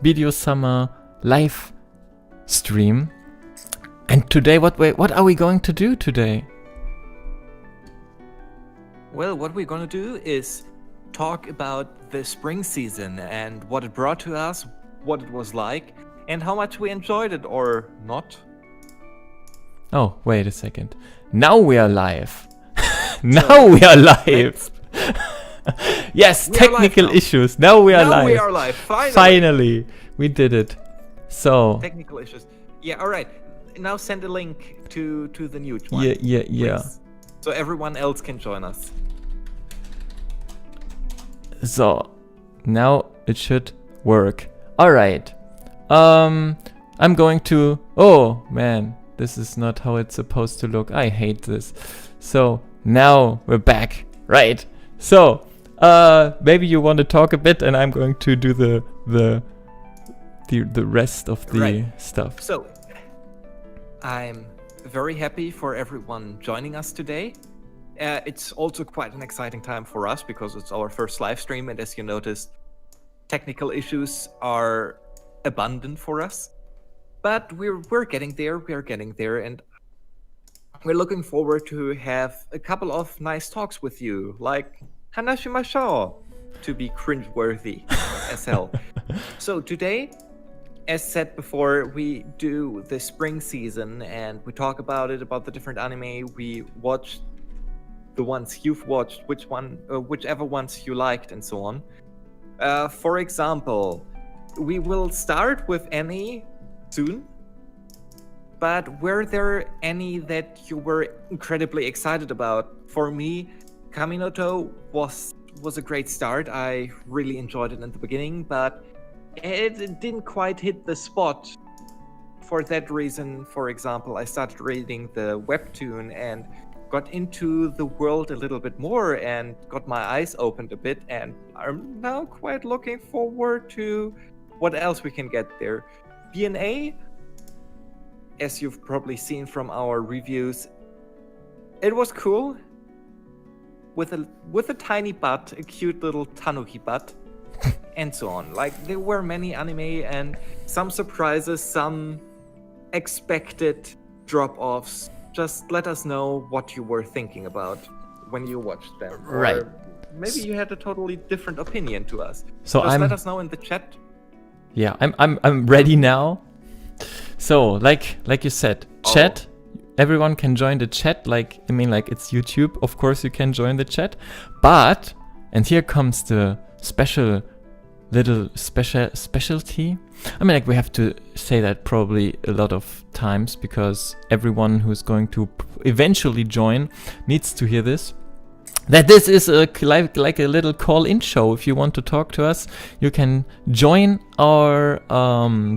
Video Summer live stream. And today, what are we going to do today? Well, what we're gonna do is talk about the spring season and what it brought to us, what it was like, and how much we enjoyed it or not. Oh, wait a second. Now we are live. Now we are live. Yes, technical issues. Now we are live. Now we are live. Finally, we did it. So. Technical issues. Yeah. All right. Now send a link to the new one. Yeah. Please. So everyone else can join us. So now it should work. All right. I'm going to. Oh man, this is not how it's supposed to look. I hate this. So now we're back. Right. So maybe you want to talk a bit, and I'm going to do the rest of the stuff. So I'm very happy for everyone joining us today. It's also quite an exciting time for us because it's our first live stream, and as you noticed, technical issues are abundant for us. But we're getting there. We're getting there, and we're looking forward to have a couple of nice talks with you, like Hanashi Mashao, to be cringeworthy as hell. So today, as said before, we do the spring season, and we talk about the different anime we watched, the ones you've watched, whichever ones you liked, and so on. For example, we will start with any soon, but were there any that you were incredibly excited about? For me, Kaminoto was a great start. I really enjoyed it in the beginning, but it didn't quite hit the spot. For that reason, for example, I started reading the webtoon and got into the world a little bit more and got my eyes opened a bit, and I'm now quite looking forward to what else we can get there. BNA, as you've probably seen from our reviews, it was cool. With a tiny butt, a cute little tanuki butt, and so on. Like, there were many anime and some surprises, some expected drop-offs. Just let us know what you were thinking about when you watched them. Right. Or maybe you had a totally different opinion to us. So just let us know in the chat. Yeah, I'm ready now. So like you said, chat. Everyone can join the chat. Like it's YouTube. Of course you can join the chat. But, and here comes the specialty. I mean, like, we have to say that probably a lot of times because everyone who's going to eventually join needs to hear this. That this is like a little call-in show. If you want to talk to us, you can join our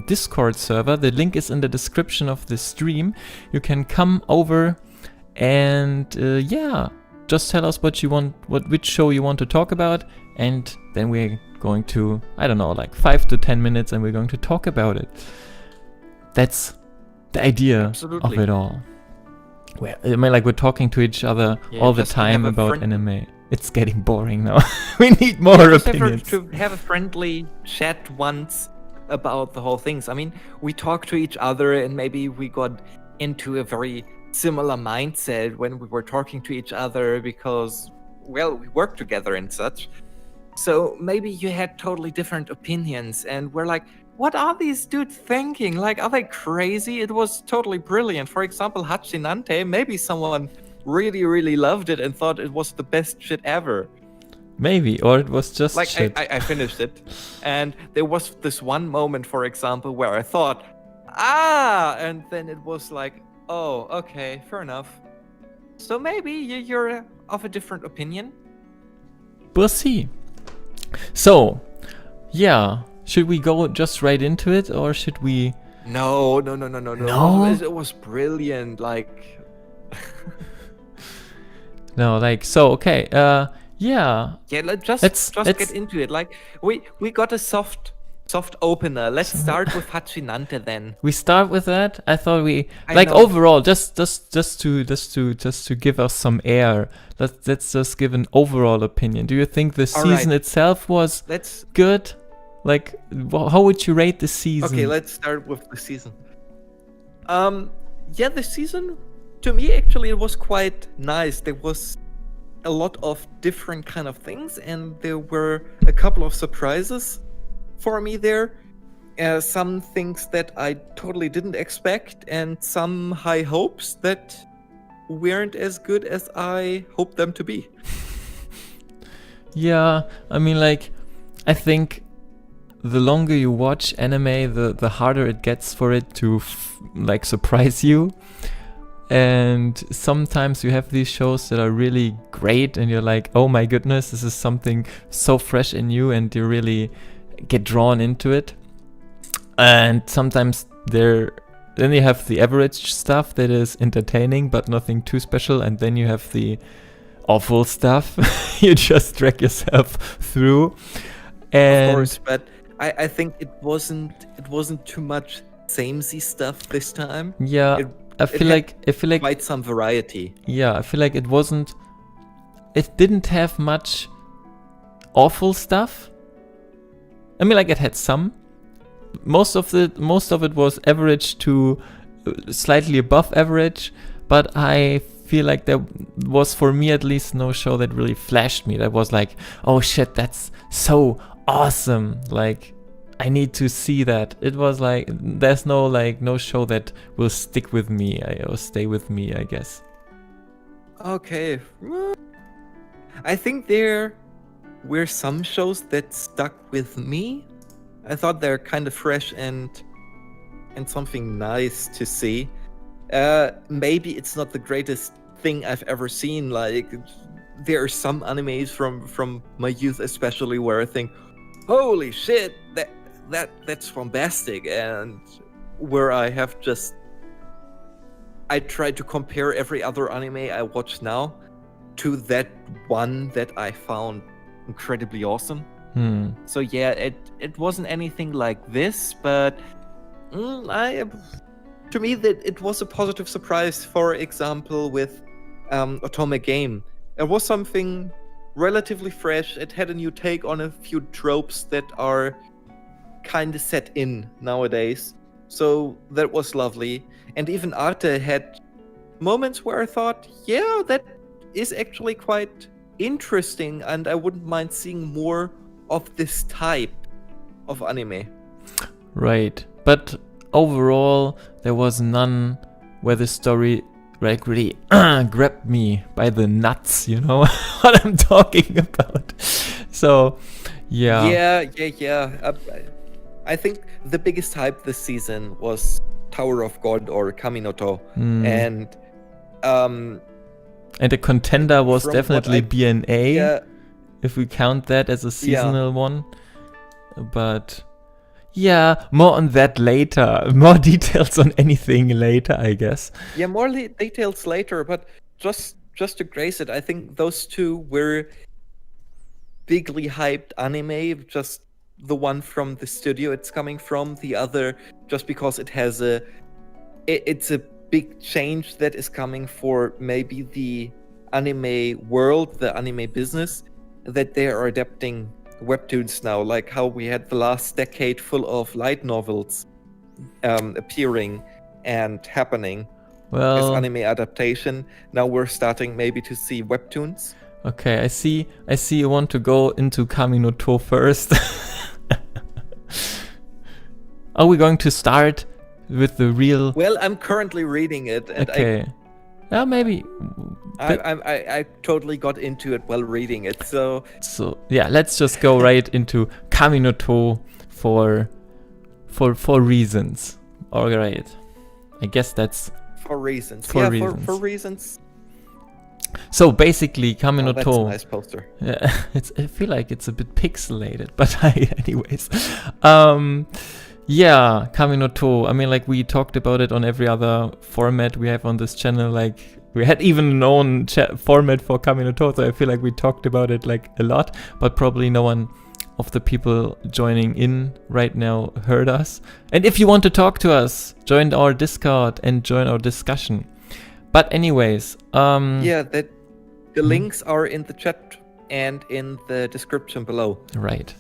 Discord server. The link is in the description of the stream. You can come over and just tell us what you want, which show you want to talk about, and then we're going to, I don't know, like 5 to 10 minutes, and we're going to talk about it. That's the idea of it all. Well, I mean, like, we're talking to each other all the time about anime. It's getting boring now. We need more opinions. To have a friendly chat once about the whole things. I mean, we talk to each other, and maybe we got into a very similar mindset when we were talking to each other because, well, we work together and such. So maybe you had totally different opinions, and we're like, what are these dudes thinking? Like, are they crazy? It was totally brilliant. For example, Hachinante, maybe someone really, really loved it and thought it was the best shit ever. Maybe, or it was just like shit. I finished it, and there was this one moment, for example, where I thought, and then it was like, oh, okay, fair enough. So maybe you're of a different opinion. We'll see. So, yeah. Should we go just right into it, or should we? No. No? It was brilliant. Like, no, like, so okay. Yeah. Yeah. Let's get into it. Like, we got a soft opener. Let's start with Hachinante then. We start with that. I thought overall, just to give us some air. Let's just give an overall opinion. Do you think the season itself was good? Like, how would you rate the season? Okay, let's start with the season. Yeah, the season, to me, actually, it was quite nice. There was a lot of different kind of things, and there were a couple of surprises for me there. Some things that I totally didn't expect, and some high hopes that weren't as good as I hoped them to be. Yeah, I mean, like, I think the longer you watch anime, the harder it gets for it to like surprise you. And sometimes you have these shows that are really great, and you're like, oh my goodness, this is something so fresh and new, and you really get drawn into it. And sometimes then you have the average stuff that is entertaining but nothing too special, and then you have the awful stuff you just drag yourself through. And of course, but I think it wasn't too much samey stuff this time. Yeah, I feel like quite some variety. Yeah, I feel like it didn't have much awful stuff. I mean, like, it had some. Most of it was average to slightly above average, but I feel like there was, for me at least, no show that really flashed me. That was like, oh shit, that's so awesome. Like, I need to see that. It was like, there's no show that will stick with me or stay with me, I guess. Okay. I think there were some shows that stuck with me. I thought they're kind of fresh and something nice to see. Maybe it's not the greatest thing I've ever seen. Like, there are some animes from my youth especially where I think, holy shit, that's bombastic, and where I try to compare every other anime I watch now to that one that I found incredibly awesome. So yeah, it wasn't anything like this, but to me that it was a positive surprise. For example, with Otome Game, it was something relatively fresh. It had a new take on a few tropes that are kind of set in nowadays, so that was lovely. And even Arte had moments where I thought, yeah, that is actually quite interesting, and I wouldn't mind seeing more of this type of anime. Right, but overall there was none where the story like really grabbed me by the nuts, you know what I'm talking about. So yeah. I think the biggest hype this season was Tower of God or Kaminoto, and a contender was definitely BNA, if we count that as a seasonal one. But yeah, more on that later. More details on anything later, I guess. Yeah, more details later, but just to grace it, I think those two were bigly hyped anime. Just the one from the studio it's coming from, the other just because it's a big change that is coming for maybe the anime world, the anime business, that they are adapting webtoons now, like how we had the last decade full of light novels appearing and happening as anime adaptation. Now we're starting maybe to see webtoons. Okay, I see you want to go into Kaminoto first. Are we going to start with the real... Well, I'm currently reading it, and okay. Maybe. I totally got into it while reading it, so yeah, let's just go right into Kaminoto for reasons. All right, I guess that's for reasons. For reasons. So basically, Kaminoto. That's a nice poster. Yeah, I feel like it's a bit pixelated, but anyways. Yeah, Kaminoto. I mean, like, we talked about it on every other format we have on this channel. Like, we had even an own format for Kaminoto, so I feel like we talked about it like a lot, but probably no one of the people joining in right now heard us. And if you want to talk to us, join our Discord and join our discussion. But anyways, the links are in the chat and in the description below. Right.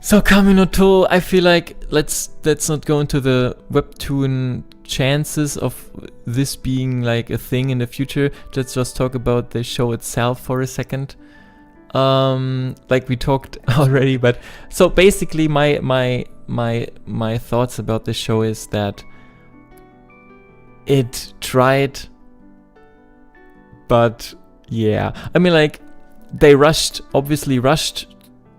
So Kaminoto, I feel like let's not go into the webtoon chances of this being like a thing in the future. Let's just talk about the show itself for a second. Like we talked already, but so basically my thoughts about the show is that it tried, but yeah, I mean, like they obviously rushed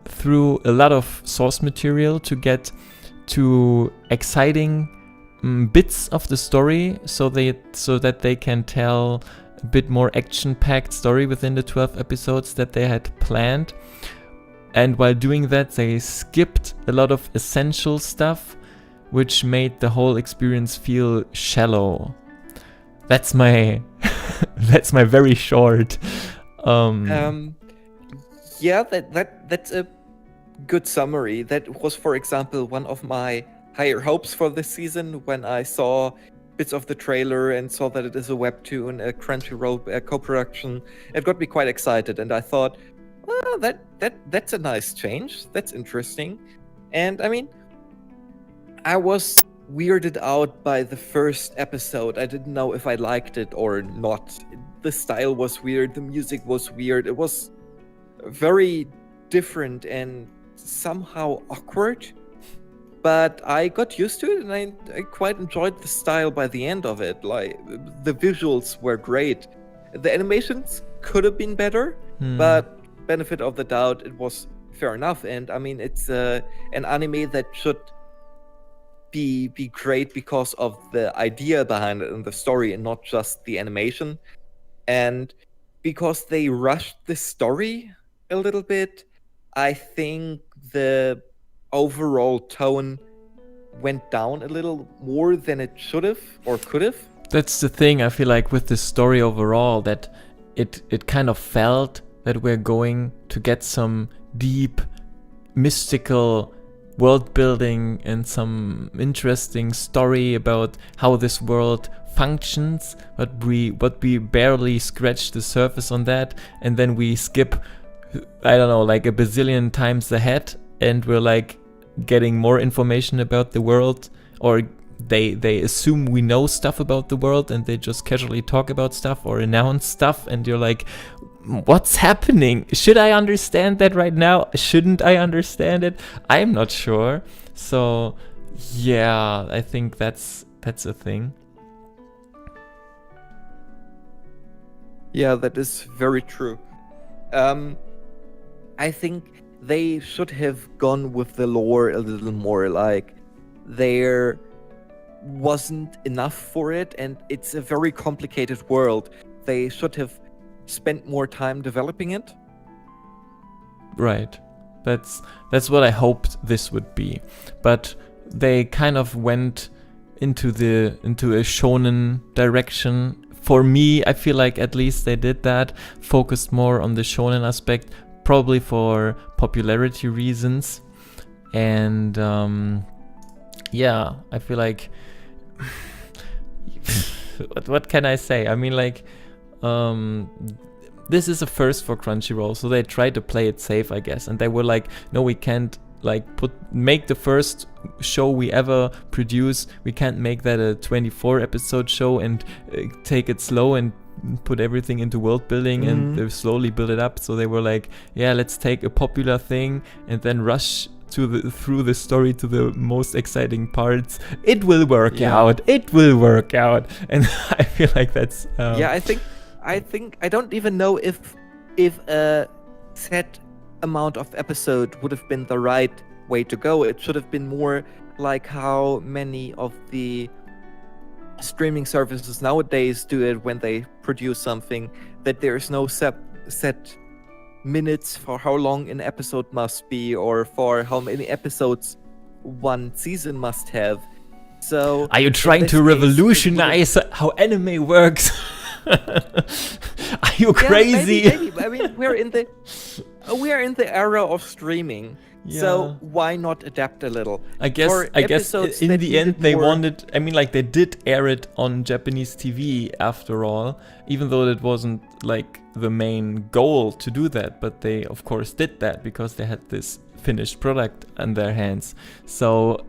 through a lot of source material to get to exciting bits of the story, so that they can tell a bit more action-packed story within the 12 episodes that they had planned. And while doing that, they skipped a lot of essential stuff, which made the whole experience feel shallow. That's my that's my very short. Yeah, that's a good summary. That was, for example, one of my higher hopes for this season when I saw bits of the trailer and saw that it is a webtoon, a Crunchyroll co-production. It got me quite excited, and I thought, well, that's a nice change. That's interesting. And I mean, I was weirded out by the first episode. I didn't know if I liked it or not. The style was weird, the music was weird. It was very different and somehow awkward, but I got used to it, and I quite enjoyed the style by the end of it. Like, the visuals were great. The animations could have been better, but benefit of the doubt, it was fair enough. And I mean, it's an anime that should be great because of the idea behind it and the story, and not just the animation. And because they rushed the story a little bit, I think the overall tone went down a little more than it should have or could have. That's the thing, I feel like, with the story overall, that it kind of felt that we're going to get some deep, mystical world building and some interesting story about how this world functions, but we barely scratch the surface on that, and then we skip, I don't know, like a bazillion times ahead, and we're like getting more information about the world, or they assume we know stuff about the world and they just casually talk about stuff or announce stuff, and you're like, what's happening? Should I understand that right now? Shouldn't I understand it? I'm not sure. So yeah, I think that's a thing. Yeah, that is very true. I think they should have gone with the lore a little more. Like, there wasn't enough for it, and it's a very complicated world. They should have spent more time developing it. Right. That's what I hoped this would be. But they kind of went into a shonen direction. For me, I feel like at least they did that, focused more on the shonen aspect, probably for popularity reasons. And yeah, I feel like what can I say? I mean, like, this is a first for Crunchyroll, so they tried to play it safe, I guess. And they were like, no, we can't like make the first show we ever produce. We can't make that a 24 episode show and take it slow and put everything into world building and slowly build it up. So they were like, yeah, let's take a popular thing and then rush through the story to the most exciting parts. It will work out. It will work out. And I feel like that's I think I don't even know if a set amount of episode would have been the right way to go. It should have been more like how many of the streaming services nowadays do it when they produce something, that there's no set minutes for how long an episode must be, or for how many episodes one season must have. So are you trying to revolutionize how anime works? Are you crazy? Maybe. I mean, we are in the era of streaming. Yeah. So why not adapt a little? I guess in the end they wanted, I mean, like, they did air it on Japanese TV after all, even though it wasn't like the main goal to do that, but they of course did that because they had this finished product in their hands. So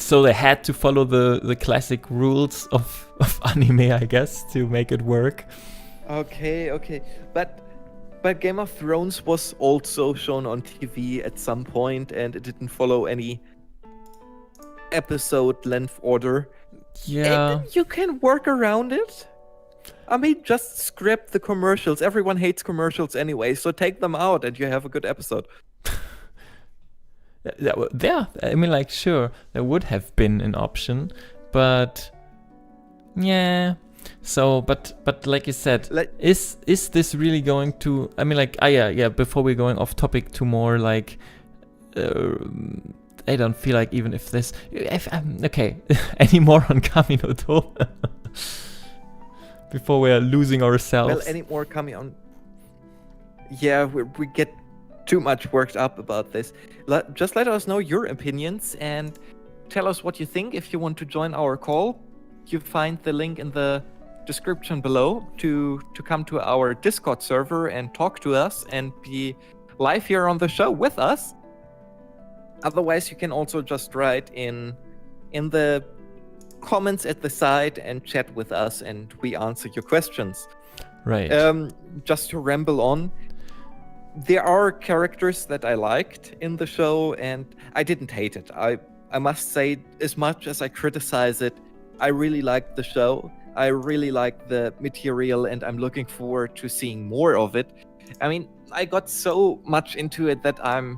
they had to follow the classic rules of anime, I guess, to make it work. Okay. But Game of Thrones was also shown on TV at some point, and it didn't follow any episode length order. Yeah. And you can work around it. I mean, just scrap the commercials. Everyone hates commercials anyway, so take them out and you have a good episode. Yeah, I mean, like, sure, there would have been an option, but yeah. So, but like you said, is this really going to? I mean, like, yeah. Before we're going off topic to more like, I don't feel like even if this, okay, any more on Kaminoto before we're losing ourselves. Well, any more coming on? Yeah, we get too much worked up about this. Just let us know your opinions and tell us what you think. If you want to join our call, you find the link in the description below to come to our Discord server and talk to us and be live here on the show with us. Otherwise, you can also just write in the comments at the side and chat with us, and we answer your questions. Right. Just to ramble on, there are characters that I liked in the show, and I didn't hate it. I must say, as much as I criticize it, I really liked the show. I really like the material, and I'm looking forward to seeing more of it. I mean, I got so much into it that I'm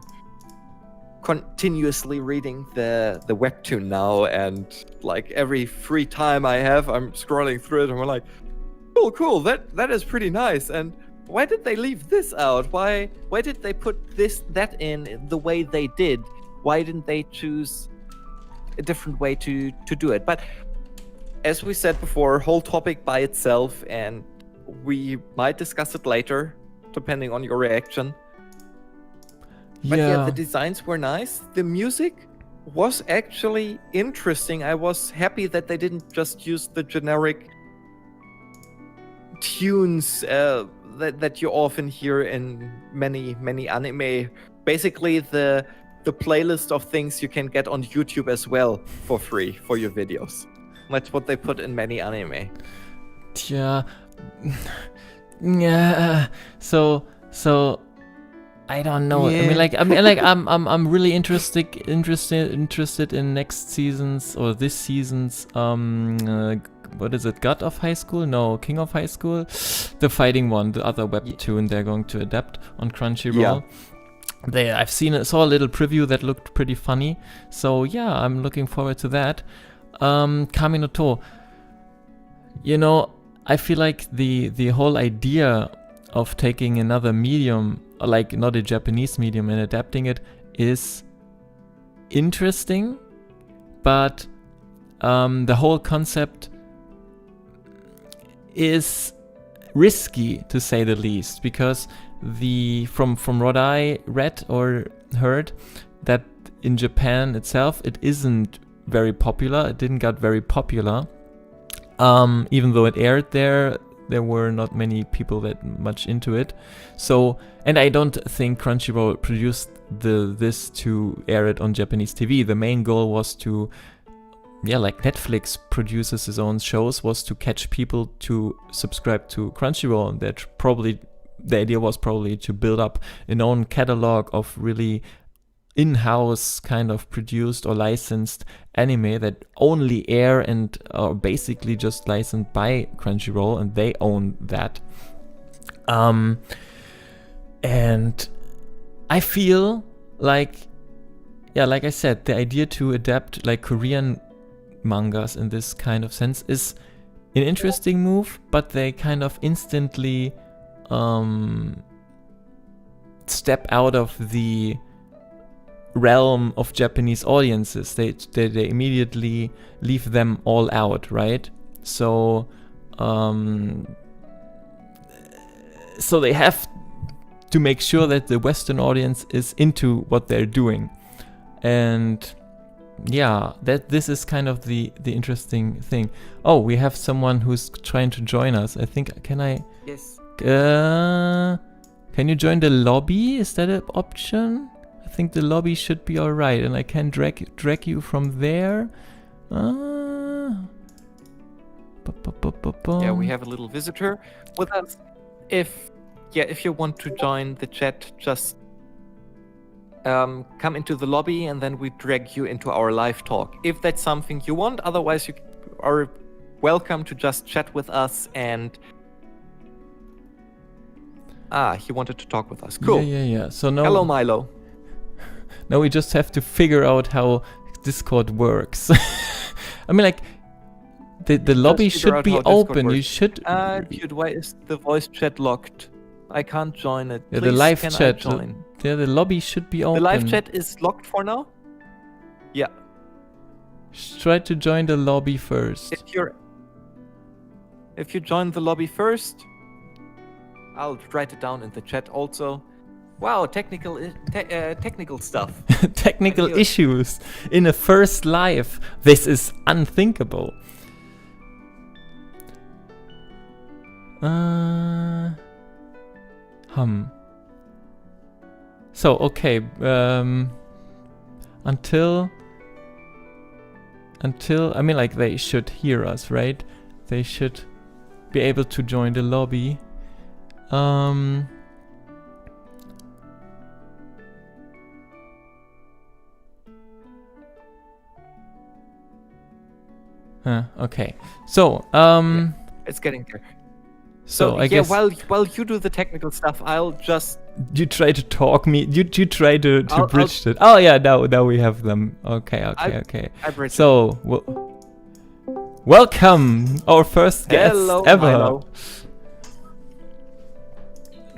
continuously reading the webtoon now, and like every free time I have, I'm scrolling through it and I'm like, cool, that is pretty nice. And why did they leave this out? Why did they put that in the way they did? Why didn't they choose a different way to do it? But as we said before, whole topic by itself, and we might discuss it later, depending on your reaction. But yeah, the designs were nice. The music was actually interesting. I was happy that they didn't just use the generic tunes that you often hear in many anime. Basically, the playlist of things you can get on YouTube as well for free for your videos. That's what they put in many anime. Yeah. So I don't know. Yeah. I mean, like, I'm really interested in next season's or this season's what is it? God of High School? No, King of High School, the fighting one, the other webtoon they're going to adapt on Crunchyroll. Yeah. I've saw a little preview that looked pretty funny. So yeah, I'm looking forward to that. Kaminoto. You know, I feel like the whole idea of taking another medium, like not a Japanese medium, and adapting it is interesting, but the whole concept is risky, to say the least, because from what I read or heard, that in Japan itself it isn't very popular. It didn't get very popular, even though it aired there. There were not many people that much into it. So, and I don't think Crunchyroll produced this to air it on Japanese TV. The main goal was to, like Netflix produces his own shows, was to catch people to subscribe to Crunchyroll. And the idea was probably to build up an own catalog of really in-house kind of produced or licensed anime that only air and are basically just licensed by Crunchyroll, and they own that. And I feel like, like I said, the idea to adapt like Korean mangas in this kind of sense is an interesting move, but they kind of instantly step out of the realm of Japanese audiences. They immediately leave them all out, right? So so they have to make sure that the Western audience is into what they're doing, and that this is kind of the interesting thing. Oh, we have someone who's trying to join us. I think, can I? Yes. Can you join the lobby? Is that an option? I think the lobby should be alright, and I can drag you from there. Yeah, we have a little visitor with us. If you want to join the chat, just come into the lobby and then we drag you into our live talk. If that's something you want, otherwise you are welcome to just chat with us and... he wanted to talk with us. Cool. Yeah. So now... Hello, Milo. Now we just have to figure out how Discord works. I mean, like, the lobby should be open. You should... Dude, why is the voice chat locked? I can't join it. Yeah, Please, the live can chat. I join? The lobby should be open. The live chat is locked for now? Yeah. Try to join the lobby first. If you join the lobby first, I'll write it down in the chat also. Wow, technical stuff. Technical issues in a first live. This is unthinkable. So, okay, until, I mean, like, they should hear us, right? They should be able to join the lobby. Okay. So, it's getting there. So I guess while you do the technical stuff, I'll just... You try to talk me. You try to bridge it. Oh yeah, now we have them. Okay. I bridged so welcome our first guest ever. Milo.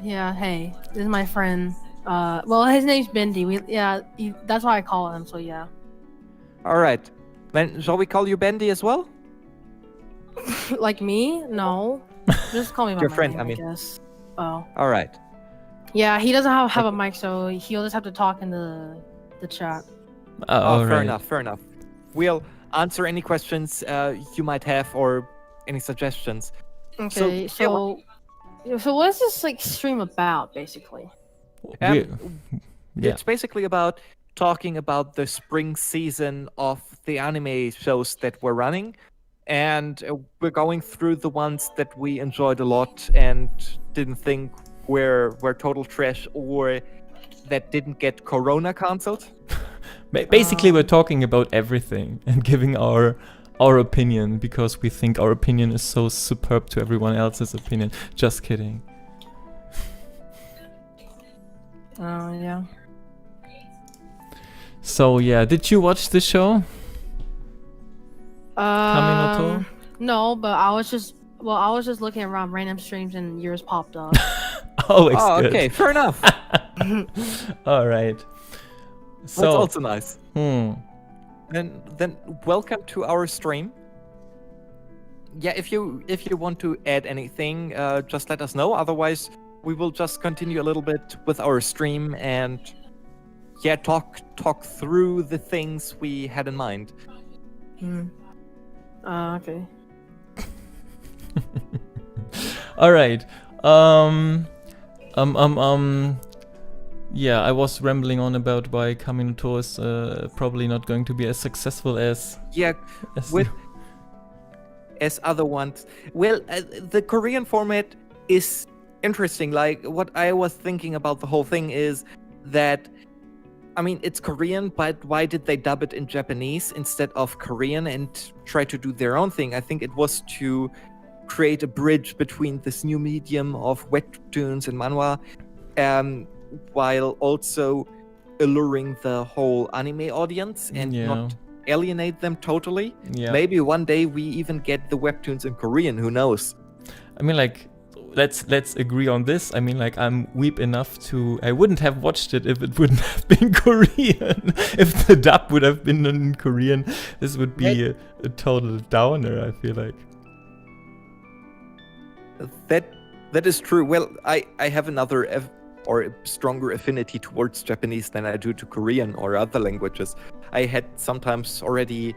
Yeah, hey, this is my friend. Well, his name's Bendy. That's why I call him. So yeah. All right. Then shall we call you Bendy as well? Like me? No. Just call me by Your my friend, name, I mean. guess. Oh. All right. Yeah, he doesn't have a mic, so he'll just have to talk in the chat. Fair enough. We'll answer any questions you might have or any suggestions. Okay, so what is this like stream about, basically? It's basically about talking about the spring season of the anime shows that we're running. And we're going through the ones that we enjoyed a lot and didn't think were total trash or that didn't get Corona cancelled. Basically, we're talking about everything and giving our opinion because we think our opinion is so superb to everyone else's opinion. Just kidding. Oh, yeah. So, yeah, did you watch the show? Kaminoto? No, but I was just looking around random streams and yours popped up. Always good. Okay, fair enough. All right. So, that's also nice. Then welcome to our stream. Yeah, if you want to add anything, just let us know. Otherwise, we will just continue a little bit with our stream and talk through the things we had in mind. Okay. All right. Yeah, I was rambling on about why Kaminoto is probably not going to be as successful as as other ones. Well, the Korean format is interesting. Like, what I was thinking about the whole thing is that, I mean, it's Korean, but why did they dub it in Japanese instead of Korean and try to do their own thing? I think it was to create a bridge between this new medium of webtoons and manhwa, while also alluring the whole anime audience and not alienate them totally. Yeah. Maybe one day we even get the webtoons in Korean, who knows? I mean, like, let's agree on this. I mean, like, I'm weep enough to... I wouldn't have watched it if it wouldn't have been Korean. If the dub would have been in Korean, this would be a total downer, I feel like. That is true. Well, I have another or a stronger affinity towards Japanese than I do to Korean or other languages. I had sometimes already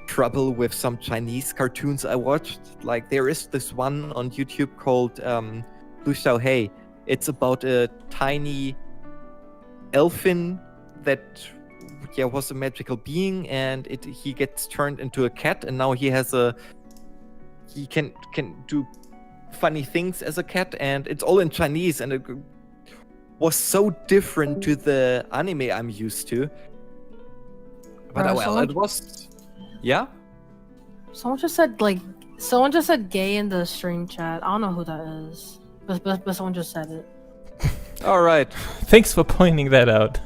trouble with some Chinese cartoons I watched. Like, there is this one on YouTube called Lu Xiao Hei. It's about a tiny elfin that was a magical being, and he gets turned into a cat, and now he can do funny things as a cat, and it's all in Chinese, and it was so different to the anime I'm used to. But it was. Yeah. Someone just said gay in the stream chat. I don't know who that is, but someone just said it. All right. Thanks for pointing that out.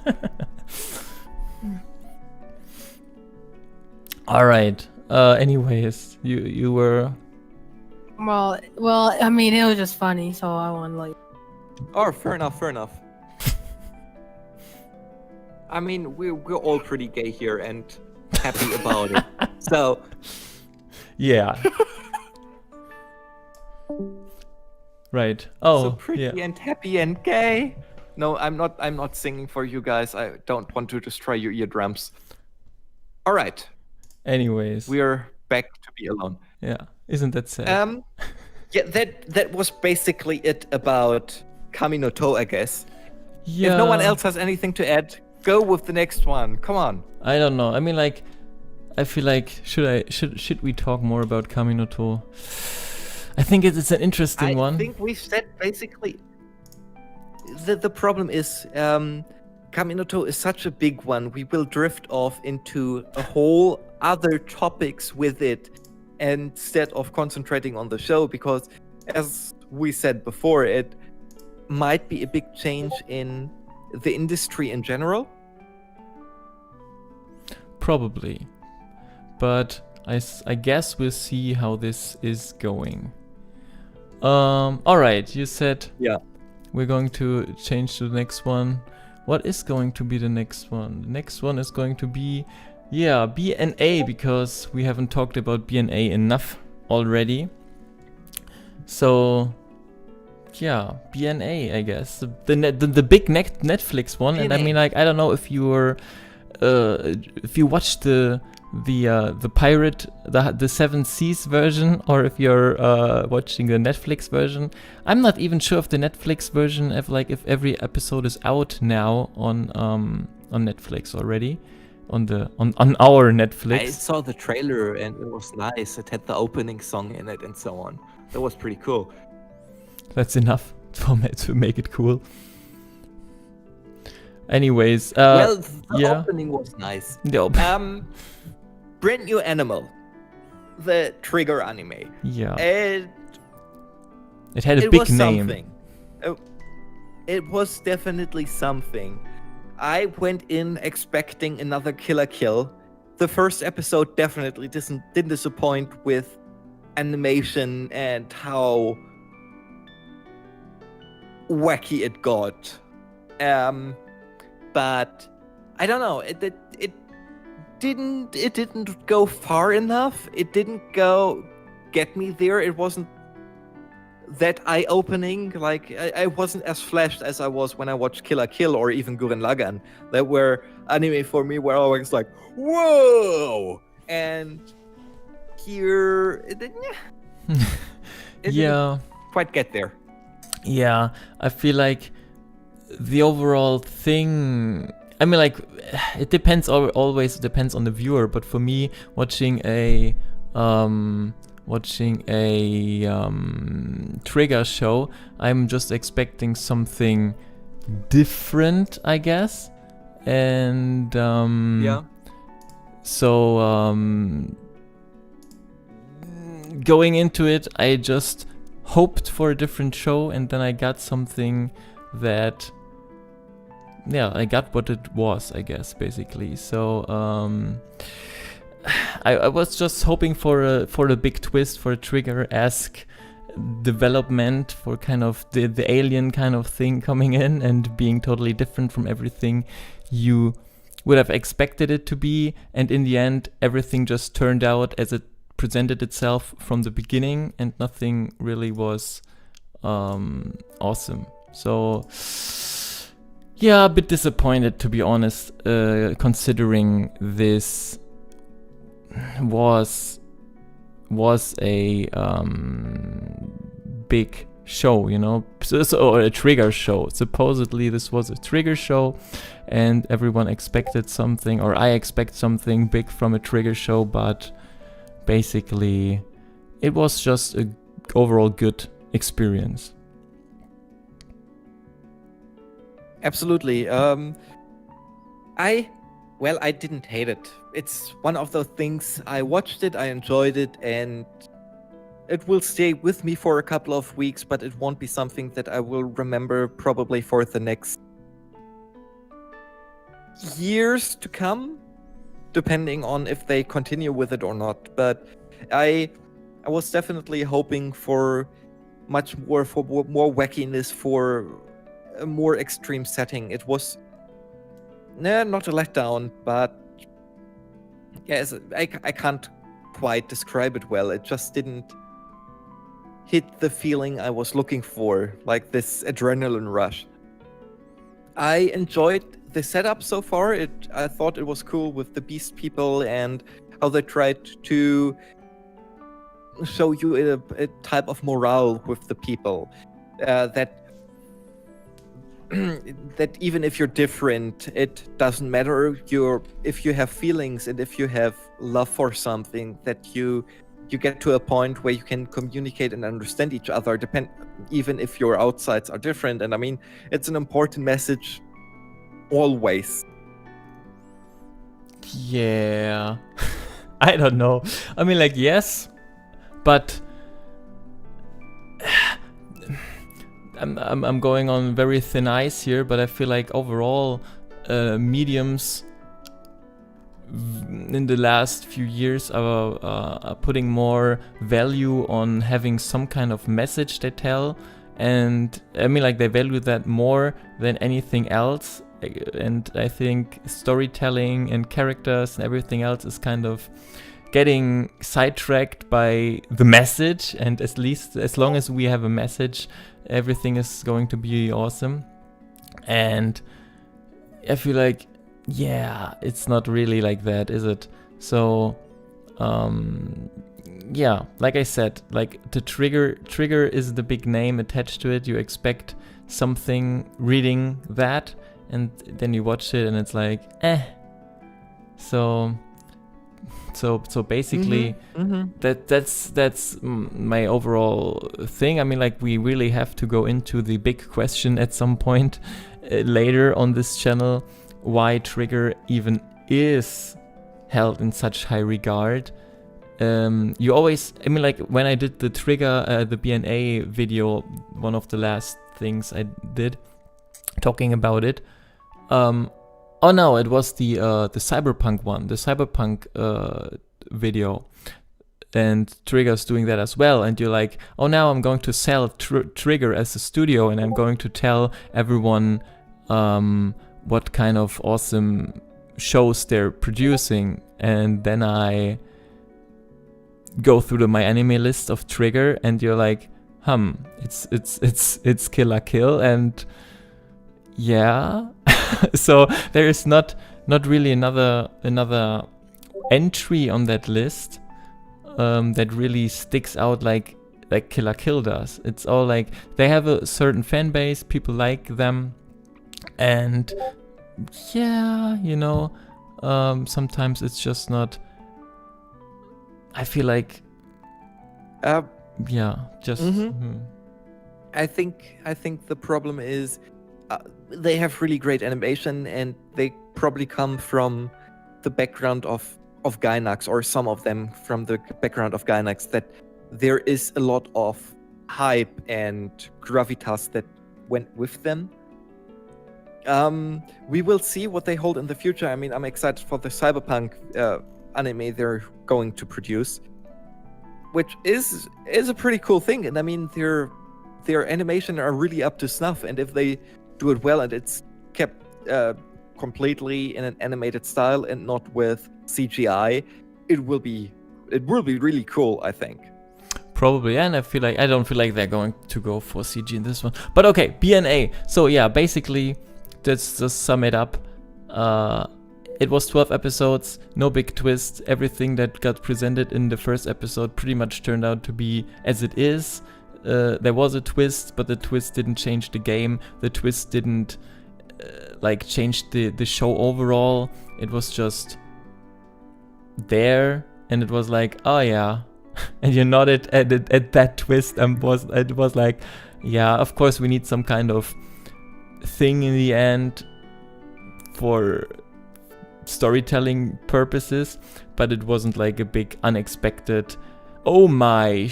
All right. Anyways, you were. Well. I mean, it was just funny, so I want like. Oh, fair enough. I mean, we're all pretty gay here and happy about it. So. Yeah. Right. Oh. So pretty and happy and gay. No, I'm not singing for you guys. I don't want to destroy your eardrums. All right. Anyways, we're back to be alone. Yeah, isn't that sad? Yeah, that was basically it about Kami no To, I guess. Yeah. If no one else has anything to add, go with the next one. Come on. I don't know. I mean, like, I feel like should we talk more about Kami no To? I think it's an interesting one. I think we've said basically. The problem is, Kami no To is such a big one. We will drift off into a whole other topics with it instead of concentrating on the show, because as we said before, it might be a big change in the industry in general. Probably. But I guess we'll see how this is going. Alright, you said we're going to change to the next one. What is going to be the next one? The next one is going to be, BNA, because we haven't talked about BNA enough already. So, BNA, I guess. The big Netflix one. BNA. And I mean, like, I don't know if you were, if you watched the pirate, the Seven Seas version, or if you're watching the Netflix version. I'm not even sure if the Netflix version, if every episode is out now on Netflix already, on our Netflix. I saw the trailer and it was nice. It had the opening song in it and so on. That was pretty cool. That's enough to make it cool. Anyways, the opening was nice. Brand new Animal, the Trigger anime. Yeah. It had a big name. Something. It was definitely something. I went in expecting another Killer Kill. The first episode definitely didn't disappoint with animation and how wacky it got. But I don't know. It didn't go far enough. It didn't get me there. It wasn't that eye-opening. Like I wasn't as flashed as I was when I watched Killer Kill or even Gurren Lagann. That were anime for me where I was like, whoa! And here it didn't quite get there. Yeah, I feel like the overall thing, I mean, like, it depends, always depends on the viewer, but for me, watching a Trigger show, I'm just expecting something different, I guess. And so going into it, I just hoped for a different show, and then I got something that I got what it was, I guess, basically. So I was just hoping for a big twist, for a Trigger-esque development, for kind of the alien kind of thing coming in and being totally different from everything you would have expected it to be. And in the end, everything just turned out as it presented itself from the beginning, and nothing really was awesome. So a bit disappointed, to be honest, considering this was a big show, you know, or a trigger show. Supposedly this was a trigger show, and everyone expected something, or I expect something big from a trigger show, but basically it was just a overall good experience. Absolutely. I didn't hate it. It's one of those things. I watched it, I enjoyed it, and it will stay with me for a couple of weeks, but it won't be something that I will remember probably for the next years to come, depending on if they continue with it or not. But I was definitely hoping for much more, for more wackiness, for a more extreme setting. It was not a letdown, but yes, I can't quite describe it well. It just didn't hit the feeling I was looking for, like this adrenaline rush. I enjoyed the setup so far. I thought it was cool with the beast people and how they tried to show you a type of morale with the people, that that even if you're different, it doesn't matter. If you have feelings and if you have love for something, that you get to a point where you can communicate and understand each other, even if your outsides are different. And I mean, it's an important message always. Yeah. I don't know. I mean, like, yes, but I'm going on very thin ice here, but I feel like overall mediums in the last few years are putting more value on having some kind of message they tell, and I mean, like, they value that more than anything else. And I think storytelling and characters and everything else is kind of getting sidetracked by the message, and at least as long as we have a message, everything is going to be awesome. And I feel like, yeah, it's not really like that, is it? So yeah, like I said, like the trigger is the big name attached to it. You expect something reading that, and then you watch it and it's like so basically that's my overall thing. I mean, like, we really have to go into the big question at some point later on this channel, why trigger even is held in such high regard. You always, I mean, like, when I did the trigger the BNA video, one of the last things I did talking about it, oh no, it was the cyberpunk one, the cyberpunk video, and Trigger's doing that as well. And you're like, oh, now I'm going to sell Trigger as a studio, and I'm going to tell everyone what kind of awesome shows they're producing. And then I go through my anime list of Trigger, and you're like, it's Kill la Kill, and yeah. So there is not really another entry on that list that really sticks out like Kill la Kill does. It's all like they have a certain fan base, people like them, and yeah, you know, sometimes it's just not. I feel like yeah, just I think the problem is they have really great animation, and they probably come from the background of Gainax, or some of them from the background of Gainax, that there is a lot of hype and gravitas that went with them. We will see what they hold in the future. I mean, I'm excited for the cyberpunk anime they're going to produce, which is a pretty cool thing. And I mean, their animation are really up to snuff, and if they do it well and it's kept completely in an animated style and not with CGI, it will be really cool, I think. Probably, and I don't feel like they're going to go for CG in this one. But okay, BNA. So yeah, basically, let's just sum it up. It was 12 episodes, no big twist. Everything that got presented in the first episode pretty much turned out to be as it is. there was a twist, but the twist didn't change the game. The twist didn't like change the show overall. It was just there, and it was like, oh yeah, and you nodded at that twist, and it was like, yeah, of course we need some kind of thing in the end for storytelling purposes, but it wasn't like a big unexpected, oh my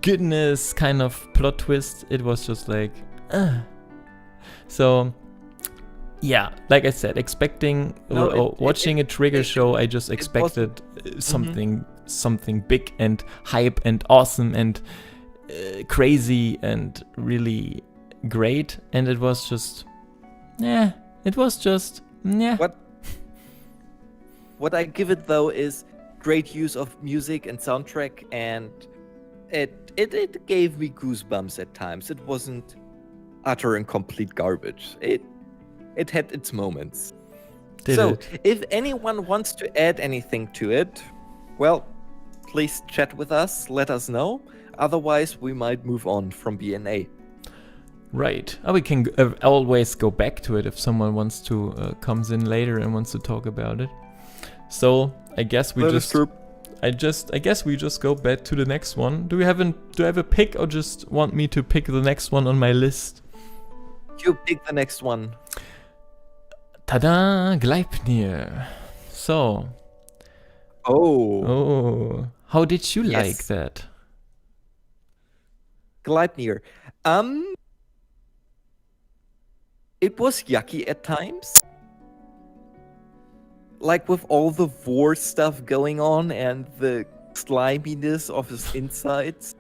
goodness kind of plot twist. It was just like, so yeah, like I said, watching a trigger show, I just expected something big and hype and awesome and crazy and really great, and it was just What I give it though is great use of music and soundtrack, and it gave me goosebumps at times. It wasn't utter and complete garbage. It had its moments. If anyone wants to add anything to it, well, please chat with us, let us know. Otherwise, we might move on from BNA. Right. We can always go back to it if someone wants to comes in later and wants to talk about it. So I guess we I guess we just go back to the next one. Do I have a pick, or just want me to pick the next one on my list? You pick the next one. Tada, Gleipnir. So. Oh. How did you like that? Gleipnir. It was yucky at times. Like with all the vor stuff going on and the sliminess of his insides.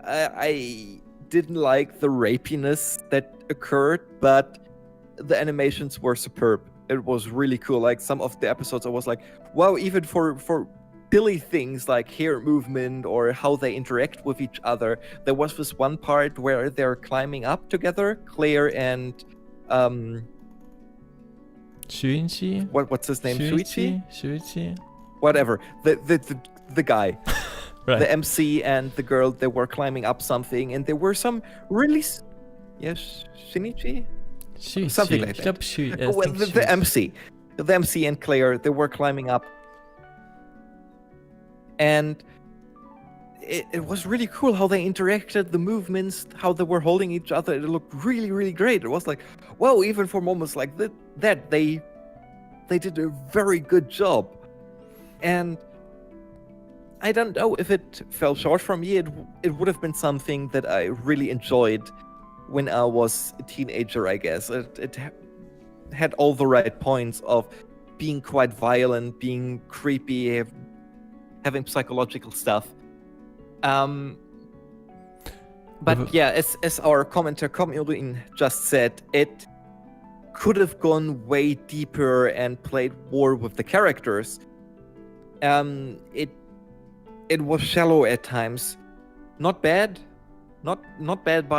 I didn't like the rapiness that occurred, but the animations were superb. It was really cool. Like some of the episodes I was like, wow, even for silly things like hair movement or how they interact with each other. There was this one part where they're climbing up together, Claire and Shuichi? What's his name? Shuichi? Whatever. The guy. Right. The MC and the girl, they were climbing up something, and there were some really... Yes, Shinichi? Something like that. The MC. The MC and Claire, they were climbing up. And it was really cool how they interacted, the movements, how they were holding each other. It looked really, really great. It was like, wow, even for moments like that, they did a very good job. And I don't know if it fell short from me. It would have been something that I really enjoyed when I was a teenager, I guess. It had all the right points of being quite violent, being creepy, having psychological stuff. But yeah, as our commenter Commurin just said, it could have gone way deeper and played more with the characters. It was shallow at times. Not bad. Not bad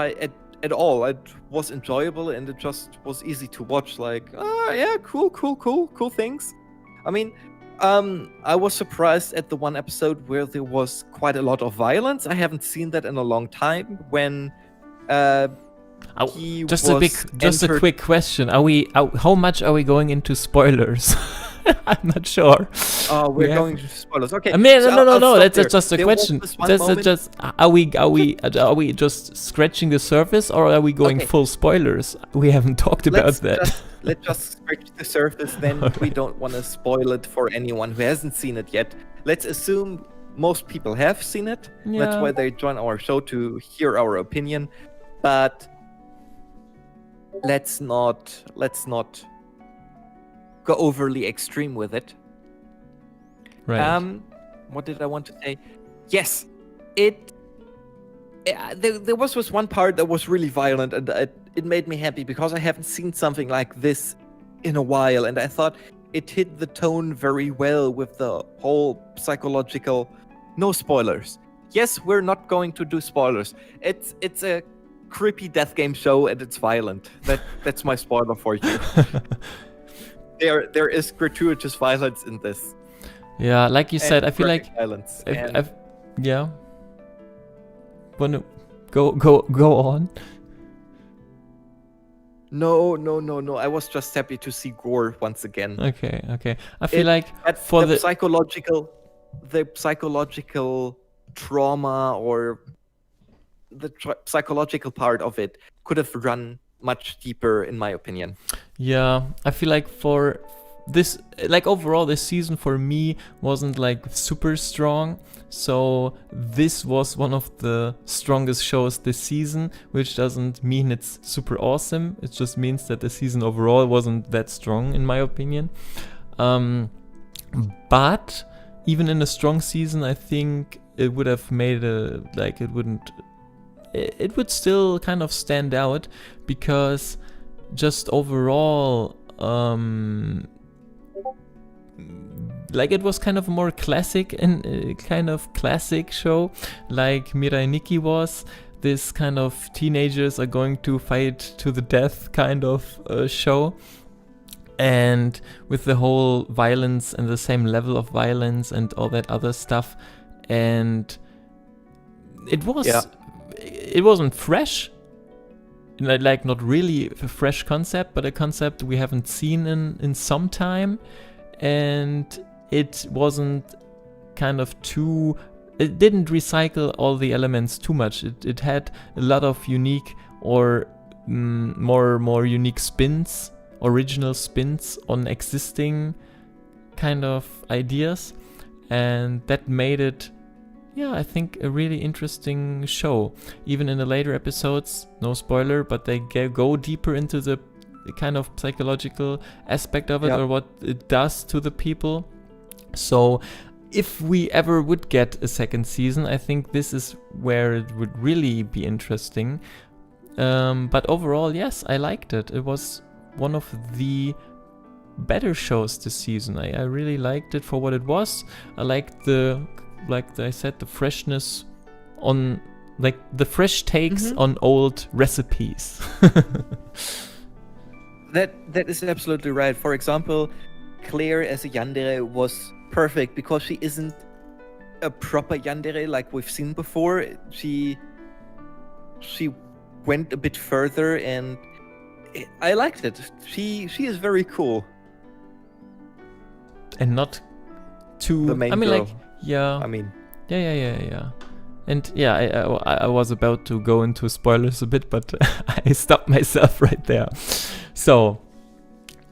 at all. It was enjoyable and it just was easy to watch. Like, yeah, cool things. I mean, I was surprised at the one episode where there was quite a lot of violence. I haven't seen that in a long time. When just a quick question: how much are we going into spoilers? I'm not sure. We're going to spoilers. Okay. I mean, no. That's just a question. Are we just scratching the surface, or are we going full spoilers? We haven't talked about that. Let's just scratch the surface. Then we don't want to spoil it for anyone who hasn't seen it yet. Let's assume most people have seen it. Yeah. That's why they join our show, to hear our opinion. But let's not go overly extreme with it. Right. What did I want to say? Yes, there was this one part that was really violent, and it made me happy because I haven't seen something like this in a while, and I thought it hit the tone very well with the whole psychological. No spoilers. Yes, we're not going to do spoilers. It's a creepy death game show, and it's violent. That's my spoiler for you. There is gratuitous violence in this. Yeah, like you said, I feel like violence. yeah. Well, no, Go on. No. I was just happy to see gore once again. Okay. I feel like for the psychological trauma or the psychological part of it could have run much deeper, in my opinion. Yeah, I feel like for this, like overall, this season for me wasn't like super strong. So this was one of the strongest shows this season, which doesn't mean it's super awesome. It just means that the season overall wasn't that strong, in my opinion. But even in a strong season, I think it would have made it would still kind of stand out, because just overall, like it was kind of a more classic and kind of classic show, like Mirai Nikki was. This kind of teenagers are going to fight to the death kind of show, and with the whole violence and the same level of violence and all that other stuff, and it wasn't fresh, like not really a fresh concept, but a concept we haven't seen in some time, and it wasn't kind of too, it didn't recycle all the elements too much. It had a lot of unique or more unique spins, original spins on existing kind of ideas, and that made it, yeah, I think a really interesting show. Even in the later episodes, no spoiler, but they go deeper into the kind of psychological aspect of it, or what it does to the people. So if we ever would get a second season, I think this is where it would really be interesting. But overall, yes, I liked it. It was one of the better shows this season. I really liked it for what it was. I liked like I said, the freshness on, like the fresh takes on old recipes. That is absolutely right. For example, Claire as a yandere was perfect because she isn't a proper yandere like we've seen before. She went a bit further, and I liked it. She is very cool. And not too, the main I mean, girl. like, yeah. I mean, yeah. And yeah, I was about to go into spoilers a bit, but I stopped myself right there. So,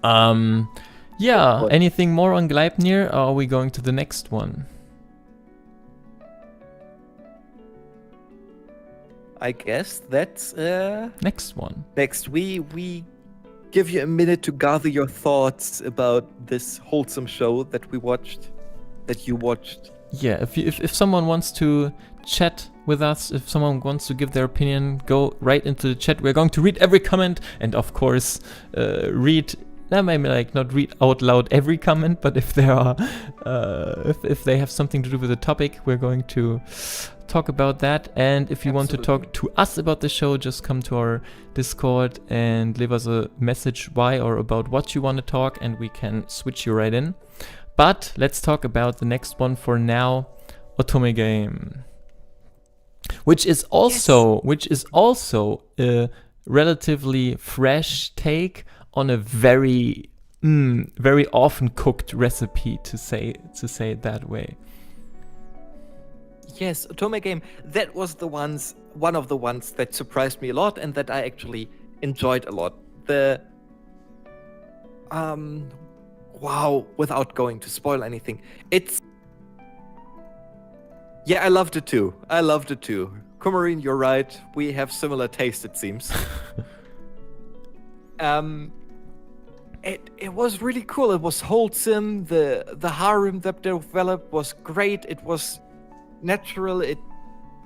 yeah, anything more on Gleipnir, or are we going to the next one? I guess that's next one. Next, we give you a minute to gather your thoughts about this wholesome show that you watched. Yeah, if someone wants to chat with us, if someone wants to give their opinion, go right into the chat. We're going to read every comment, and of course, maybe like not read out loud every comment, but if there are, if they have something to do with the topic, we're going to talk about that. And if you want to talk to us about the show, just come to our Discord and leave us a message why or about what you want to talk, and we can switch you right in. But let's talk about the next one for now, Otome Game, which is also a relatively fresh take on a very often cooked recipe, to say it that way. Yes, Otome Game. That was one of the ones that surprised me a lot, and that I actually enjoyed a lot. Wow, without going to spoil anything, I loved it too. Kumarin, you're right. We have similar taste, it seems. It was really cool. It was wholesome. The harem that developed was great. It was natural. It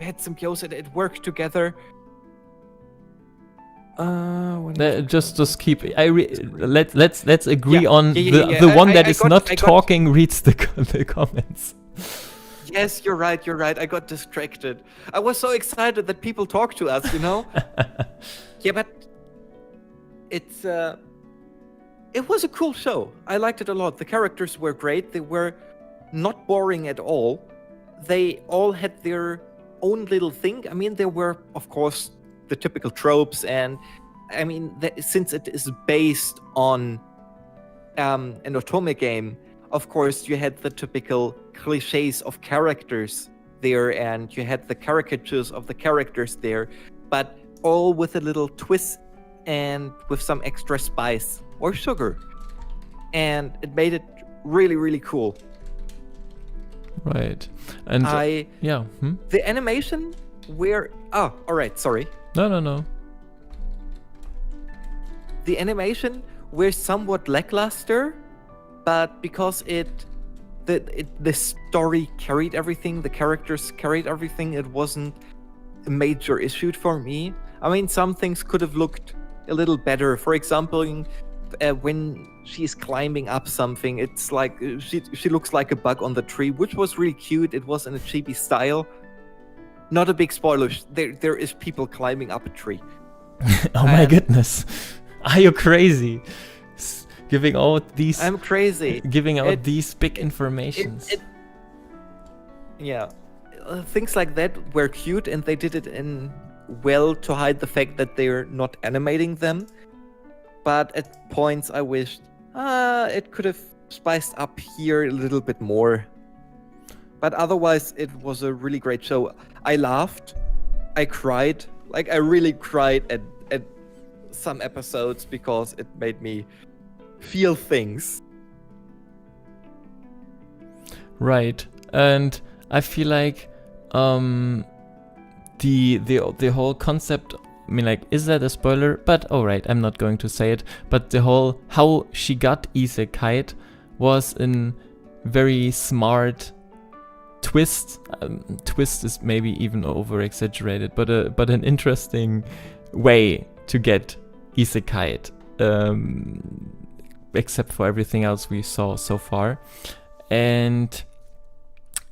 had symbiosis. It worked together. Just keep. Let's agree on the one that is not talking reads the comments. Yes, you're right. I got distracted. I was so excited that people talk to us, you know? Yeah, but it was a cool show. I liked it a lot. The characters were great. They were not boring at all. They all had their own little thing. I mean, there were, of course, the typical tropes, and I mean, since it is based on an otome game, of course, you had the typical cliches of characters there, and you had the caricatures of the characters there, but all with a little twist and with some extra spice or sugar. And it made it really, really cool. Right. And yeah. The animation where... Oh, all right, sorry. No. The animation were somewhat lackluster, but because the story carried everything, the characters carried everything, it wasn't a major issue for me. I mean, some things could have looked a little better. For example, when she's climbing up something, it's like she looks like a bug on the tree, which was really cute. It was in a chibi style. Not a big spoiler. There is people climbing up a tree. Oh my goodness. Are you crazy? Giving out these... I'm crazy. Giving out these big informations. Yeah. Things like that were cute, and they did it in well to hide the fact that they're not animating them. But at points I wished it could have spiced up here a little bit more. But otherwise, it was a really great show. I laughed. I cried. Like, I really cried at some episodes because it made me feel things. Right. And I feel like the whole concept, I mean, like, is that a spoiler? But alright, I'm not going to say it. But the whole how she got isekai was a very smart twist. Twist is maybe even over exaggerated, but an interesting way to get isekai, except for everything else we saw so far. And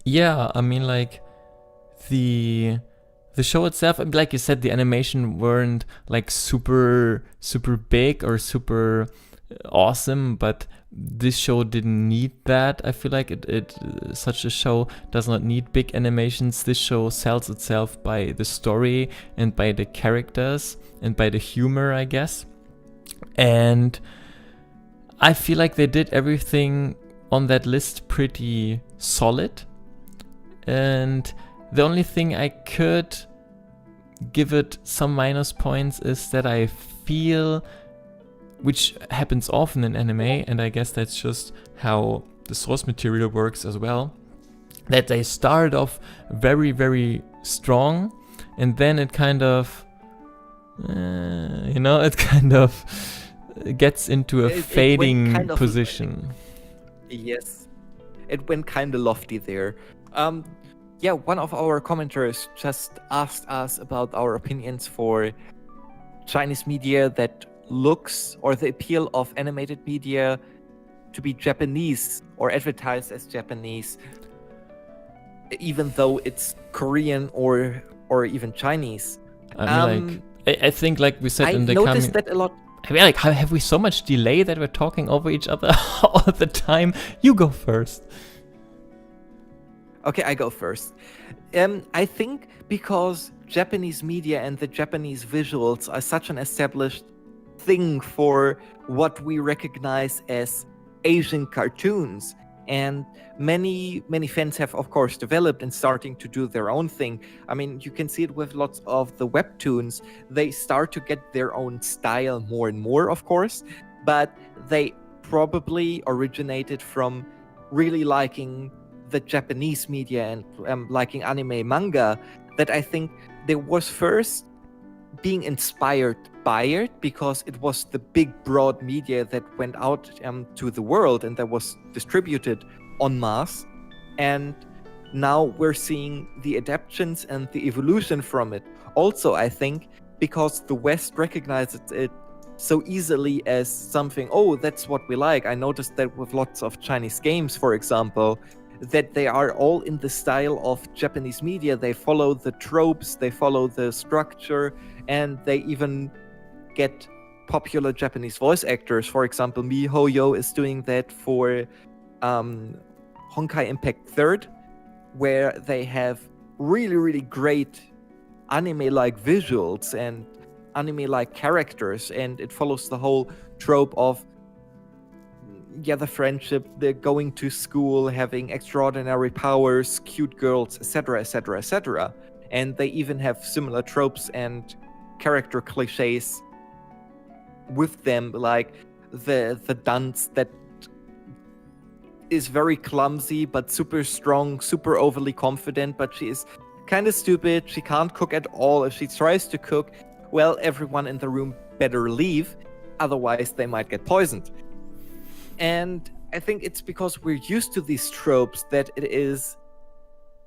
yeah, I mean, like, the show itself, like you said, the animation weren't like super big or super awesome, but this show didn't need that. I feel like it such a show does not need big animations. This show sells itself by the story and by the characters and by the humor, I guess. And I feel like they did everything on that list pretty solid. And the only thing I could give it some minus points is that I feel, which happens often in anime, and I guess that's just how the source material works as well, that they start off very, very strong, and then it kind of, it kind of gets into a fading kind of position. Yes, it went kind of lofty there. Yeah, one of our commenters just asked us about our opinions for Chinese media that looks, or the appeal of animated media to be Japanese or advertised as Japanese, even though it's Korean or even Chinese. I mean, I think, like we said in the I noticed that a lot. I mean, like, have we so much delay that we're talking over each other all the time? You go first. Okay, I go first. I think because Japanese media and the Japanese visuals are such an established thing for what we recognize as Asian cartoons, and many fans have, of course, developed and starting to do their own thing. I mean, you can see it with lots of the webtoons. They start to get their own style more and more, of course, but they probably originated from really liking the Japanese media and liking anime, manga, that I think there was first being inspired by it because it was the big broad media that went out to the world and that was distributed en masse, and now we're seeing the adaptations and the evolution from it. Also, I think because the West recognizes it so easily as something, oh, that's what we like. I noticed that with lots of Chinese games, for example, that they are all in the style of Japanese media. They follow the tropes, they follow the structure, and they even get popular Japanese voice actors. For example, MiHoYo is doing that for Honkai Impact 3rd, where they have really, really great anime-like visuals and anime-like characters, and it follows the whole trope of the friendship, the going to school, having extraordinary powers, cute girls, etc., etc., etc. And they even have similar tropes and character cliches with them, like the dunce that is very clumsy but super strong, super overly confident, but she is kind of stupid. She can't cook at all. If she tries to cook, well, everyone in the room better leave, otherwise they might get poisoned. And I think it's because we're used to these tropes that it is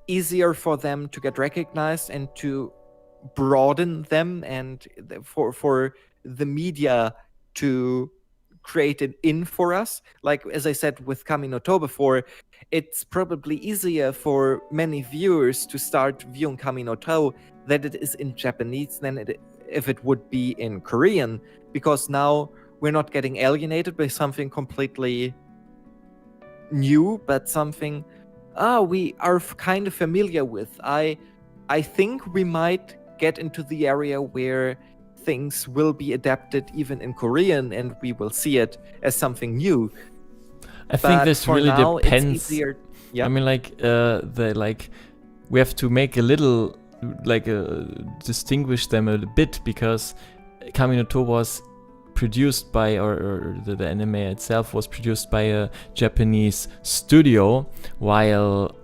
easier for them to get recognized and to broaden them, and for the media to create it in for us. Like, as I said with Kami no To before, it's probably easier for many viewers to start viewing Kami no To that it is in Japanese than if it would be in Korean, because now we're not getting alienated by something completely new, but something we are kind of familiar with. I think we might get into the area where things will be adapted even in Korean, and we will see it as something new. I think this for really now, depends. It's easier. Yeah. I mean, we have to make a little distinguish them a bit, because Kami no To was produced by, or the anime itself was produced by a Japanese studio, while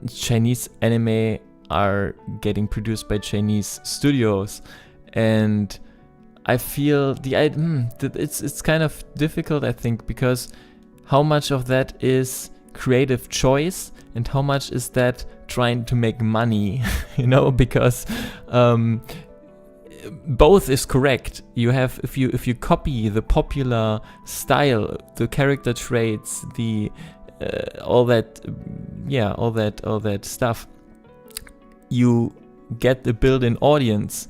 Chinese anime are getting produced by Chinese studios. And I feel it's kind of difficult, I think, because how much of that is creative choice and how much is that trying to make money, because both is correct. You have, if you copy the popular style, the character traits, the all that stuff, you get the built-in audience,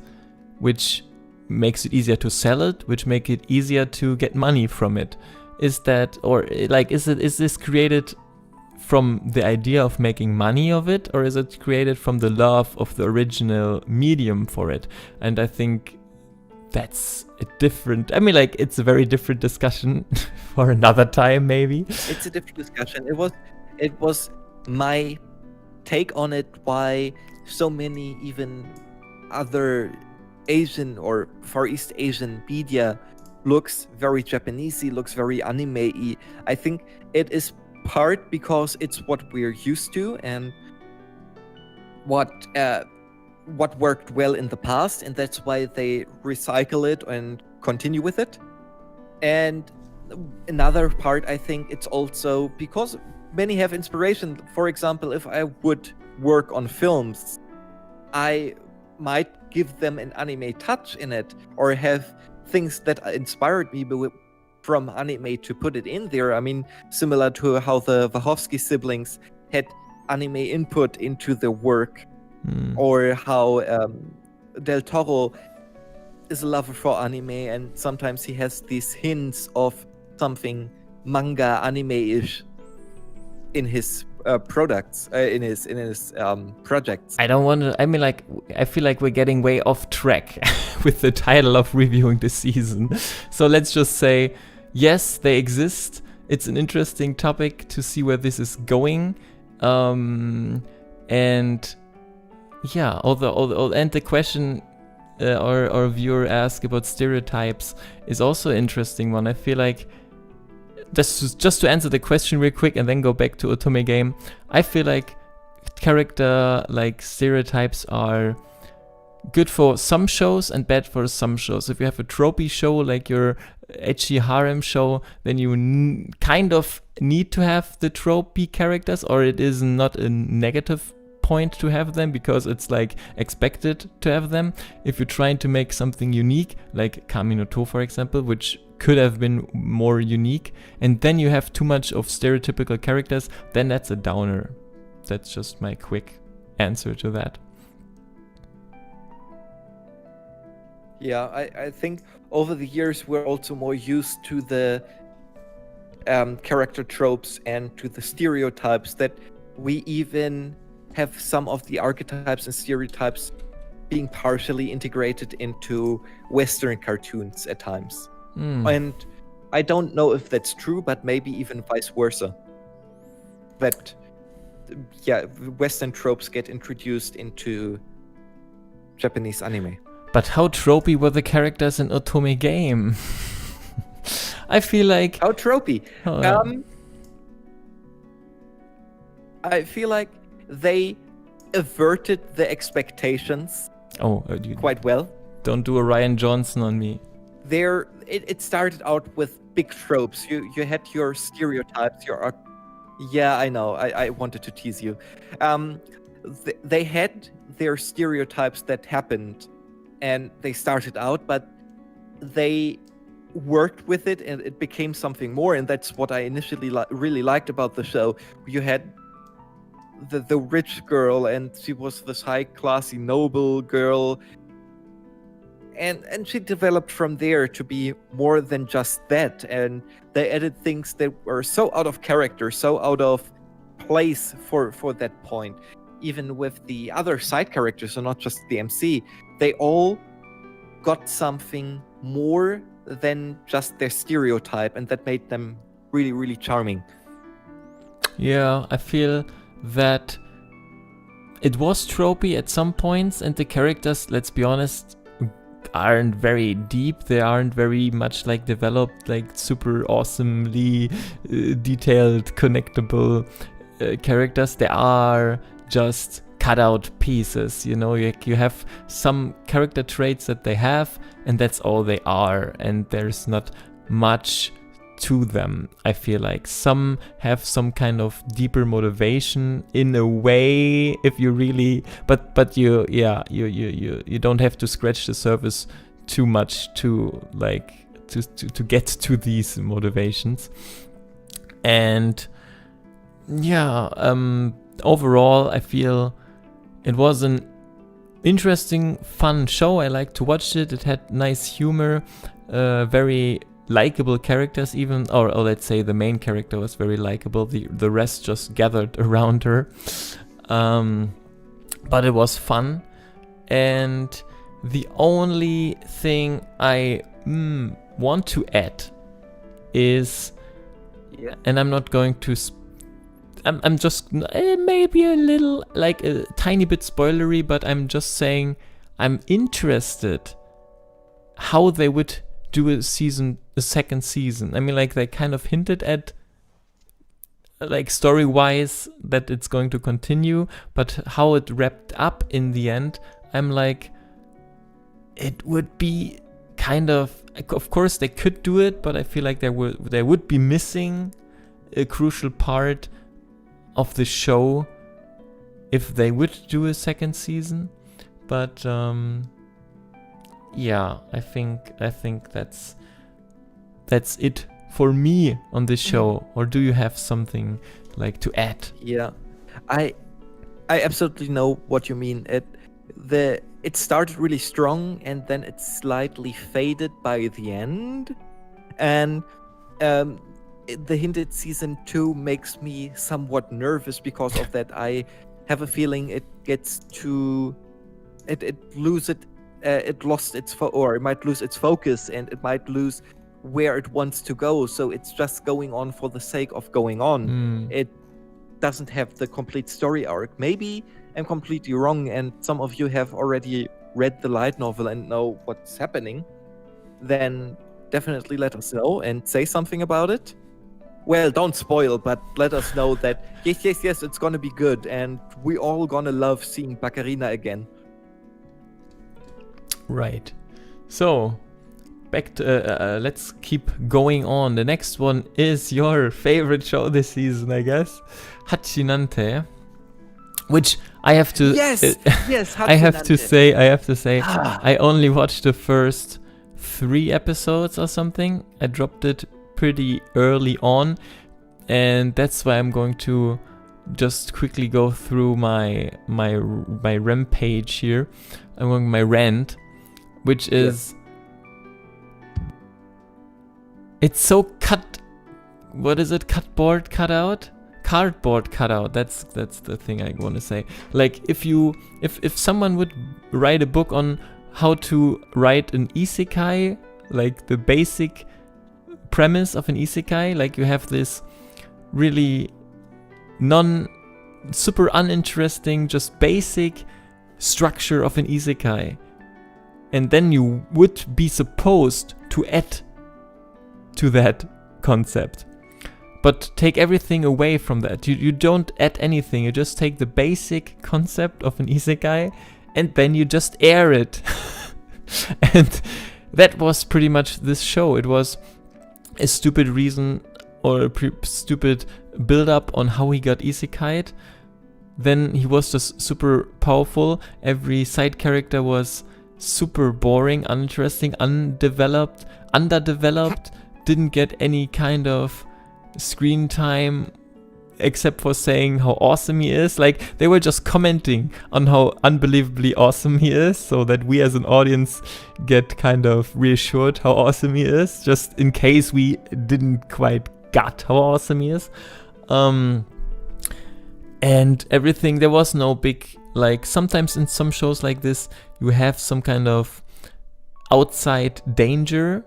which makes it easier to sell it, which make it easier to get money from it. Is this created from the idea of making money of it, or is it created from the love of the original medium for it? And I think that's a different, it's a very different discussion for another time, maybe. It's a different discussion. It was my take on it, why so many even other Asian or Far East Asian media looks very Japanesey, looks very anime-y. I think it is part because it's what we're used to and what worked well in the past, and that's why they recycle it and continue with it. And another part, I think it's also because many have inspiration. For example, if I would work on films, I might give them an anime touch in it, or have things that inspired me from anime to put it in there. I mean, similar to how the Wachowski siblings had anime input into the work, or how Del Toro is a lover for anime, and sometimes he has these hints of something manga anime-ish in his products, in his projects. I don't want to. I feel like we're getting way off track with the title of reviewing the season. So let's just say, yes, they exist. It's an interesting topic to see where this is going, and yeah. And the question our viewer asked about stereotypes is also an interesting one. I feel like, just to answer the question real quick and then go back to Otome Game, I feel like character stereotypes are good for some shows and bad for some shows. If you have a tropey show like your ecchi harem show, then you kind of need to have the tropey characters, or it is not a negative point to have them because it's expected to have them. If you're trying to make something unique, like Kami no To, for example, which could have been more unique, and then you have too much of stereotypical characters, then that's a downer. That's just my quick answer to that. Yeah, I think over the years we're also more used to the character tropes and to the stereotypes that we even have some of the archetypes and stereotypes being partially integrated into Western cartoons at times. And I don't know if that's true, but maybe even vice versa. That, Western tropes get introduced into Japanese anime. But how tropey were the characters in Otome Game? I feel like... How tropey? I feel like they averted the expectations quite well. Don't do a Ryan Johnson on me. It started out with big tropes. You had your stereotypes, yeah, I know. I wanted to tease you. They had their stereotypes that happened, and they started out, but they worked with it, and it became something more. And that's what I initially really liked about the show. You had the rich girl, and she was this high classy noble girl, and she developed from there to be more than just that. And they added things that were so out of character, so out of place for that point. Even with the other side characters, and not just the MC, they all got something more than just their stereotype, and that made them really, really charming. Yeah, I feel that it was tropey at some points, and the characters, let's be honest, aren't very deep. They aren't very much like developed, like super awesomely detailed, connectable characters. They are just cut out pieces, you know. You have some character traits that they have, and that's all they are, and there's not much to them. I feel like some have some kind of deeper motivation in a way, if you really, but you don't have to scratch the surface too much to get to these motivations. And overall I feel it was an interesting, fun show. I liked to watch it. It had nice humor, very likable characters, even, or let's say the main character was very likable. The rest just gathered around her, but it was fun. And the only thing I want to add is, and I'm not going to I'm just maybe a little, like a tiny bit spoilery, but I'm just saying I'm interested how they would do a second season. I mean, like, they kind of hinted at, like, story-wise that it's going to continue, but how it wrapped up in the end, I'm like, it would be kind of course they could do it, but I feel like they would be missing a crucial part of the show if they would do a second season. But I think that's it for me on this show. Or do you have something like to add? Yeah, I absolutely know what you mean. It started really strong, and then it slightly faded by the end, and the hinted season 2 makes me somewhat nervous because of that. I have a feeling it might lose its focus, and it might lose where it wants to go. So it's just going on for the sake of going on. It doesn't have the complete story arc. Maybe I'm completely wrong, and some of you have already read the light novel and know what's happening. Then definitely let us know and say something about it. Well, don't spoil, but let us know that yes, it's gonna be good, and we all gonna love seeing Baccarina again. Right. So, back to let's keep going on. The next one is your favorite show this season, I guess, Hachinante, which I have to I have to say I only watched the first 3 episodes or something. I dropped it pretty early on, and that's why I'm going to just quickly go through my rampage here. I'm going my rant, which is it's so cut. What is it? Cut out? cardboard cutout. That's the thing I want to say. Like if someone would write a book on how to write an isekai, like the basic premise of an isekai, like you have this really super uninteresting, just basic structure of an isekai, and then you would be supposed to add to that concept, but take everything away from that. You don't add anything, you just take the basic concept of an isekai and then you just air it. And that was pretty much this show. It was a stupid reason or a stupid build up on how he got isekai'd. Then he was just super powerful. Every side character was super boring, uninteresting, underdeveloped, didn't get any kind of screen time except for saying how awesome he is. Like, they were just commenting on how unbelievably awesome he is, so that we as an audience get kind of reassured how awesome he is, just in case we didn't quite got how awesome he is. And everything, there was no big, like, sometimes in some shows like this, you have some kind of outside danger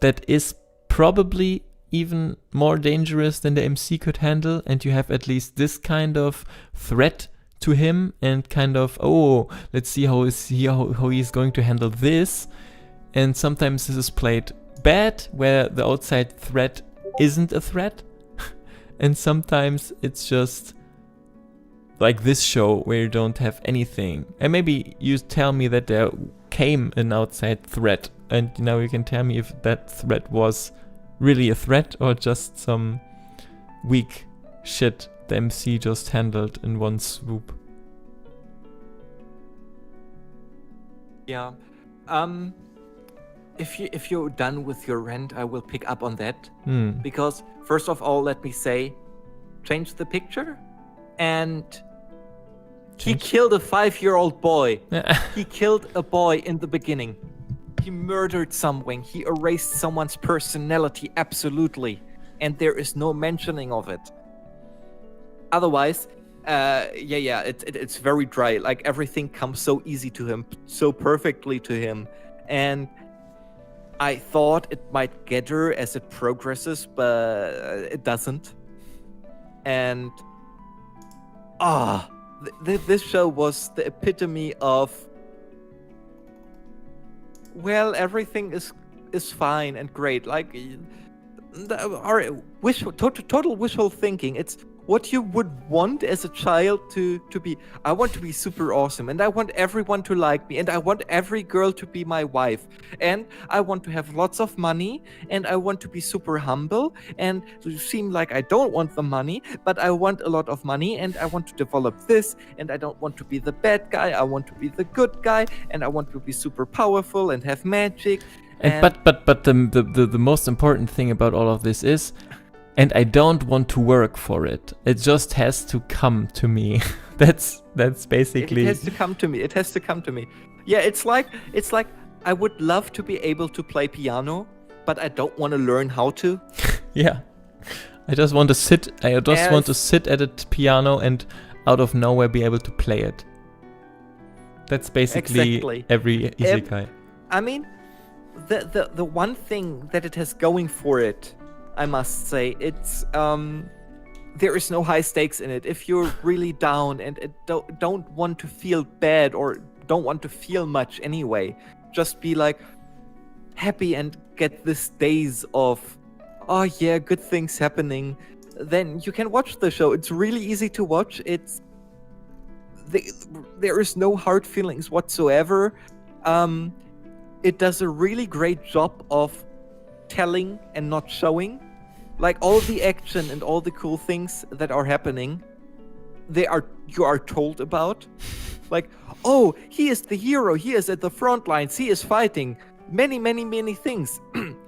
that is probably even more dangerous than the MC could handle, and you have at least this kind of threat to him, and kind of, oh, let's see how he's going to handle this. And sometimes this is played bad, where the outside threat isn't a threat. And sometimes it's just like this show where you don't have anything. And maybe you tell me that there came an outside threat, and now you can tell me if that threat was really a threat or just some weak shit the MC just handled in one swoop. Yeah. If you're done with your rant, I will pick up on that. Because first of all, let me say, change the picture, and he killed a 5-year-old boy. He killed a boy in the beginning. He murdered someone. He erased someone's personality, absolutely. And there is no mentioning of it. Otherwise, it's very dry. Like, everything comes so easy to him, so perfectly to him. And I thought it might get her as it progresses, but it doesn't. And this show was the epitome of, well, everything is fine and great. Like, our total wishful thinking. It's what you would want as a child to be. I want to be super awesome, and I want everyone to like me, and I want every girl to be my wife, and I want to have lots of money, and I want to be super humble, and to seem like I don't want the money, but I want a lot of money, and I want to develop this, and I don't want to be the bad guy, I want to be the good guy, and I want to be super powerful and have magic. But the most important thing about all of this is, and I don't want to work for it. It just has to come to me. That's basically. It has to come to me. It has to come to me. Yeah, it's like I would love to be able to play piano, but I don't want to learn how to. Yeah, I just want to sit. Want to sit at a piano and out of nowhere be able to play it. That's basically every isekai. I mean, the one thing that it has going for it, I must say, it's there is no high stakes in it. If you're really down and don't want to feel bad or don't want to feel much anyway, just be like happy and get this days of, oh yeah, good things happening, then you can watch the show. It's really easy to watch. There is no hard feelings whatsoever. It does a really great job of telling and not showing. Like, all the action and all the cool things that are happening, you are told about. Like, oh, he is the hero, he is at the front lines, he is fighting many, many, many things.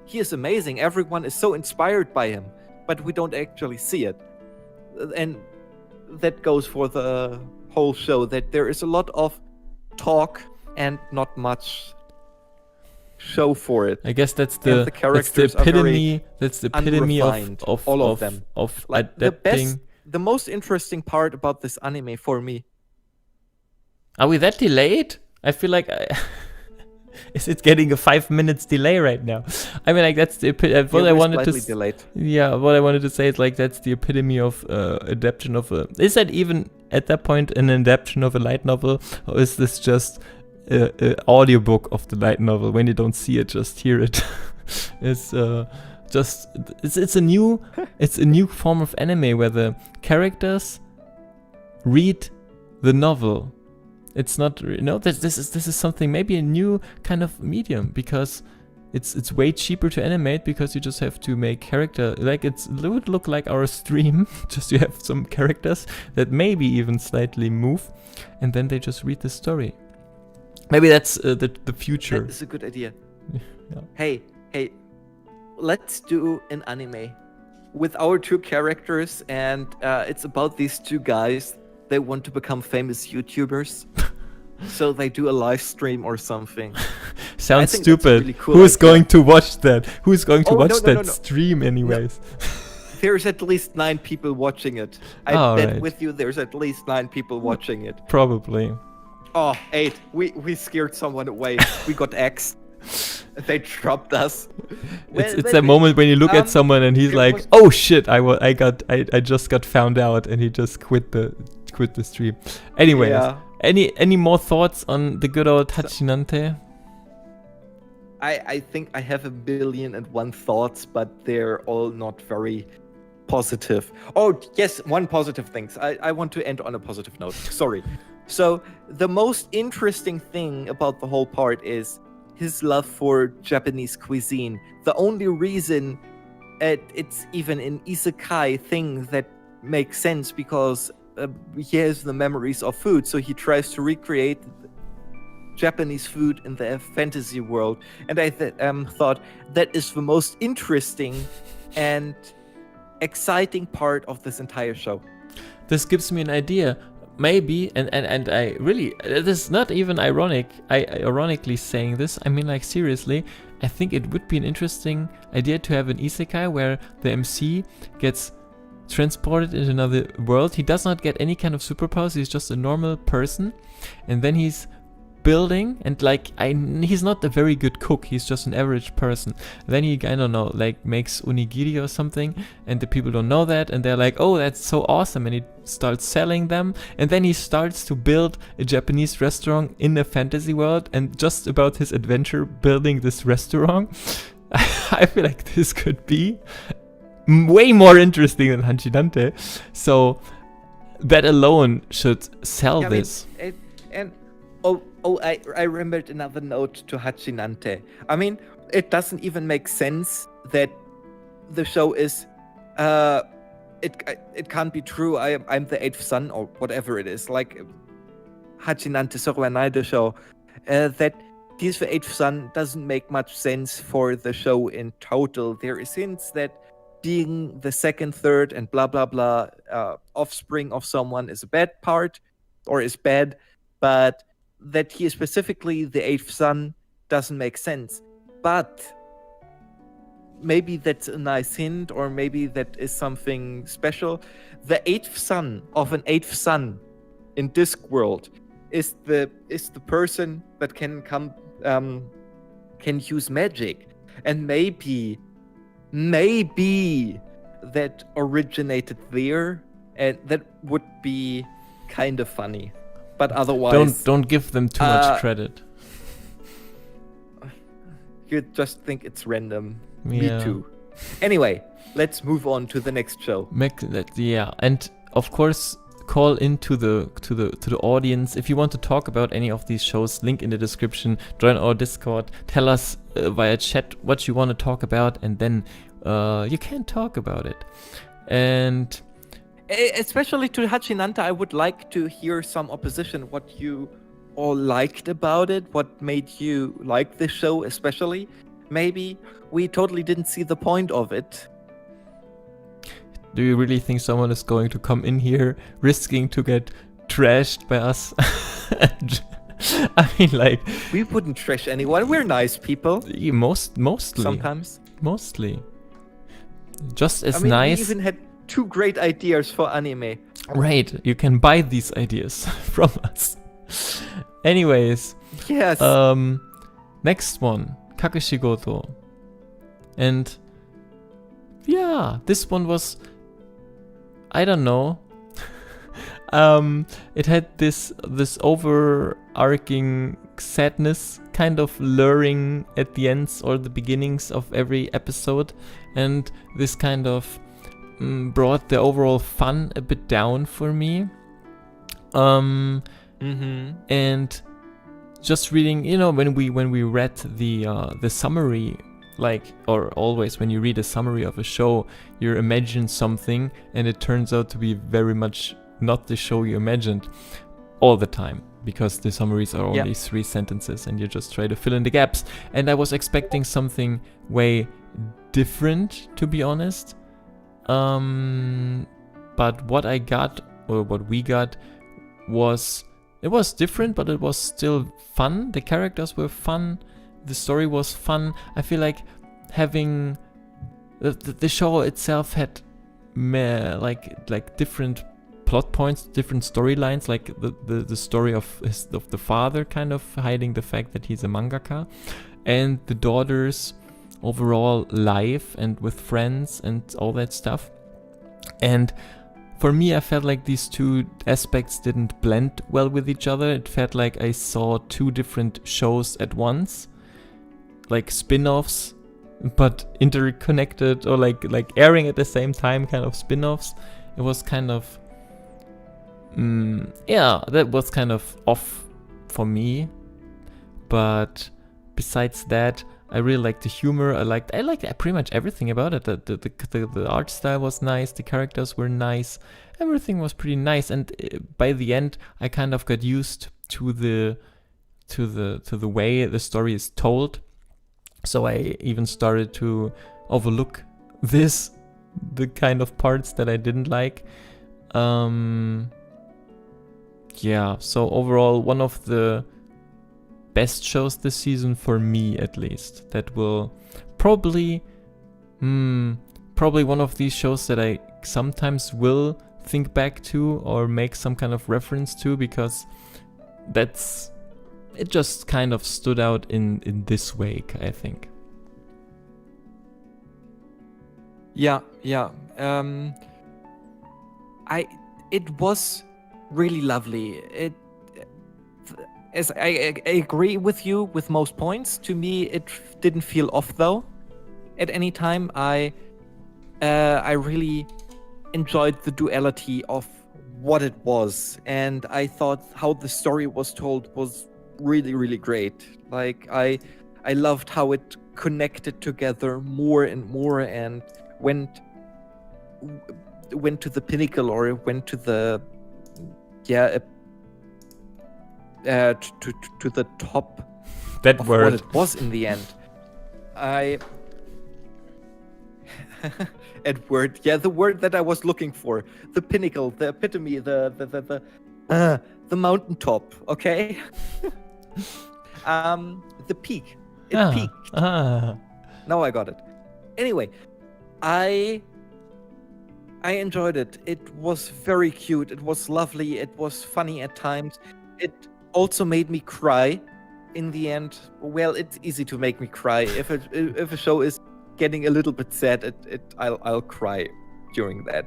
He is amazing, everyone is so inspired by him, but we don't actually see it. And that goes for the whole show, that there is a lot of talk and not much show for it. I guess that's the epitome. That's the epitome of all of them. Of like adapting. the most interesting part about this anime for me. Are we that delayed? I feel like is it getting a 5 minutes delay right now? I mean, like that's the what I wanted to. Delayed. Yeah, what I wanted to say is like that's the epitome of adaptation of a. Is that even at that point an adaptation of a light novel, or is this just a audiobook of the light novel? When you don't see it, just hear it. It's just it's a new form of anime where the characters read the novel. It's not this is something, maybe a new kind of medium, because it's way cheaper to animate, because you just have to make character, like it would look like our stream, just you have some characters that maybe even slightly move, and then they just read the story. Maybe that's the future. That is a good idea. Yeah. Hey, let's do an anime with our 2 characters, and it's about these 2 guys. They want to become famous YouTubers, so they do a live stream or something. Sounds stupid. Really cool. Who's going to watch that? Who's going to watch no. stream anyways? There's at least 9 people watching it. I bet with you there's at least 9 people watching it. Probably. Oh, 8. We scared someone away. We got X'd. They dropped us. It's that moment when you look at someone and he's like, "Oh shit! I just got found out," and he just quit the stream. Anyways, yeah. any more thoughts on the good old Hachinante? I think I have 1,000,001 thoughts, but they're all not very positive. Oh yes, one positive thing. I want to end on a positive note. Sorry. So the most interesting thing about the whole part is his love for Japanese cuisine. The only reason it's even an isekai thing that makes sense, because he has the memories of food, so he tries to recreate Japanese food in the fantasy world. And I thought that is the most interesting and exciting part of this entire show. This gives me an idea. Maybe, and I really, this is not even ironic. I ironically saying this. I mean, like, seriously, I think it would be an interesting idea to have an isekai where the MC gets transported into another world. He does not get any kind of superpowers. He's just a normal person, and then he's building, and like he's not a very good cook, he's just an average person. Then he, I don't know, like makes onigiri or something, and the people don't know that, and they're like, oh, that's so awesome, and he starts selling them, and then he starts to build a Japanese restaurant in a fantasy world, and just about his adventure building this restaurant, I feel like this could be way more interesting than Hanchinante. So that alone should sell this. I remembered another note to Hachinante. I mean, it doesn't even make sense that the show is, it can't be true. I'm the 8th son or whatever it is. Like Hachinante Soruanai, the show, that he's the 8th son doesn't make much sense for the show in total. There is hints that being the 2nd, 3rd, and blah blah blah offspring of someone is a bad part, or is bad, but that he is specifically the 8th son doesn't make sense. But maybe that's a nice hint, or maybe that is something special. The 8th son of an 8th son in Discworld is the person that can use magic, and maybe that originated there, and that would be kind of funny. But otherwise, don't give them too much credit. You just think it's random. Yeah. Me too. Anyway, let's move on to the next show. Yeah, and of course, call into the audience if you want to talk about any of these shows. Link in the description. Join our Discord. Tell us via chat what you want to talk about, and then you can talk about it. And especially to Hachinante, I would like to hear some opposition. What you all liked about it? What made you like this show especially? Maybe we totally didn't see the point of it. Do you really think someone is going to come in here risking to get trashed by us? I mean, like, we wouldn't trash anyone. We're nice people. Mostly. Sometimes. Mostly. Just as I mean, nice. we even had two great ideas for anime. Right, you can buy these ideas from us. Anyways, Yes. next one, Kakushigoto. And yeah, this one was, I don't know. It had this overarching sadness kind of luring at the ends or the beginnings of every episode, and this kind of brought the overall fun a bit down for me. And just reading, when we read the summary, or always when you read a summary of a show, you imagine something and it turns out to be very much not the show you imagined all the time, because the summaries are only 3 sentences and you just try to fill in the gaps. And I was expecting something way different, to be honest. But what I got, or what we got, was different, but it was still fun. The characters were fun. The story was fun. I feel like having the show itself had like different plot points, different storylines, like the story of the father kind of hiding the fact that he's a mangaka, and the daughter's overall life and with friends and all that stuff. And for me, I felt like these two aspects didn't blend well with each other. It felt like I saw 2 different shows at once, like spin-offs, but interconnected, or like airing at the same time, kind of spin-offs. It was kind of that was kind of off for me. But besides that, I really liked the humor. I liked pretty much everything about it. The art style was nice. The characters were nice. Everything was pretty nice. And by the end, I kind of got used to the way the story is told. So I even started to overlook the kind of parts that I didn't like. Yeah. So overall, one of the best shows this season for me, at least. That will probably one of these shows that I sometimes will think back to or make some kind of reference to, because it just kind of stood out in this way, I think. Yeah. It was really lovely. As I agree with you with most points. To me, it didn't feel off though. At any time, I really enjoyed the duality of what it was, and I thought how the story was told was really, really great. Like I loved how it connected together more and more, and went to the pinnacle, or went to the to the top That of word. what it was in the end. Edward, the word that I was looking for, the pinnacle, the epitome, the mountaintop. Okay, the peak. It peaked. Now I got it. Anyway, I enjoyed it. It was very cute. It was lovely. It was funny at times. It also made me cry in the end. Well, it's easy to make me cry. If a show is getting a little bit sad, I'll cry during that.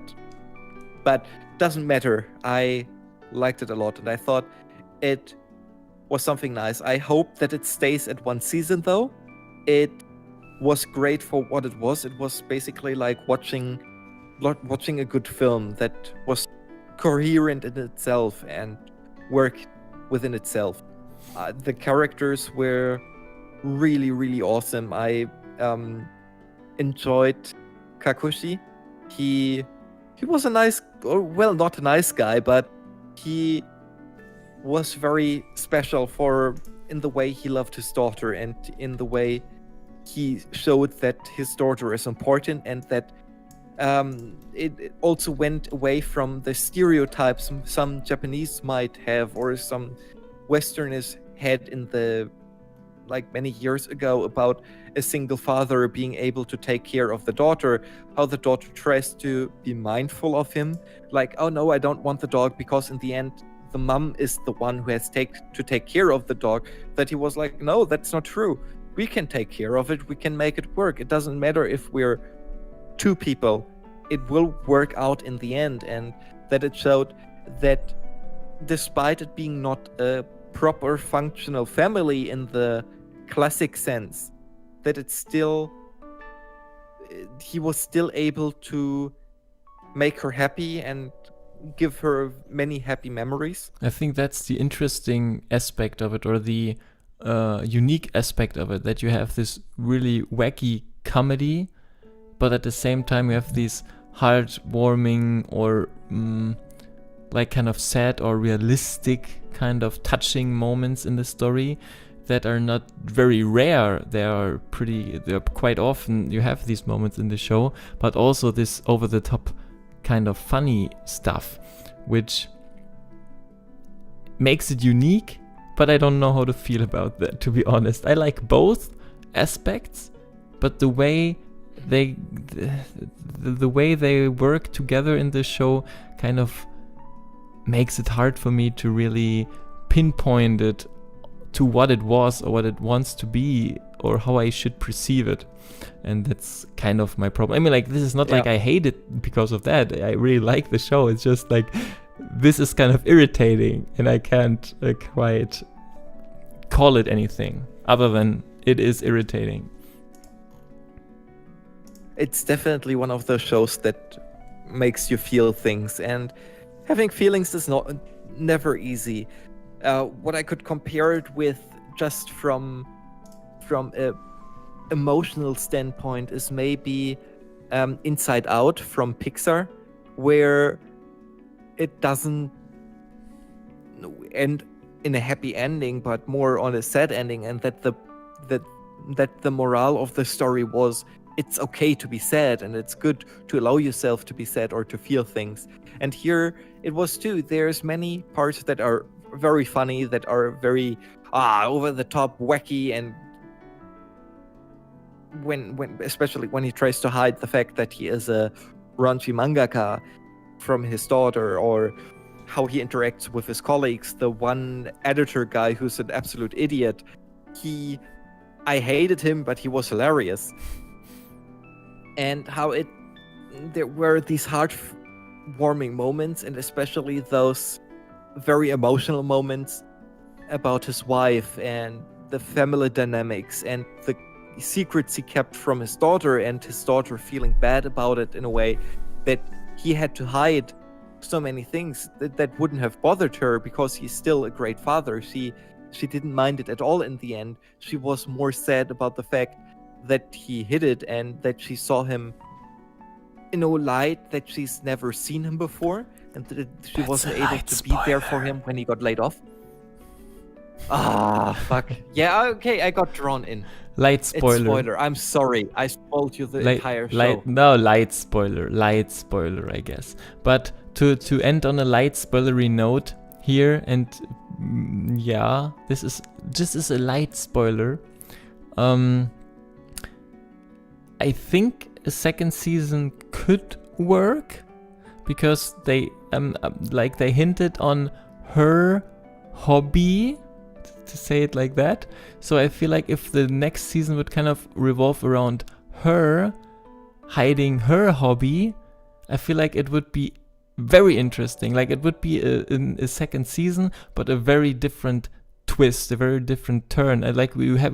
But doesn't matter. I liked it a lot, and I thought it was something nice. I hope that it stays at 1 season though. It was great for what it was. It was basically like watching a good film that was coherent in itself and worked within itself. The characters were really, really awesome. I enjoyed Kakushi. He was a nice, well, not a nice guy, but he was very special in the way he loved his daughter, and in the way he showed that his daughter is important, and that it also went away from the stereotypes some Japanese might have, or some Westerners had in the like many years ago about a single father being able to take care of the daughter, how the daughter tries to be mindful of him, like, oh no, I don't want the dog, because in the end the mom is the one who has to take care of the dog, that he was like, no, that's not true. We can take care of it, we can make it work. It doesn't matter if we're two people, it will work out in the end. And that it showed that despite it being not a proper functional family in the classic sense, that it's still, he was still able to make her happy and give her many happy memories. I think that's the interesting aspect of it, or the unique aspect of it, that you have this really wacky comedy, but at the same time you have these heartwarming or like kind of sad or realistic kind of touching moments in the story that are not very rare. They're quite often you have these moments in the show, but also this over the top kind of funny stuff, which makes it unique, but I don't know how to feel about that, to be honest. I like both aspects, but the way they work together in the show kind of makes it hard for me to really pinpoint it to what it was or what it wants to be or how I should perceive it. And that's kind of my problem. I mean, like, this is not like I hate it because of that. I really like the show. It's just like, this is kind of irritating and I can't quite call it anything other than it is irritating. It's definitely one of those shows that makes you feel things, and having feelings is never easy. What I could compare it with, just from a emotional standpoint, is maybe Inside Out from Pixar, where it doesn't end in a happy ending, but more on a sad ending, and that the morale of the story was, it's okay to be sad, and it's good to allow yourself to be sad or to feel things. And here it was too. There's many parts that are very funny, that are very over the top, wacky, and when especially when he tries to hide the fact that he is a raunchy mangaka from his daughter, or how he interacts with his colleagues. The one editor guy who's an absolute idiot, I hated him, but he was hilarious. And how there were these heartwarming moments, and especially those very emotional moments about his wife and the family dynamics and the secrets he kept from his daughter, and his daughter feeling bad about it in a way that he had to hide so many things that wouldn't have bothered her, because he's still a great father. She didn't mind it at all in the end. She was more sad about the fact that he hid it, and that she saw him in a light that she's never seen him before, and that she wasn't able to be there for him when he got laid off. Fuck. Yeah, okay, I got drawn in. Light spoiler. It's spoiler. I'm sorry. I spoiled you the entire show. Light spoiler. Light spoiler, I guess. But to end on a light spoilery note here, and this is a light spoiler. I think a second season could work, because they they hinted on her hobby, to say it like that. So I feel like if the next season would kind of revolve around her hiding her hobby, I feel like it would be very interesting. Like, it would be a second season, but a very different twist, a very different turn. Like, we have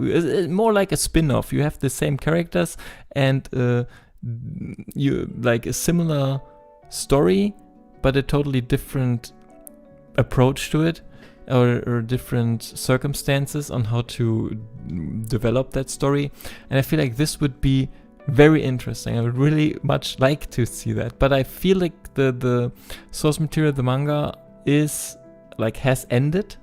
more like a spin-off. You have the same characters and you like a similar story, but a totally different approach to it, or different circumstances on how to develop that story. And I feel like this would be very interesting. I would really much like to see that. But I feel like the source material, the manga, has ended.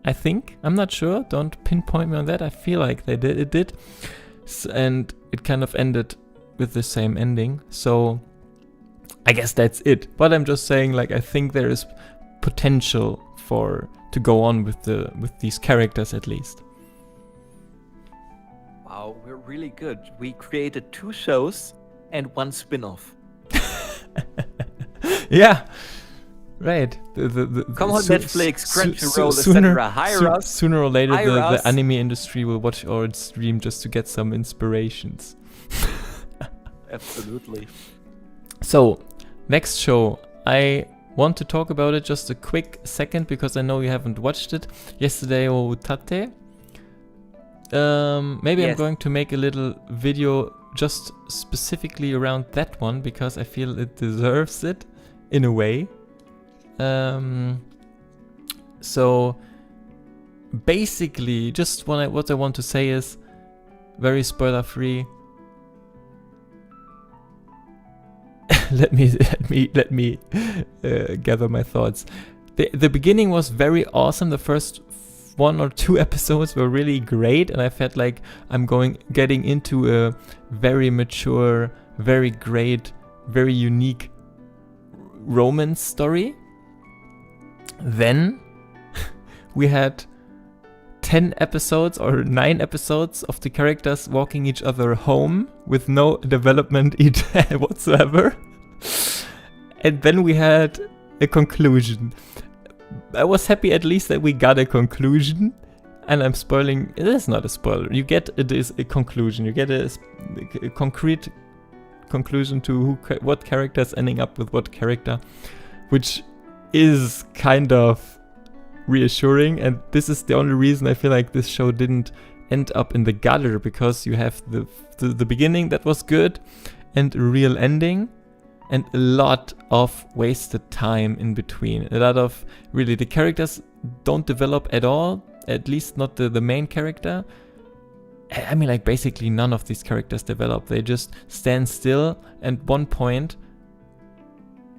I think. I'm not sure. Don't pinpoint me on that. I feel like it did. And it kind of ended with the same ending. So I guess that's it. But I'm just saying, like, I think there is potential to go on with these characters, at least. really good. We created 2 shows and 1 spin-off. Yeah, right. Come on, Netflix, Crunchyroll, sooner, etc. Hire us. Sooner or later, Hire the us. anime industry will watch our stream just to get some inspirations. Absolutely. So, next show, I want to talk about it just a quick second because I know you haven't watched it. Yesterday o Tate. Maybe I'm Yes. going to make a little video just specifically around that one because I feel it deserves it in a way. So basically, just what I want to say is very spoiler free. let me gather my thoughts. The beginning was very awesome. The first 1 or 2 episodes were really great, and I felt like I'm getting into a very mature, very great, very unique romance story. Then we had 10 episodes or 9 episodes of the characters walking each other home with no development whatsoever. And then we had a conclusion. I was happy at least that we got a conclusion. And I'm spoiling. It is not a spoiler. You get it is a conclusion. You get a concrete conclusion to what characters ending up with what character, which is kind of reassuring. And this is the only reason I feel like this show didn't end up in the gutter, because you have the beginning that was good and a real ending, and a lot of wasted time in between. A lot of really, the characters don't develop at all, at least not the main character. I mean, like, basically none of these characters develop. They just stand still at one point.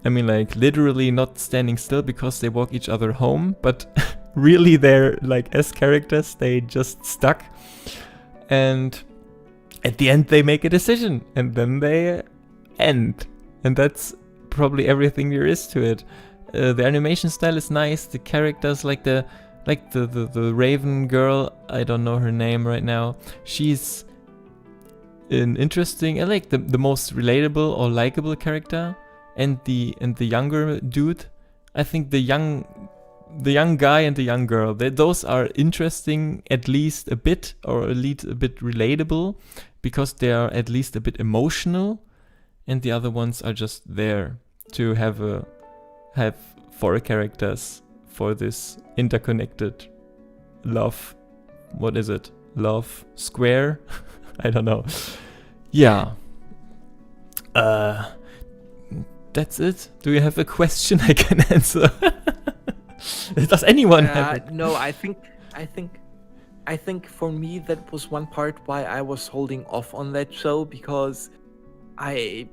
I mean, like, literally not standing still because they walk each other home, but really they're, like, as characters, they just stuck. And at the end they make a decision, and then they end. And that's probably everything there is to it. The animation style is nice. The characters, like the Raven girl, I don't know her name right now. She's an interesting, I like the most relatable or likable character. And the younger dude, I think the young guy and the young girl, those are interesting, at least a bit, or at least a bit relatable, because they are at least a bit emotional. And the other ones are just there to have 4 characters for this interconnected love. What is it? Love square? I don't know. Yeah. That's it. Do you have a question I can answer? Does anyone have it? No, I think for me that was one part why I was holding off on that show, because I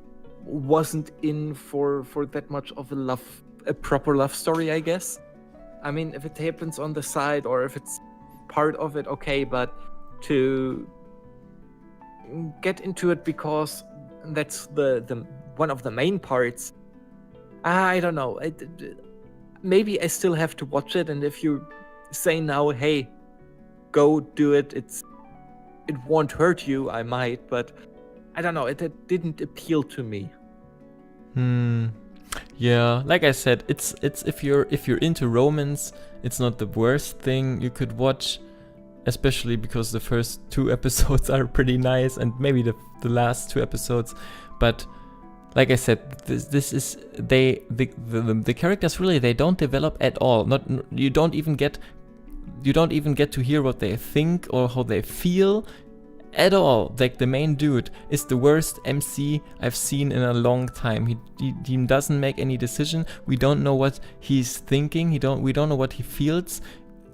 wasn't in for that much of a proper love story, I guess. I mean, if it happens on the side or if it's part of it, okay, but to get into it because that's the one of the main parts, I don't know. Maybe I still have to watch it, and if you say now, hey, go do it, it won't hurt you, I might, but I don't know, it didn't appeal to me. Yeah, like I said, it's if you're into romance, it's not the worst thing you could watch, especially because the first 2 episodes are pretty nice, and maybe the last 2 episodes. But like I said, this is the characters really, they don't develop at all. You don't even get to hear what they think or how they feel at all. Like, the main dude is the worst MC I've seen in a long time. He doesn't make any decision. We don't know what he's thinking. We don't know what he feels.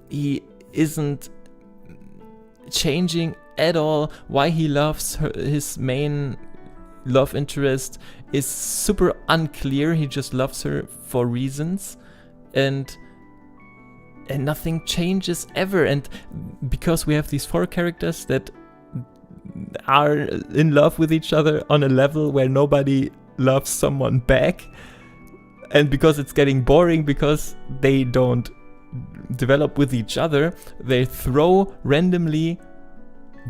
He isn't changing at all. Why he loves his main love interest is super unclear. He just loves her for reasons, and nothing changes ever. And because we have these 4 characters that are in love with each other on a level where nobody loves someone back, and because it's getting boring because they don't develop with each other, they throw randomly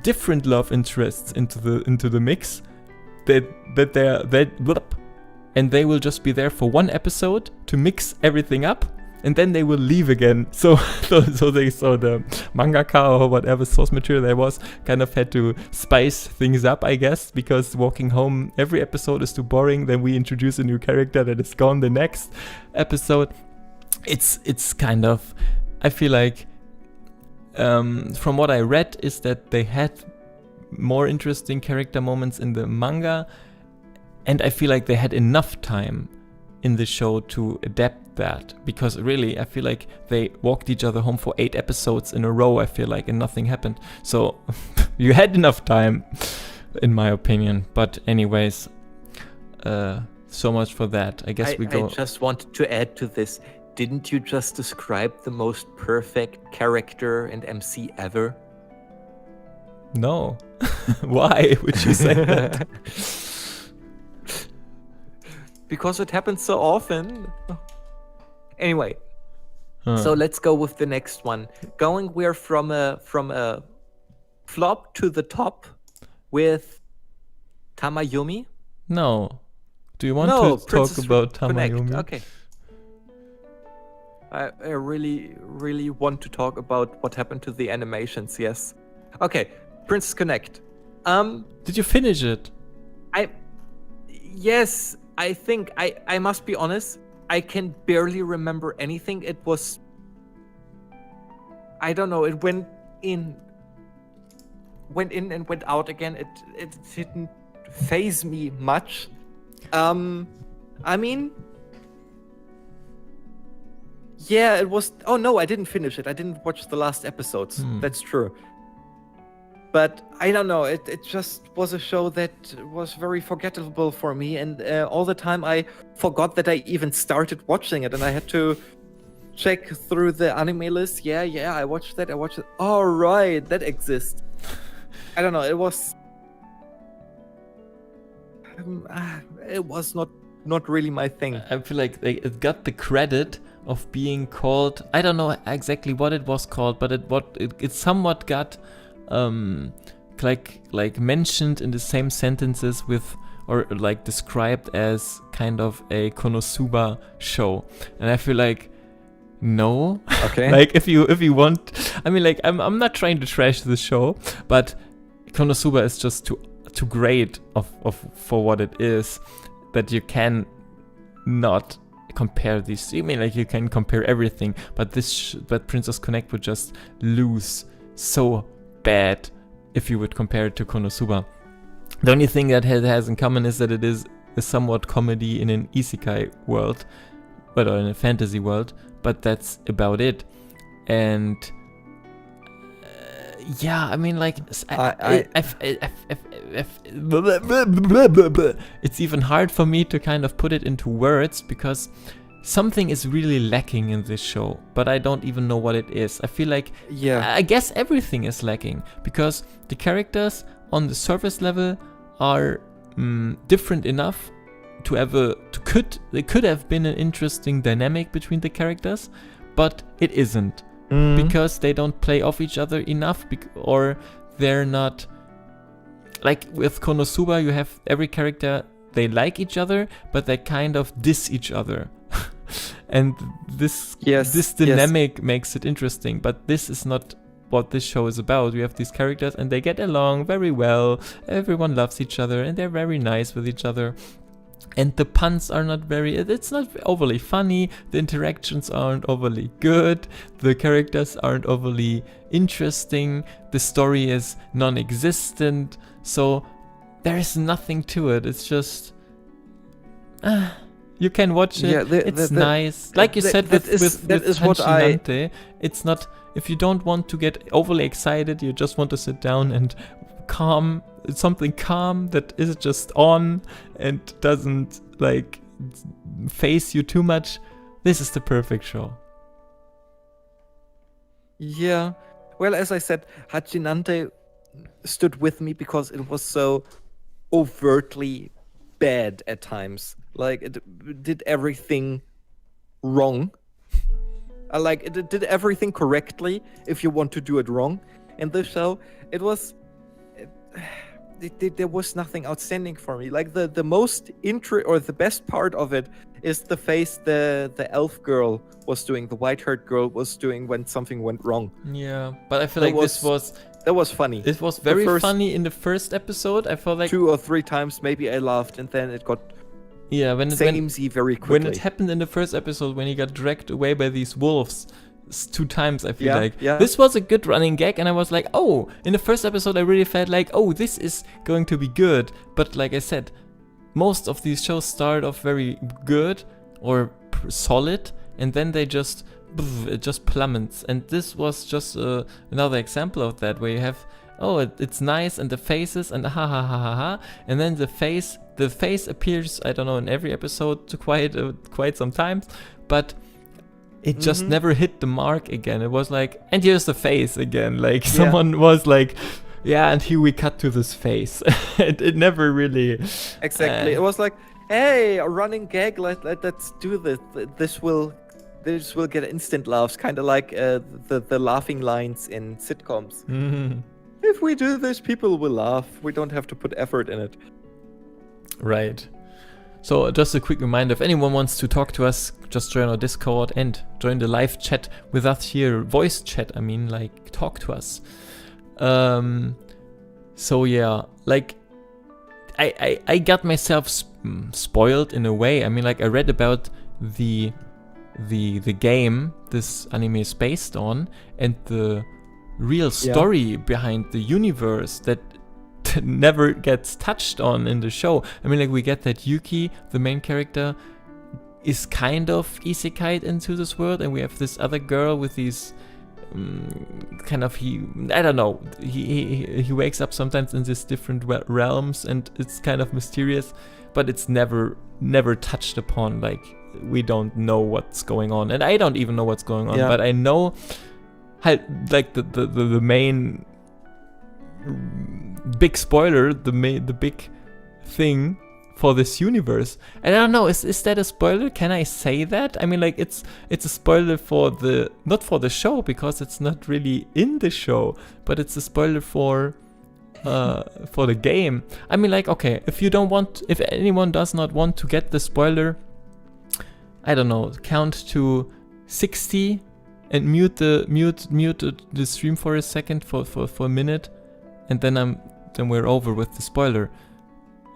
different love interests into the mix, and they will just be there for one episode to mix everything up, and then they will leave again. So the mangaka or whatever source material there was kind of had to spice things up, I guess, because walking home every episode is too boring. Then we introduce a new character that is gone the next episode. It's kind of, I feel like, from what I read, is that they had more interesting character moments in the manga, and I feel like they had enough time in the show to adapt that, because really I feel like they walked each other home for 8 episodes in a row, I feel like, and nothing happened. So you had enough time, in my opinion. But anyways, so much for that. I guess we go. I just wanted to add to this. Didn't you just describe the most perfect character and MC ever? No. Why would you say that? Because it happens so often. Anyway, so let's go with the next one. We're from a flop to the top with Tamayumi. No. Do you want to Princess talk about Connect. Tamayumi? Okay. I really, really want to talk about what happened to the animations. Yes. Okay. Princess Connect. Did you finish it? Yes. I think I must be honest. I can barely remember anything. It was, I don't know. It went in and went out again. It didn't faze me much. I mean, yeah, it was. Oh no, I didn't finish it. I didn't watch the last episodes. That's true. But I don't know, it just was a show that was very forgettable for me, and all the time I forgot that I even started watching it, and I had to check through the anime list. Yeah, I watched it. All right, that exists. I don't know, it was not really my thing. I feel like it got the credit of being called, I don't know exactly what it was called, but it somewhat got like mentioned in the same sentences with, or like described as kind of a Konosuba show, and I feel like no. Okay. Like if you want, I mean, like I'm not trying to trash the show, but Konosuba is just too great for what it is, that you can not compare these. I mean, like you can compare everything, but but Princess Connect would just lose so bad if you would compare it to Konosuba. The only thing that it has in common is that it is a somewhat comedy in an isekai world, or in a fantasy world, but that's about it. And yeah, I mean, like it's even hard for me to kind of put it into words, because something is really lacking in this show, but I don't even know what it is. I feel like, I guess everything is lacking, because the characters on the surface level are different enough to have they could have been an interesting dynamic between the characters, but it isn't, because they don't play off each other enough, or they're not, like with Konosuba, you have every character, they like each other, but they kind of diss each other. And this dynamic makes it interesting, but this is not what this show is about. We have these characters and they get along very well, everyone loves each other, and they're very nice with each other, and the puns are not it's not overly funny, the interactions aren't overly good, the characters aren't overly interesting, the story is non-existent, so there is nothing to it. It's just you can watch it. It's nice. Like you said with Hanashi, it's not, if you don't want to get overly excited, you just want to sit down and it's something calm that is just on and doesn't like face you too much. This is the perfect show. Yeah. Well, as I said, Hachinante stood with me because it was so overtly bad at times. Like, it did everything wrong. Like, it did everything correctly if you want to do it wrong. And this show, it was there was nothing outstanding for me. Like the most or the best part of it is the face the elf girl was doing, the white-haired girl was doing when something went wrong. Yeah, but I feel That like this was That was funny. It was very funny in the first episode. I felt like 2 or 3 times maybe I laughed, and then it got samey very quickly. When it happened in the first episode, when he got dragged away by these wolves 2 times, I feel like this was a good running gag, and I was like, oh, in the first episode I really felt like, oh, this is going to be good. But like I said, most of these shows start off very good or solid, and then they just it just plummets. And this was just another example of that, where you have, oh, it's nice, and the faces, and ha ha ha ha ha, and then the face appears, I don't know, in every episode to quite some times, but it just never hit the mark again. It was like, and here's the face again, like someone was like, yeah, and here we cut to this face. it never really exactly. It was like, hey, a running gag. Let's do this. This will get instant laughs, kind of like the laughing lines in sitcoms. Mm-hmm. If we do this, people will laugh. We don't have to put effort in it. Right. So just a quick reminder, if anyone wants to talk to us, just join our Discord and join the live chat with us here. Voice chat, I mean, like, talk to us. So yeah, like, I got myself spoiled in a way. I mean, like, I read about the game this anime is based on, and the real story behind the universe that never gets touched on in the show. I mean, like, we get that Yuki, the main character, is kind of isekai'd into this world, and we have this other girl with these kind of, I don't know, he wakes up sometimes in these different realms, and it's kind of mysterious, but it's never touched upon. Like, we don't know what's going on, and I don't even know what's going on, but I know how, like, the main big spoiler, the big thing for this universe. And I don't know, is that a spoiler? Can I say that? I mean, like, it's a spoiler for not for the show, because it's not really in the show, but it's a spoiler for the game. I mean, like, okay, if anyone does not want to get the spoiler, I don't know, count to 60 and mute the stream for a second, for a minute, and then we're over with the spoiler.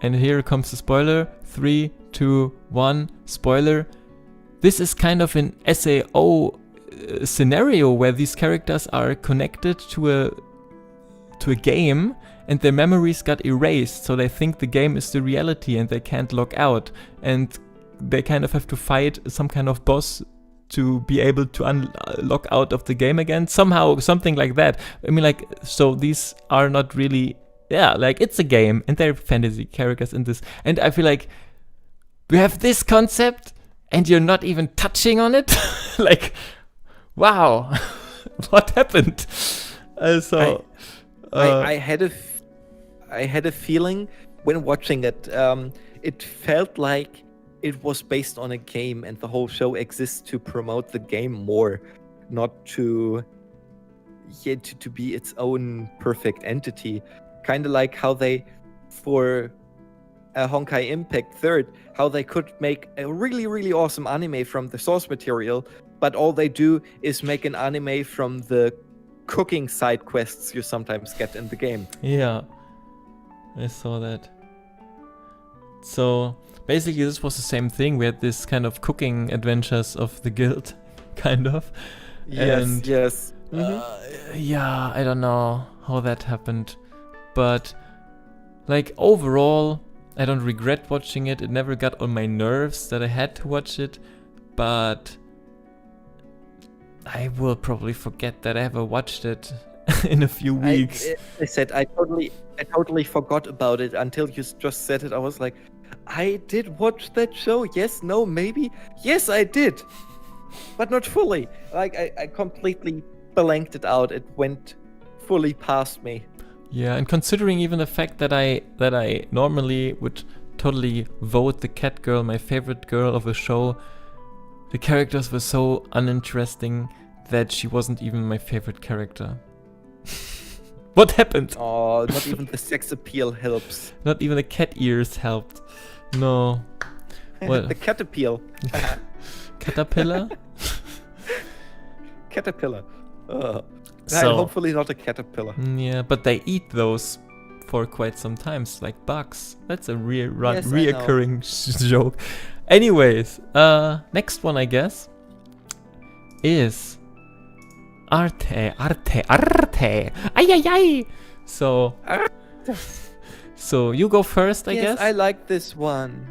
And here comes the spoiler. 3, 2, 1, spoiler. This is kind of an SAO scenario where these characters are connected to a game, and their memories got erased, so they think the game is the reality and they can't log out, and they kind of have to fight some kind of boss to be able to log out of the game again, somehow, something like that. I mean, like, so these are not really, like, it's a game, and they're fantasy characters in this, and I feel like we have this concept, and you're not even touching on it. Like, wow, what happened? I had a feeling when watching it. It felt like it was based on a game, and the whole show exists to promote the game more, not to be its own perfect entity. Kind of like how they, for Honkai Impact 3rd, how they could make a really, really awesome anime from the source material, but all they do is make an anime from the cooking side quests you sometimes get in the game. Yeah, I saw that. So basically this was the same thing. We had this kind of cooking adventures of the guild, kind of. Yes. Yeah, I don't know how that happened, but like, overall, I don't regret watching it. It never got on my nerves that I had to watch it, but I will probably forget that I ever watched it in a few weeks. I totally forgot about it until you just said it. I was like, I did watch that show. Yes, no, maybe. Yes, I did, but not fully. Like, I completely blanked it out. It went fully past me. Yeah, and considering even the fact that I normally would totally vote the cat girl my favorite girl of the show, the characters were so uninteresting that she wasn't even my favorite character. What happened? Oh, not even the sex appeal helps. Not even the cat ears helped. No. Well, The cat appeal. caterpillar? Caterpillar. So- Hopefully not a caterpillar. Yeah, but they eat those for quite some times, like bugs. That's a Yes, I know. reoccurring joke. Anyways, next one I guess is Arte. Ay ay ay. So you go first, I Yes, guess. I like this one.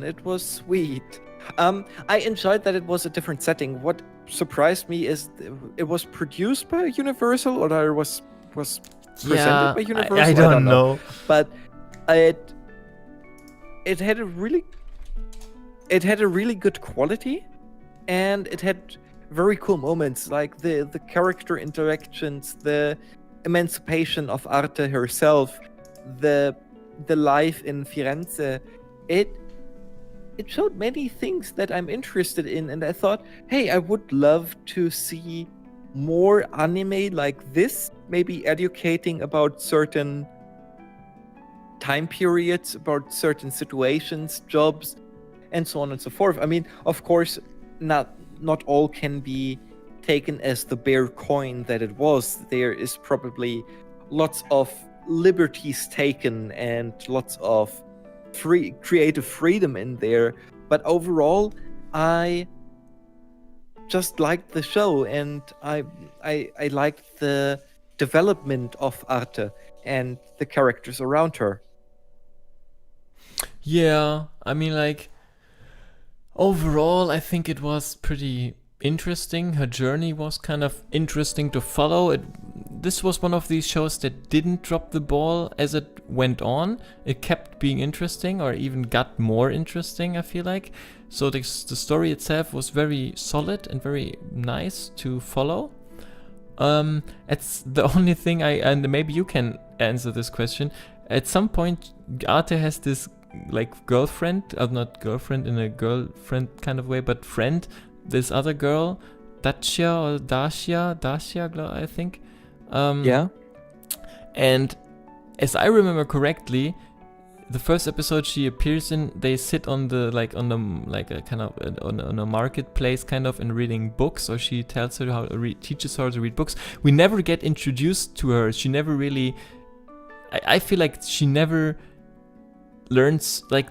It was sweet. I enjoyed that it was a different setting. What surprised me is it was produced by Universal, or it was presented by Universal. I don't know. But it had a really good quality, and it had very cool moments, like the character interactions, the emancipation of Arte herself, the life in Firenze. It showed many things that I'm interested in, and I thought, hey, I would love to see more anime like this, maybe educating about certain time periods, about certain situations, jobs, and so on and so forth. I mean, of course, not all can be taken as the bare coin that it was. There is probably lots of liberties taken and lots of creative freedom in there, but overall I just liked the show, and I liked the development of Arte and the characters around her. Yeah, I mean, like, overall, I think it was pretty interesting. Her journey was kind of interesting to follow. This was one of these shows that didn't drop the ball as it went on. It kept being interesting, or even got more interesting, I feel like. So the story itself was very solid and very nice to follow. It's the only thing and maybe you can answer this question. At some point, Arte has this like girlfriend, not girlfriend in a girlfriend kind of way, but friend, this other girl, Dacia, I think. Yeah. And as I remember correctly, the first episode she appears in, they sit on a marketplace kind of, and reading books, or she tells her teaches her to read books. We never get introduced to her. She never really, I feel like she never learns, like,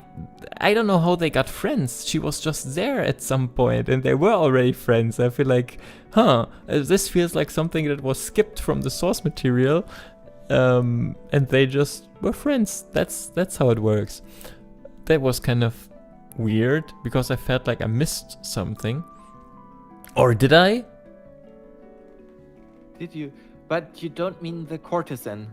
I don't know how they got friends. She was just there at some point and they were already friends. I feel like, this feels like something that was skipped from the source material, and they just were friends. That's how it works. That was kind of weird because I felt like I missed something. Or did I? Did you? But you don't mean the courtesan.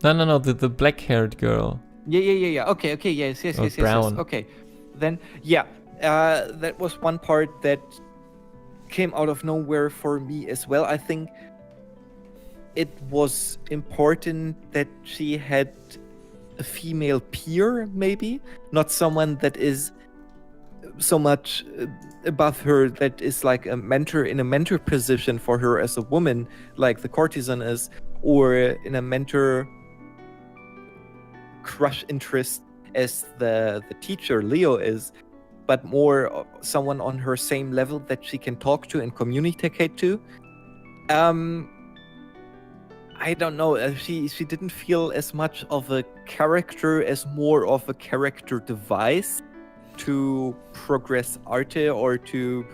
No, the black-haired girl. Yeah. Okay, yes. Brown. Okay, then yeah, that was one part that came out of nowhere for me as well. I think it was important that she had a female peer, maybe not someone that is so much above her, that is like a mentor, in a mentor position for her as a woman, like the courtesan is, or in a mentor crush interest as the teacher Leo is, but more someone on her same level that she can talk to and communicate to. I don't know, she didn't feel as much of a character as more of a character device to progress Arte, or to,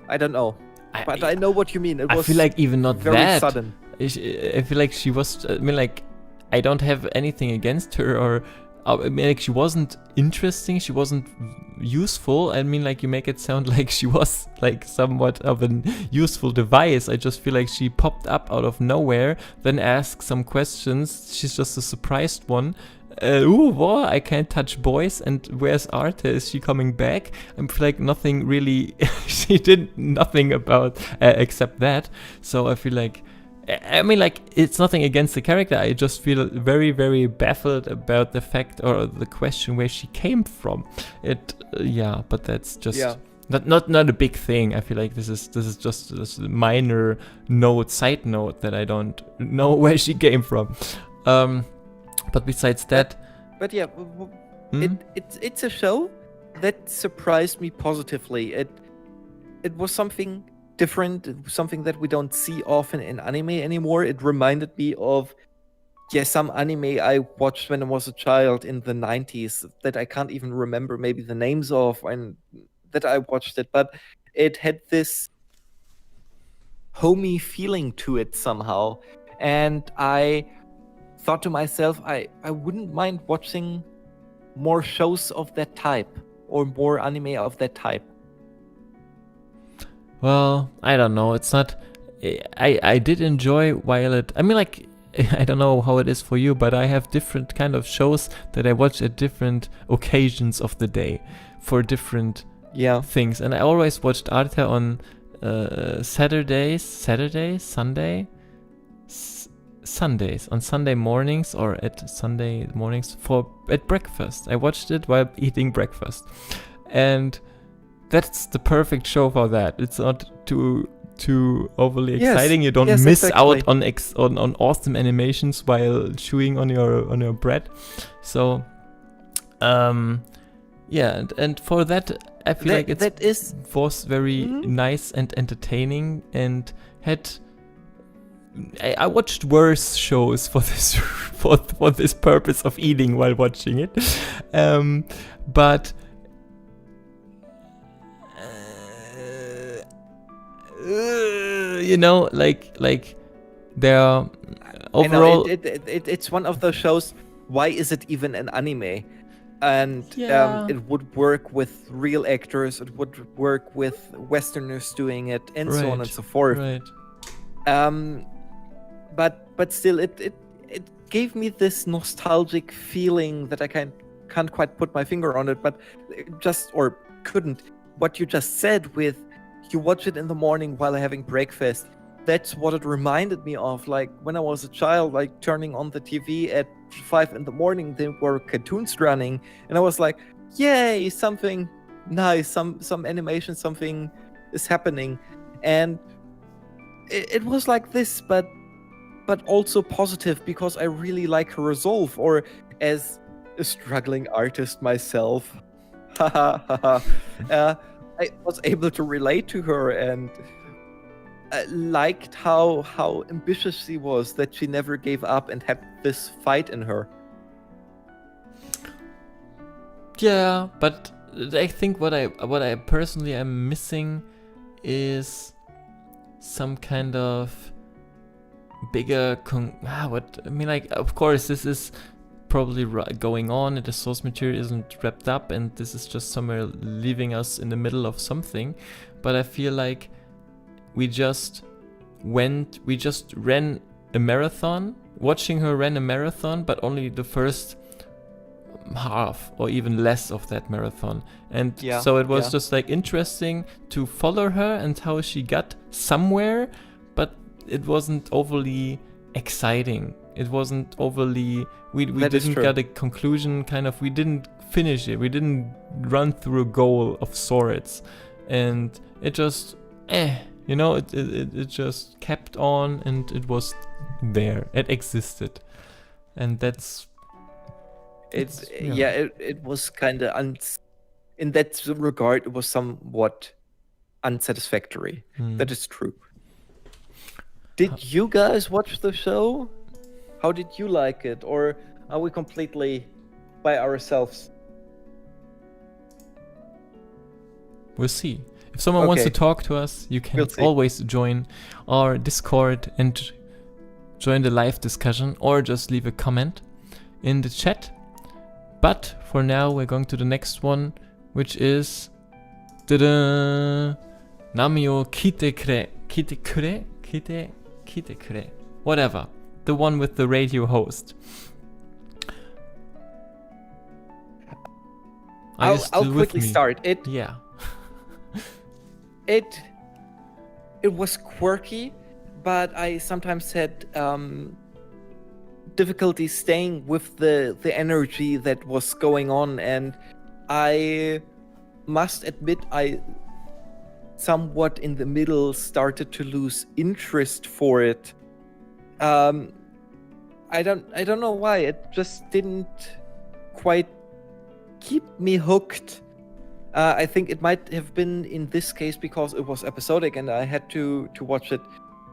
I don't know, but I know what you mean. It was, I feel like even not very that sudden. I feel like she was, I mean, like, I don't have anything against her, or I mean, like, she wasn't interesting, she wasn't useful. I mean, like, you make it sound like she was like somewhat of an useful device. I just feel like she popped up out of nowhere, then asked some questions. She's just a surprised one. What? I can't touch boys, and where's Arte? Is she coming back? I feel like nothing really, she did nothing about except that. So I feel like, I mean, like, it's nothing against the character. I just feel very, very baffled about the fact, or the question, where she came from. But that's just not a big thing. I feel like this is just a minor side note that I don't know where she came from. But besides that, But yeah, hmm? it's a show that surprised me positively. It was something different, something that we don't see often in anime anymore. It reminded me of some anime I watched when I was a child in the 90s that I can't even remember maybe the names of and that I watched it, but it had this homey feeling to it somehow. And I thought to myself, I wouldn't mind watching more shows of that type or more anime of that type. Well, I don't know. It's not. I did enjoy Violet. I mean, like, I don't know how it is for you, but I have different kind of shows that I watch at different occasions of the day for different Yeah. things. And I always watched Arte on Sundays, on Sunday mornings or at Sunday mornings at breakfast. I watched it while eating breakfast, and that's the perfect show for that. It's not too overly exciting. You don't miss exactly. out on awesome animations while chewing on your bread. So, yeah, and for that, I feel like it was very nice and entertaining, and had. I watched worse shows for this for this purpose of eating while watching it, but you know, like there are overall. I know, it's one of those shows. Why is it even an anime? And Yeah. it would work with real actors. It would work with Westerners doing it, and so on and so forth. Right. But still, it gave me this nostalgic feeling that I can't quite put my finger on it, but couldn't. What you just said with you watch it in the morning while having breakfast. That's what it reminded me of. Like when I was a child, like turning on the TV at 5 in the morning, there were cartoons running, and I was like, "Yay, something nice, some animation, something is happening," and it was like this, but also positive because I really like her resolve. Or as a struggling artist myself, I was able to relate to her and liked how ambitious she was, that she never gave up and had this fight in her. Yeah, but I think what I personally am missing is some kind of bigger of course this is probably going on and the source material isn't wrapped up and this is just somewhere leaving us in the middle of something, but I feel like we just ran a marathon, watching her run a marathon, but only the first half or even less of that marathon, and so it was just like interesting to follow her and how she got somewhere, but it wasn't overly exciting. It wasn't overly. We didn't get a conclusion. Kind of. We didn't finish it. We didn't run through a goal of sorts, and it just it just kept on, and it was there. It existed, and that's. It was kind of in that regard, it was somewhat unsatisfactory. That is true. Did you guys watch the show? How did you like it? Or are we completely by ourselves? We'll see. If someone wants to talk to us, you can always join our Discord and join the live discussion, or just leave a comment in the chat. But for now, we're going to the next one, which is Namio Kite kure. Whatever. The one with the radio host. I'll quickly start. It was quirky, but I sometimes had difficulty staying with the energy that was going on, and I must admit I somewhat in the middle started to lose interest for it. I don't know why. It just didn't quite keep me hooked. I think it might have been in this case because it was episodic and I had to watch it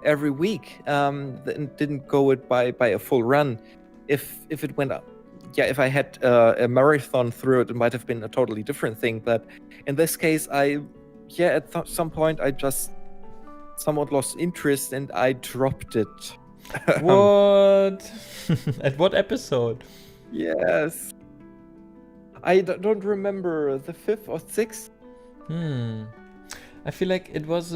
every week. And didn't go it by a full run. If it went up, if I had a marathon through it, it might have been a totally different thing. But in this case, at some point I just somewhat lost interest and I dropped it. What? At what episode? Yes. I don't remember, the 5th or 6th? I feel like it was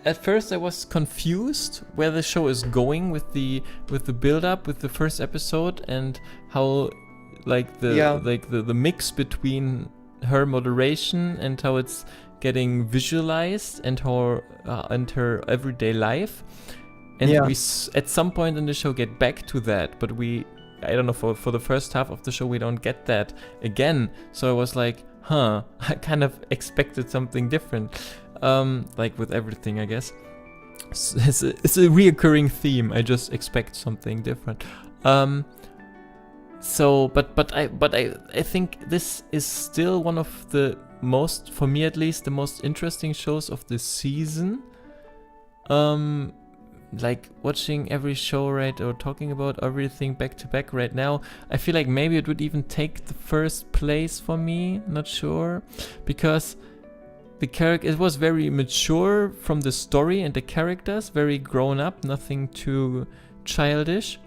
at first I was confused where the show is going with the build up with the first episode and how like the mix between her moderation and how it's getting visualized and her everyday life. And we at some point in the show get back to that, but I don't know, for the first half of the show we don't get that again. So I was like, I kind of expected something different. Like with everything, I guess. It's a reoccurring theme. I just expect something different. So, but I think this is still one of the most, for me at least, the most interesting shows of the season. Like watching every show or talking about everything back to back right now, I feel like maybe it would even take the first place for me. Not sure, because the character, it was very mature from the story and the characters, very grown up, nothing too childish.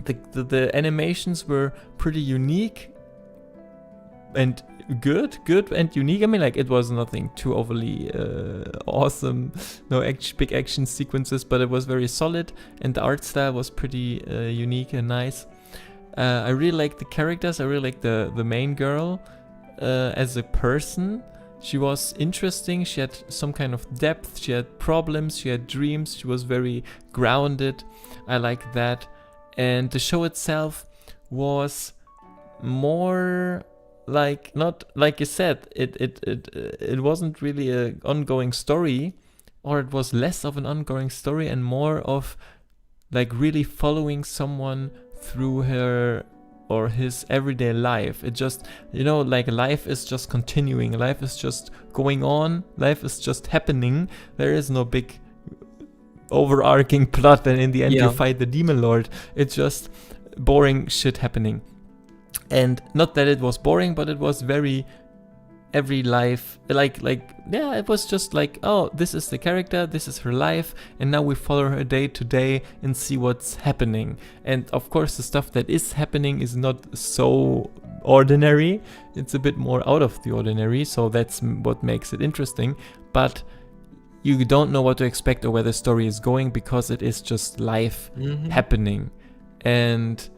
The animations were pretty unique and good and unique. I mean, like, it was nothing too overly awesome, no big action sequences, but it was very solid, and the art style was pretty unique and nice. I really like the characters. I really like the main girl as a person. She was interesting. She had some kind of depth. She had problems. She had dreams. She was very grounded. I like that. And the show itself was more like, not like you said, it wasn't really an ongoing story, or it was less of an ongoing story and more of like really following someone through her or his everyday life. It just, like, life is just continuing, life is just going on, life is just happening. There is no big overarching plot, and in the end you fight the demon lord. It's just boring shit happening. And not that it was boring, but it was very every life, it was just like, oh, this is the character, this is her life, and now we follow her day to day and see what's happening. And of course the stuff that is happening is not so ordinary, it's a bit more out of the ordinary, so that's what makes it interesting. But you don't know what to expect or where the story is going, because it is just life happening. And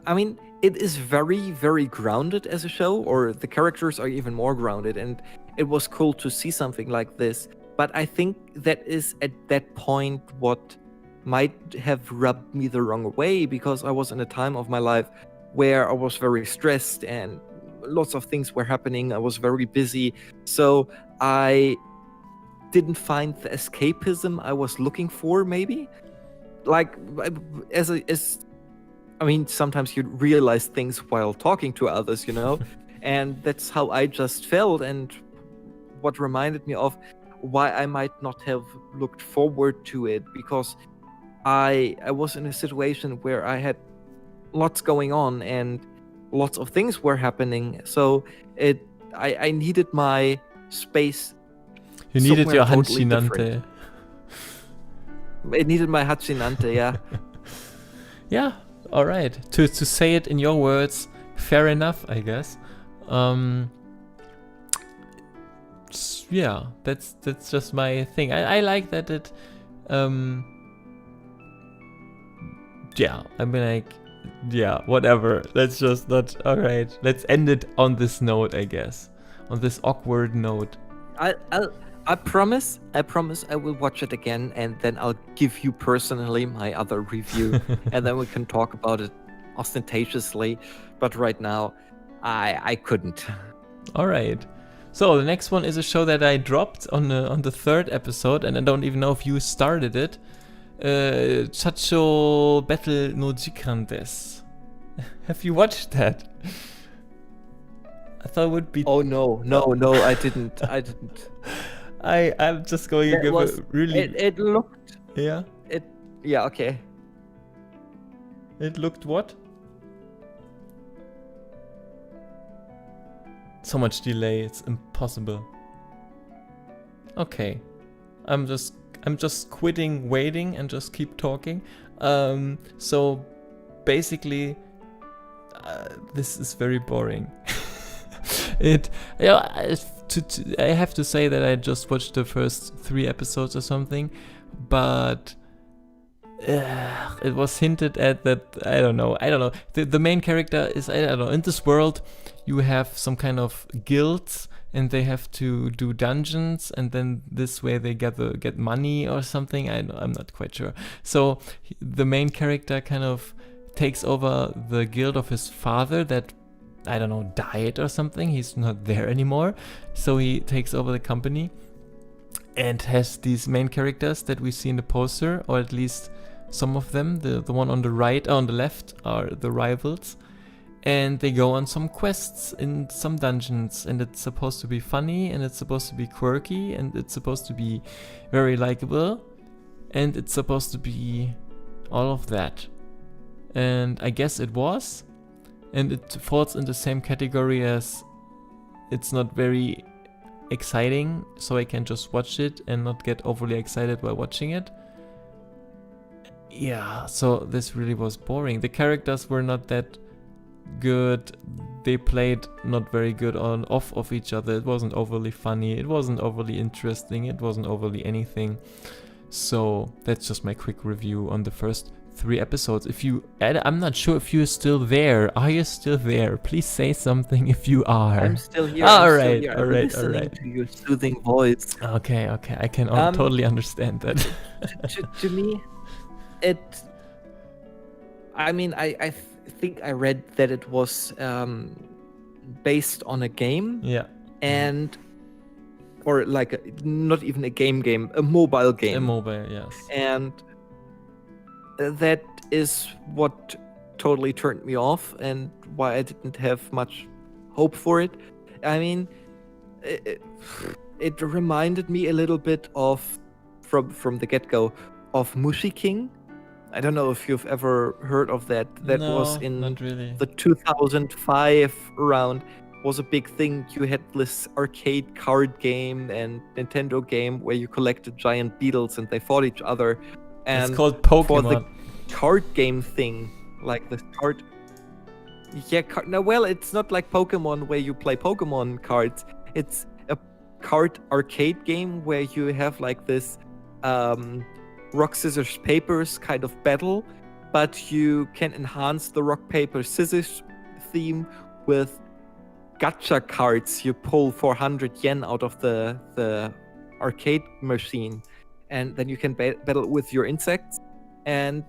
I mean, it is very, very grounded as a show, or the characters are even more grounded, and it was cool to see something like this. But I think that is at that point what might have rubbed me the wrong way, because I was in a time of my life where I was very stressed and lots of things were happening. I was very busy, so I didn't find the escapism I was looking for, maybe. Like, I mean, sometimes you realize things while talking to others, and that's how I just felt, and what reminded me of why I might not have looked forward to it, because I was in a situation where I had lots going on and lots of things were happening, so I needed my space. You needed your totally Hanshinante. It needed my Hatshinante, yeah. Yeah. All right. To say it in your words, fair enough, I guess. Yeah, that's just my thing. I like that it. Yeah, I mean, like, yeah, whatever. Let's just not. All right. Let's end it on this note, I guess. On this awkward note. I promise I will watch it again, and then I'll give you personally my other review, and then we can talk about it ostentatiously. But right now, I couldn't. All right. So the next one is a show that I dropped on the third episode, and I don't even know if you started it. Chacho Battle no Jikan desu. Have you watched that? I thought it would be. Oh no, I didn't. I'm just going to give a really. It looked. Yeah. Yeah. Okay. It looked what? So much delay, it's impossible. Okay. I'm just quitting waiting and just keep talking. So basically this is very boring. I have to say that I just watched the first 3 episodes or something, but it was hinted at that I don't know. The main character is, I don't know, in this world you have some kind of guilds and they have to do dungeons, and then this way they get money or something. I'm not quite sure. So the main character kind of takes over the guild of his father that, I don't know, died or something. He's not there anymore. So he takes over the company and has these main characters that we see in the poster, or at least some of them. The one on the right, on the left, are the rivals. And they go on some quests in some dungeons, and it's supposed to be funny, and it's supposed to be quirky, and it's supposed to be very likable, and it's supposed to be all of that. And I guess it was, and it falls in the same category as it's not very exciting, so I can just watch it and not get overly excited while watching it. Yeah, so this really was boring. The characters were not that good. They played not very good on off of each other. It wasn't overly funny, it wasn't overly interesting, it wasn't overly anything. So that's just my quick review on the first 3 episodes. I'm not sure if you're still there. Are you still there? Please say something if you are. I'm still here. All I'm right, still here. all I'm right, listening all right. to your soothing voice. Okay, I can totally understand that. To me, I think I read that it was based on a game. Yeah. Or like not even a game, a mobile game. A mobile, yes. And that is what totally turned me off, and why I didn't have much hope for it. I mean, it reminded me a little bit of, from the get-go, of Mushi King. I don't know if you've ever heard of that. That No, was in not really. the 2005 round. Was a big thing. You had this arcade card game and Nintendo game where you collected giant beetles and they fought each other. And It's called Pokemon. for the card game thing, like the card. Yeah, no, well, it's not like Pokemon where you play Pokemon cards. It's a card arcade game where you have like this rock, scissors, papers kind of battle, but you can enhance the rock, paper, scissors theme with gacha cards you pull 400 yen out of the arcade machine, and then you can battle with your insects. And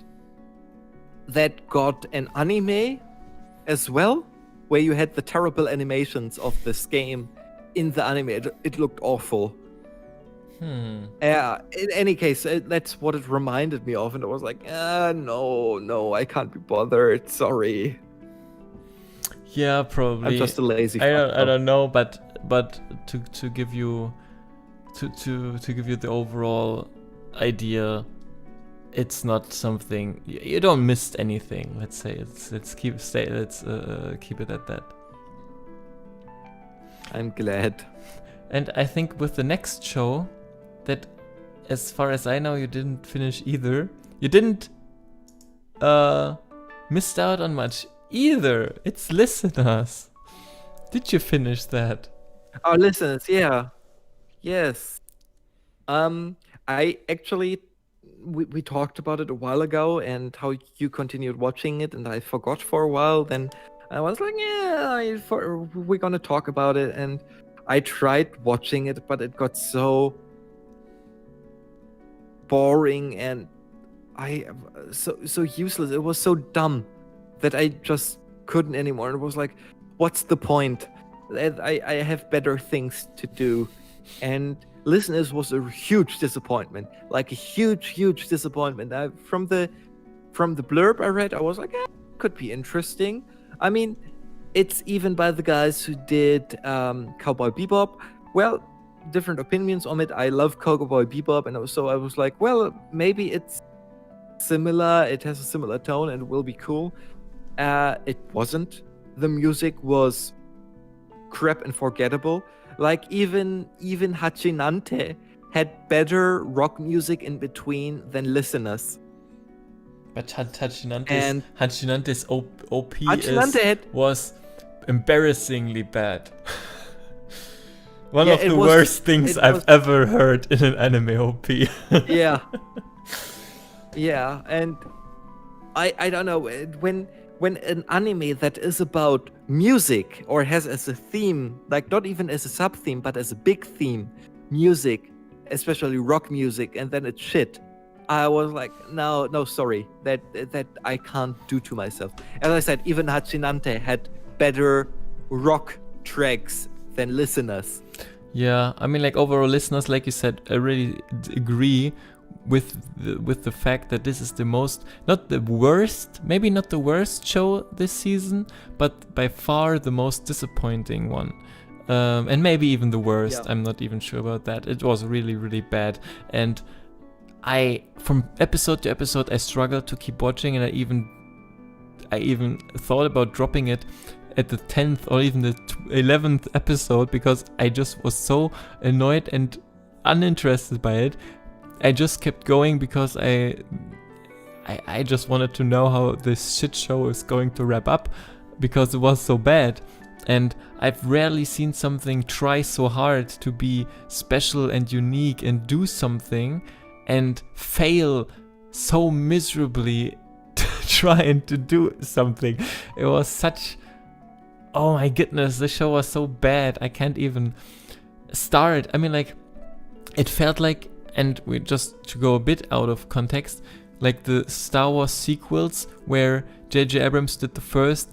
that got an anime as well, where you had the terrible animations of this game in the anime. It looked awful. In any case, that's what it reminded me of, and I was like, no, I can't be bothered. Sorry. Yeah, probably. I'm just a lazy. I don't know, but to give you to give you the overall idea, it's not something you don't miss anything. Let's say let's keep it at that. I'm glad. And I think with the next show, that as far as I know, you didn't finish either. You didn't missed out on much either. It's Listeners. Did you finish that? Our listeners, yeah. Yes. I actually we talked about it a while ago and how you continued watching it, and I forgot for a while. Then I was like, we're gonna talk about it, and I tried watching it, but it got so boring and so useless. It was so dumb that I just couldn't anymore. It was like, what's the point? I have better things to do. And Listeners was a huge disappointment, like a huge disappointment. From the blurb I read, I was like, could be interesting. I mean, it's even by the guys who did Cowboy Bebop. Well, different opinions on it. I love Cowboy Bebop, and so I was like, well, maybe it's similar. It has a similar tone, and it will be cool. It wasn't. The music was crap and forgettable. Like even Hachinante had better rock music in between than Listeners. But Hachinante's OP Hachinante was embarrassingly bad. One Yeah, of the was- worst things it I've was- ever heard in an anime OP. Yeah. Yeah, and I don't know, when an anime that is about music or has as a theme, like not even as a sub theme, but as a big theme, music, especially rock music, and then it's shit. I was like, no, sorry, that I can't do to myself. As I said, even Hachinante had better rock tracks than Listeners. Yeah, I mean, like overall, Listeners, like you said, I really agree with the fact that this is the most, not the worst, maybe not the worst show this season, but by far the most disappointing one. And maybe even the worst. Yeah. I'm not even sure about that. It was really bad, and from episode to episode, I struggled to keep watching, and I even thought about dropping it at the 10th or even the 11th episode, because I just was so annoyed and uninterested by it. I just kept going because I just wanted to know how this shit show is going to wrap up, because it was so bad. And I've rarely seen something try so hard to be special and unique and do something and fail so miserably trying to do something. It was such... Oh my goodness, the show was so bad. I can't even start. I mean, like, it felt like, and we just to go a bit out of context, like the Star Wars sequels where J.J. Abrams did the first,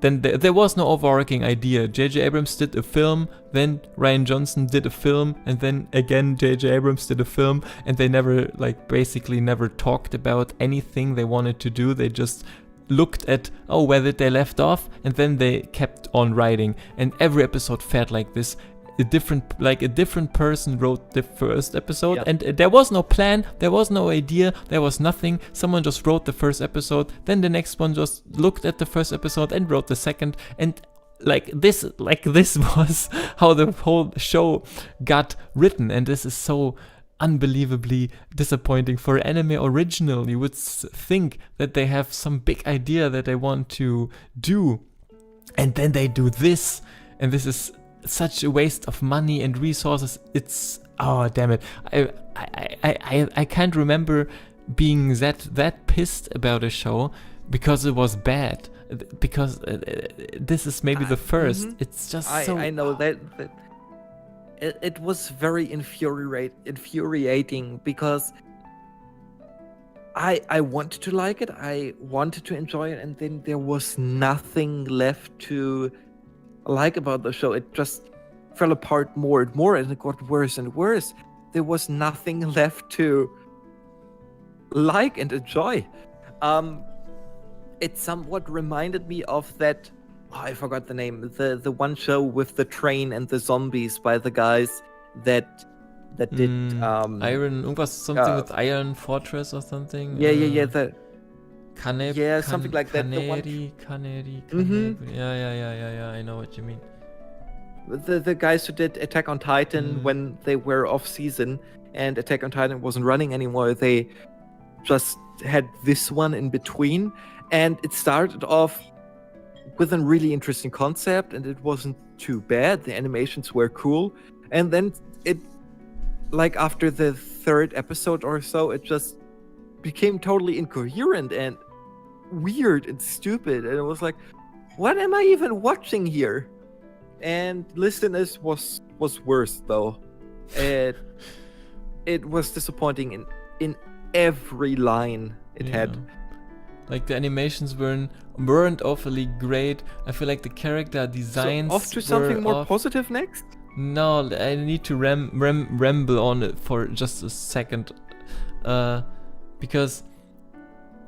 then there was no overarching idea. J.J. Abrams did a film, then Rian Johnson did a film, and then again J.J. Abrams did a film, and they never, like, basically never talked about anything they wanted to do. They just looked at, oh, where did they left off, and then they kept on writing. And every episode felt like this. A different person wrote the first episode, Yeah. and there was no plan, there was no idea, there was nothing. Someone just wrote the first episode, then the next one just looked at the first episode and wrote the second, and this was how the whole show got written. And this is so unbelievably disappointing for anime original. You would think that they have some big idea that they want to do, and then they do this, and this is such a waste of money and resources. It's, oh damn it, I can't remember being that pissed about a show because it was bad, because this is maybe the first. It's just I know that it was very infuriating because I wanted to like it, I wanted to enjoy it, and then there was nothing left to like about the show. It just fell apart more and more, and it got worse and worse. There was nothing left to like and enjoy. It somewhat reminded me of that, I forgot the name, the one show with the train and the zombies by the guys that did Iron, something with Iron Fortress or something. the Canary, something like that. Canary. Mhm. Yeah, I know what you mean. The guys who did Attack on Titan when they were off season and Attack on Titan wasn't running anymore, they just had this one in between, and it started off with a really interesting concept, and it wasn't too bad. The animations were cool, and then it, like after the third episode or so, it just became totally incoherent and weird and stupid, and it was like, what am I even watching here? And Listeners was worse though. It was disappointing in every line it had. Like the animations weren't awfully great. I feel like the character designs So off to something were more off. positive next. No, I need to ramble on it for just a second, because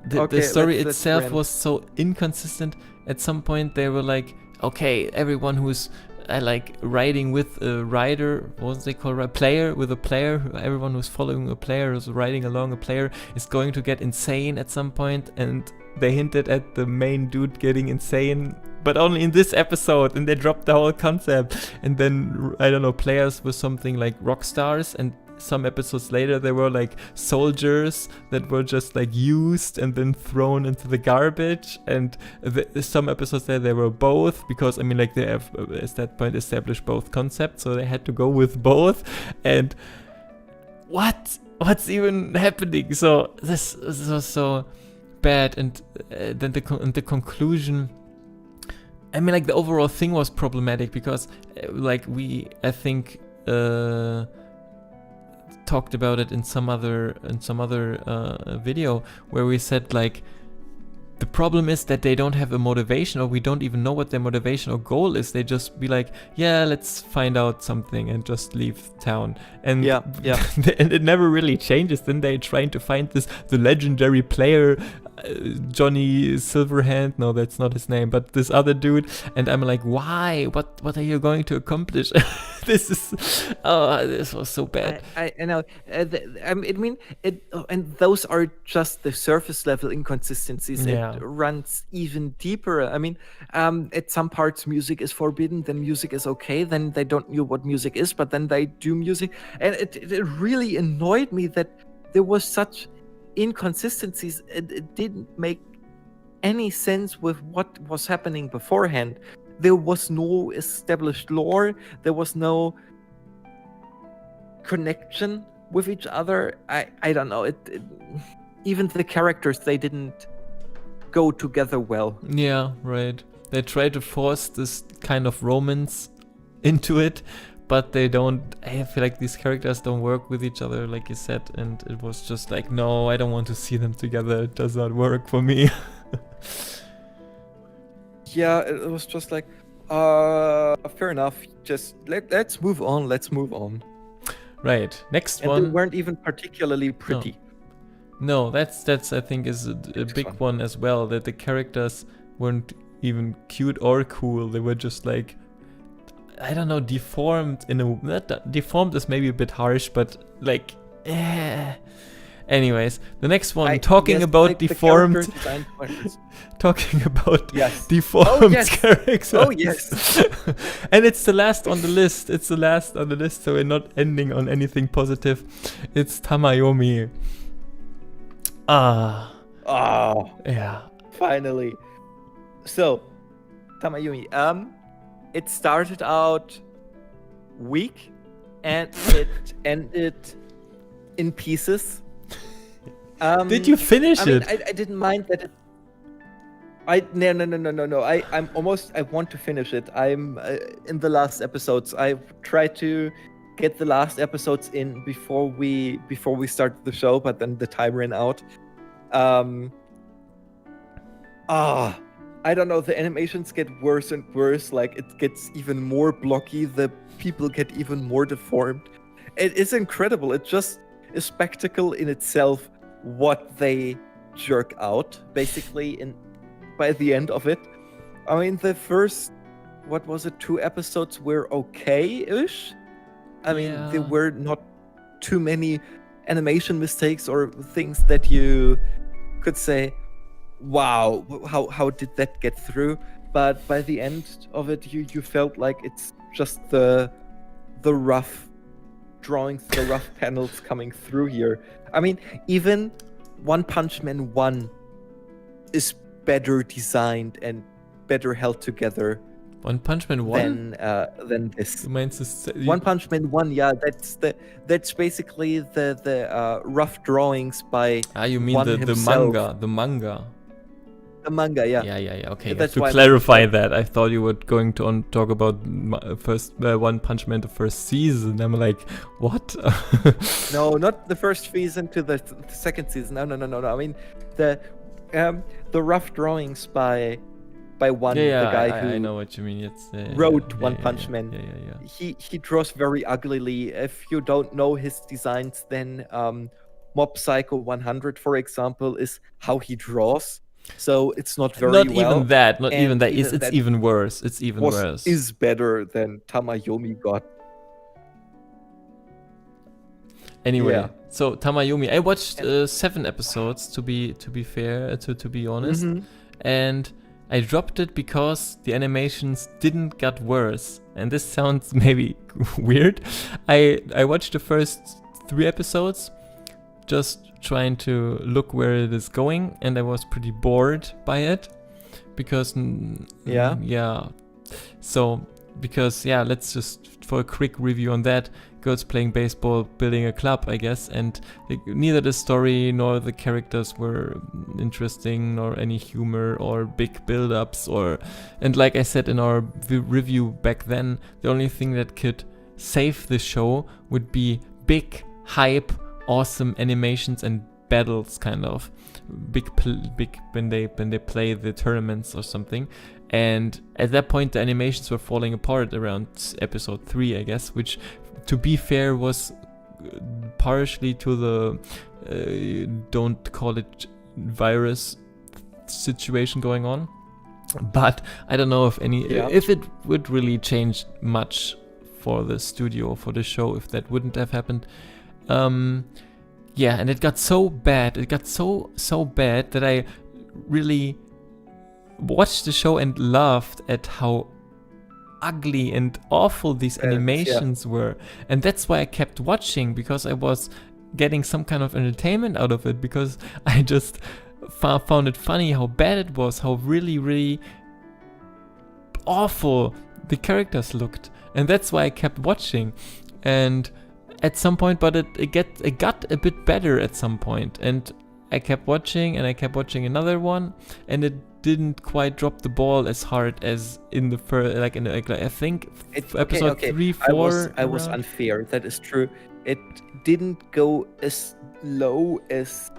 the Okay, story let's itself rant. was so inconsistent. At some point, they were like, okay, everyone who's like riding with a rider, what they call a player with a player, everyone who's following a player, who's riding along a player, is going to get insane at some point, and they hinted at the main dude getting insane, but only in this episode, and they dropped the whole concept. And then I don't know, players were something like rock stars, and some episodes later they were like soldiers that were just like used and then thrown into the garbage, and some episodes there they were both, because I mean like they have at that point established both concepts, so they had to go with both. And what's even happening? So this was so bad. And then the conclusion, I mean like the overall thing was problematic, because like I think talked about it in some other video, where we said like the problem is that they don't have a motivation, or we don't even know what their motivation or goal is. They just be like, yeah, let's find out something, and just leave town. And Yeah. and it never really changes. Then they're trying to find the legendary player, Johnny Silverhand. No, that's not his name, but this other dude. And I'm like, why? What are you going to accomplish? This was so bad. I know. I mean, and those are just the surface level inconsistencies. Yeah. It runs even deeper. I mean, at some parts music is forbidden, then music is okay, then they don't know what music is, but then they do music, and it really annoyed me that there was such inconsistencies. It didn't make any sense with what was happening beforehand. There was no established lore. There was no connection with each other. I don't know. Even the characters, they didn't go together well. Yeah, right. They try to force this kind of romance into it, but they don't. I feel like these characters don't work with each other, like you said, and it was just like, no, I don't want to see them together. It does not work for me. Yeah, it was just like, fair enough. Just let's move on. Let's move on. Right. Next And one. they weren't even particularly pretty. No, that's I think is a big one as well. That the characters weren't even cute or cool. They were just like, I don't know, deformed in a. Deformed is maybe a bit harsh, but like, Anyways, the next one, talking about deformed. Talking about deformed characters. Oh yes. And it's the last on the list. It's the last on the list, so we're not ending on anything positive. It's Tamayomi. Yeah. Finally. So, Tamayomi. It started out weak, and it ended in pieces. Did you finish it? I didn't mind that. No. I'm almost. I want to finish it. I'm in the last episodes. I tried to get the last episodes in before we started the show, but then the time ran out. I don't know. The animations get worse and worse. Like it gets even more blocky. The people get even more deformed. It is incredible. It's just a spectacle in itself. What they jerk out basically by the end of it. I mean, the first, what was it, 2 episodes were okay-ish. I mean, there were not too many animation mistakes or things that you could say, wow, how did that get through? But by the end of it, you felt like it's just the rough drawings, the rough panels coming through here. I mean, even One Punch Man 1 is better designed and better held together. One Punch Man 1? Than this. You mean this, One Punch Man 1, yeah, that's basically the rough drawings by you mean One the himself. manga. The manga, yeah. Yeah. Okay, That's to why clarify that, I thought you were going to talk about first One Punch Man, the first season. I'm like, what? No, not the first season to the second season. No. I mean, the rough drawings by one, Yeah, the guy I who know what you mean. It's wrote yeah, One yeah, Punch yeah, Man. Yeah. He draws very uglily. If you don't know his designs, then Mob Psycho 100, for example, is how he draws. So it's not very Not well. even that. Not even and that. even It's that even worse. It's even worse. is better than Tamayomi got. Anyway, Yeah. so Tamayomi, I watched 7 episodes to be fair, to be honest, Mhm. and I dropped it because the animations didn't get worse. And this sounds maybe weird. I watched the first 3 episodes, just trying to look where it is going, and I was pretty bored by it because Yeah. So because let's just for a quick review on that. Girls playing baseball, building a club, I guess, and neither the story nor the characters were interesting, nor any humor or big build-ups, and like I said in our review back then, the only thing that could save the show would be big hype, awesome animations and battles, kind of big when they play the tournaments or something. And at that point the animations were falling apart around episode 3, I guess, which, to be fair, was partially to the don't call it virus situation going on. But I don't know if if it would really change much for the studio, for the show, if that wouldn't have happened. And it got so bad. It got so bad that I really watched the show and laughed at how ugly and awful these animations were. And that's why I kept watching, because I was getting some kind of entertainment out of it, because I just found it funny how bad it was, how really, really awful the characters looked. And that's why I kept watching. And at some point, but it got a bit better at some point, and I kept watching, and I kept watching another one, and it didn't quite drop the ball as hard as in the first, I think episode 3, 4. I was unfair. That is true. It didn't go as low as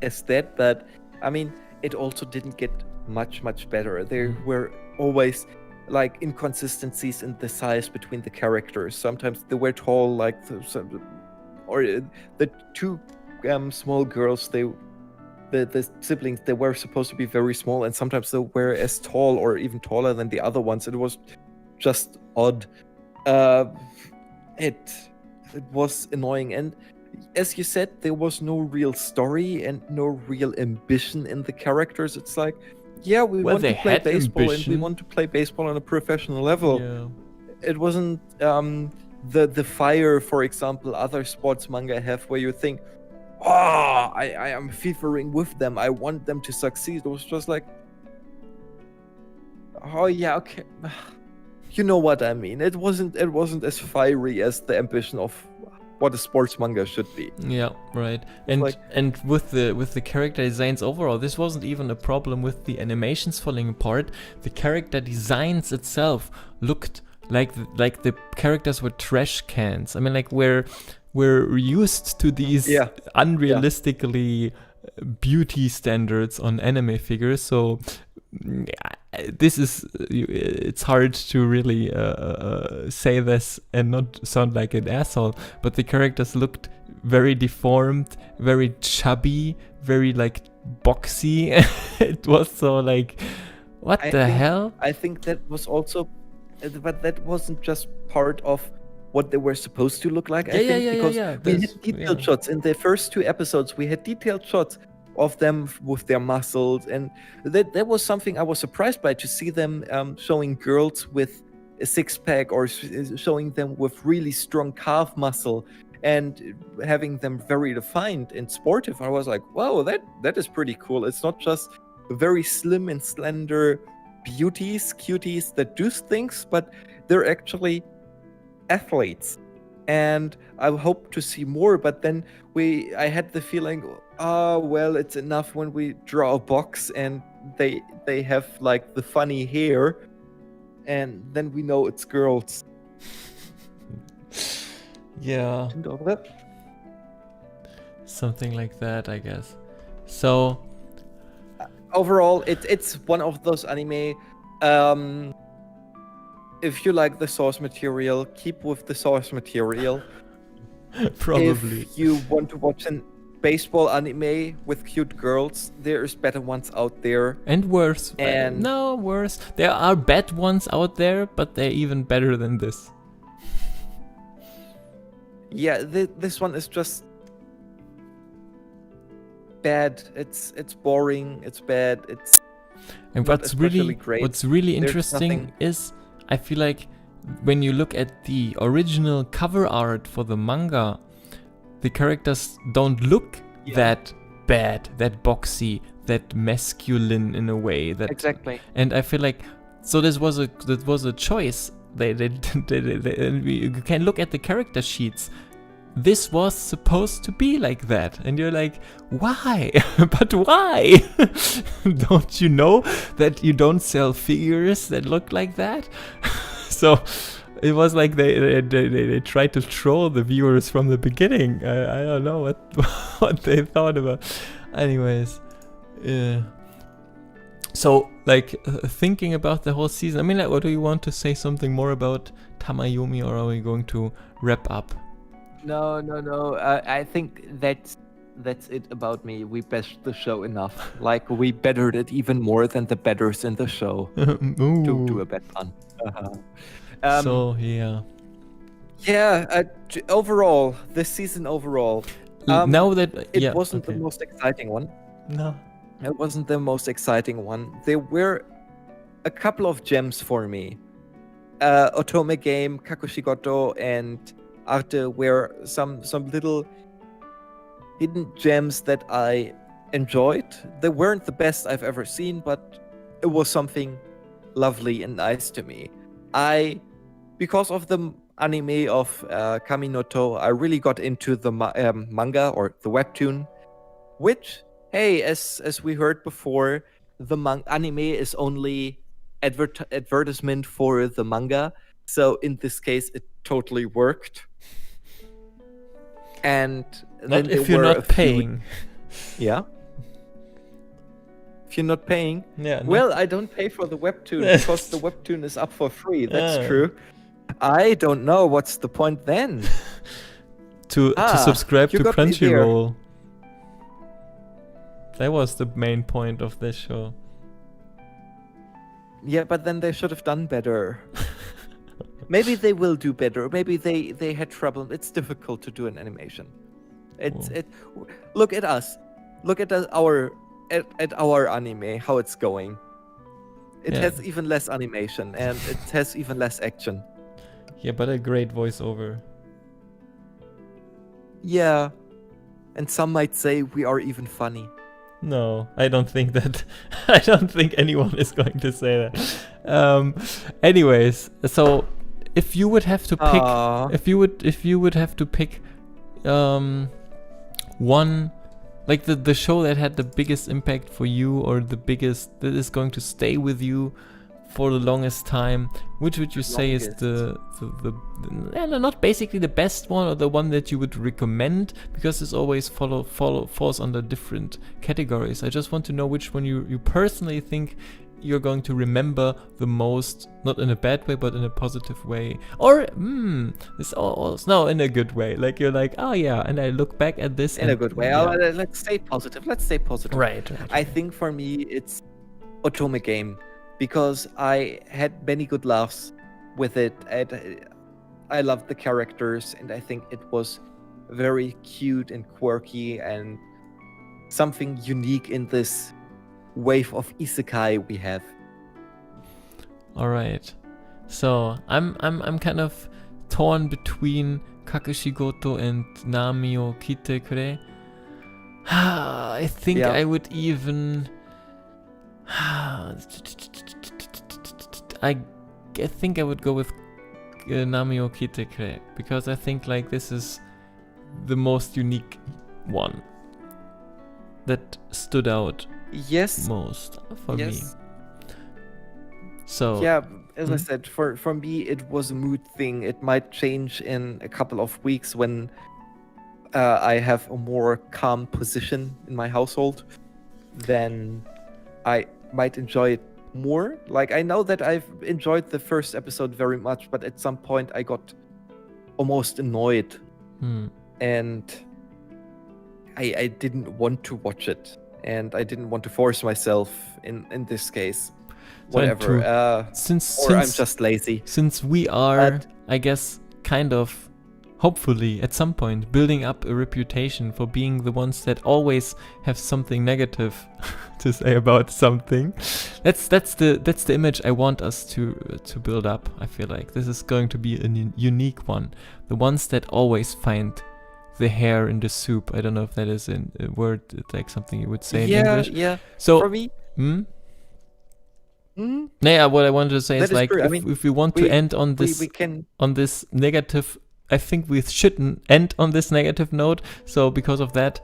that, but I mean, it also didn't get much better. There were always like inconsistencies in the size between the characters. Sometimes they were tall, like or the two small girls, the siblings, they were supposed to be very small, and sometimes they were as tall or even taller than the other ones. It was just odd. It was annoying, and as you said, there was no real story and no real ambition in the characters. It's like, we want to play baseball, and we want to play baseball on a professional level. It wasn't the fire, for example, other sports manga have, where you think, I am fevering with them, I want them to succeed. It was just like, okay. You know what I mean. It wasn't as fiery as the ambition of what a sports manga should be. Yeah, right. And with the character designs overall, this wasn't even a problem with the animations falling apart. The character designs itself looked like the characters were trash cans. I mean, like we're used to these unrealistically beauty standards on anime figures, so it's hard to really say this and not sound like an asshole, but the characters looked very deformed, very chubby, very like boxy. It was so like, what the hell? I think that was also, but that wasn't just part of what they were supposed to look like. We had detailed shots in the first 2 episodes. We had detailed shots of them with their muscles, and that was something I was surprised by, to see them showing girls with a 6-pack, or showing them with really strong calf muscle, and having them very defined and sportive. I was like, wow, that is pretty cool. It's not just very slim and slender cuties that do things, but they're actually athletes. And I hope to see more, but then I had the feeling, well, it's enough when we draw a box and they have like the funny hair, and then we know it's girls. Yeah. Something like that, I guess. So overall, it's one of those anime. If you like the source material, keep with the source material. Probably. If you want to watch an baseball anime with cute girls, there's better ones out there. And worse. And- no, worse. There are bad ones out there, but they're even better than this. Yeah, this one is just bad. It's boring. It's bad. It's And not especially great. what's really There's interesting nothing- is I feel like when you look at the original cover art for the manga, the characters don't look Yeah. that bad, that boxy, that masculine in a way. That Exactly. And I feel like so that was a choice. And you can look at the character sheets. This was supposed to be like that, and you're like, why? But why? Don't you know that you don't sell figures that look like that? So it was like they tried to troll the viewers from the beginning. I don't know what they thought about. Anyways, so like thinking about the whole season. I mean, like, what do you want to say something more about Tamayumi, or are we going to wrap up? No. I think that's it about me. We bashed the show enough. Like we bettered it even more than the betters in the show. To do a bad pun. So yeah. Yeah. Overall, this season overall, Now that it wasn't the okay. most exciting one. No. It wasn't the most exciting one. There were a couple of gems for me. Otome Game, Kakushigoto, and Arte were some little hidden gems that I enjoyed. They weren't the best I've ever seen, but it was something lovely and nice to me. Because of the anime of Kaminoto, I really got into the manga or the webtoon, which, hey, as we heard before, the anime is only advertisement for the manga. So in this case, it totally worked. And then Not if there you're were a not few- paying. Yeah. If you're not paying, Yeah. well, I don't pay for the webtoon because the webtoon is up for free. That's Ah. true. I don't know what's the point then. to subscribe you to got me there. Crunchyroll. That was the main point of this show. Yeah, but then they should have done better. Maybe they will do better. Maybe they had trouble. It's difficult to do an animation. Look at us. Look at our anime. How it's going. It Yeah. has even less animation and it has even less action. Yeah, but a great voiceover. Yeah, and some might say we are even funny. No, I don't think that. I don't think anyone is going to say that. Anyways, so if you would have to pick, Aw. if you would have to pick, one, like the show that had the biggest impact for you, or the biggest that is going to stay with you for the longest time, which would you say is the not basically the best one, or the one that you would recommend, because it's always falls under different categories. I just want to know which one you personally think you're going to remember the most, not in a bad way, but in a positive way, or this no, in a good way. Like you're like, oh yeah, and I look back at this In a good way. Yeah. Let's stay positive. Let's stay positive. Right. I think for me it's Otome Game, because I had many good laughs with it. I loved the characters, and I think it was very cute and quirky and something unique in this wave of isekai we have. All right. So I'm kind of torn between Kakushigoto and Namio Kite Kure. I think Yeah. I would even. I think I would go with Namio Kite Kure, because I think like this is the most unique one that stood out Yes. most for me. Yes. So Yeah, as I Mhm. said, for me it was a mood thing. It might change in a couple of weeks when I have a more calm position in my household. Then I might enjoy it more. Like, I know that I've enjoyed the first episode very much, but at some point I got almost annoyed, and I didn't want to watch it, and I didn't want to force myself in this case. Whatever. I'm just lazy. Since we are, I guess, kind of, hopefully, at some point, building up a reputation for being the ones that always have something negative to say about something. That's the image I want us to build up. I feel like this is going to be a unique one. The ones that always find the hair in the soup. I don't know if that is a word, like something you would say in English. Yeah. So for me. Yeah, what I wanted to say is like, if we want to end on this we can on this negative, I think we shouldn't end on this negative note. So because of that,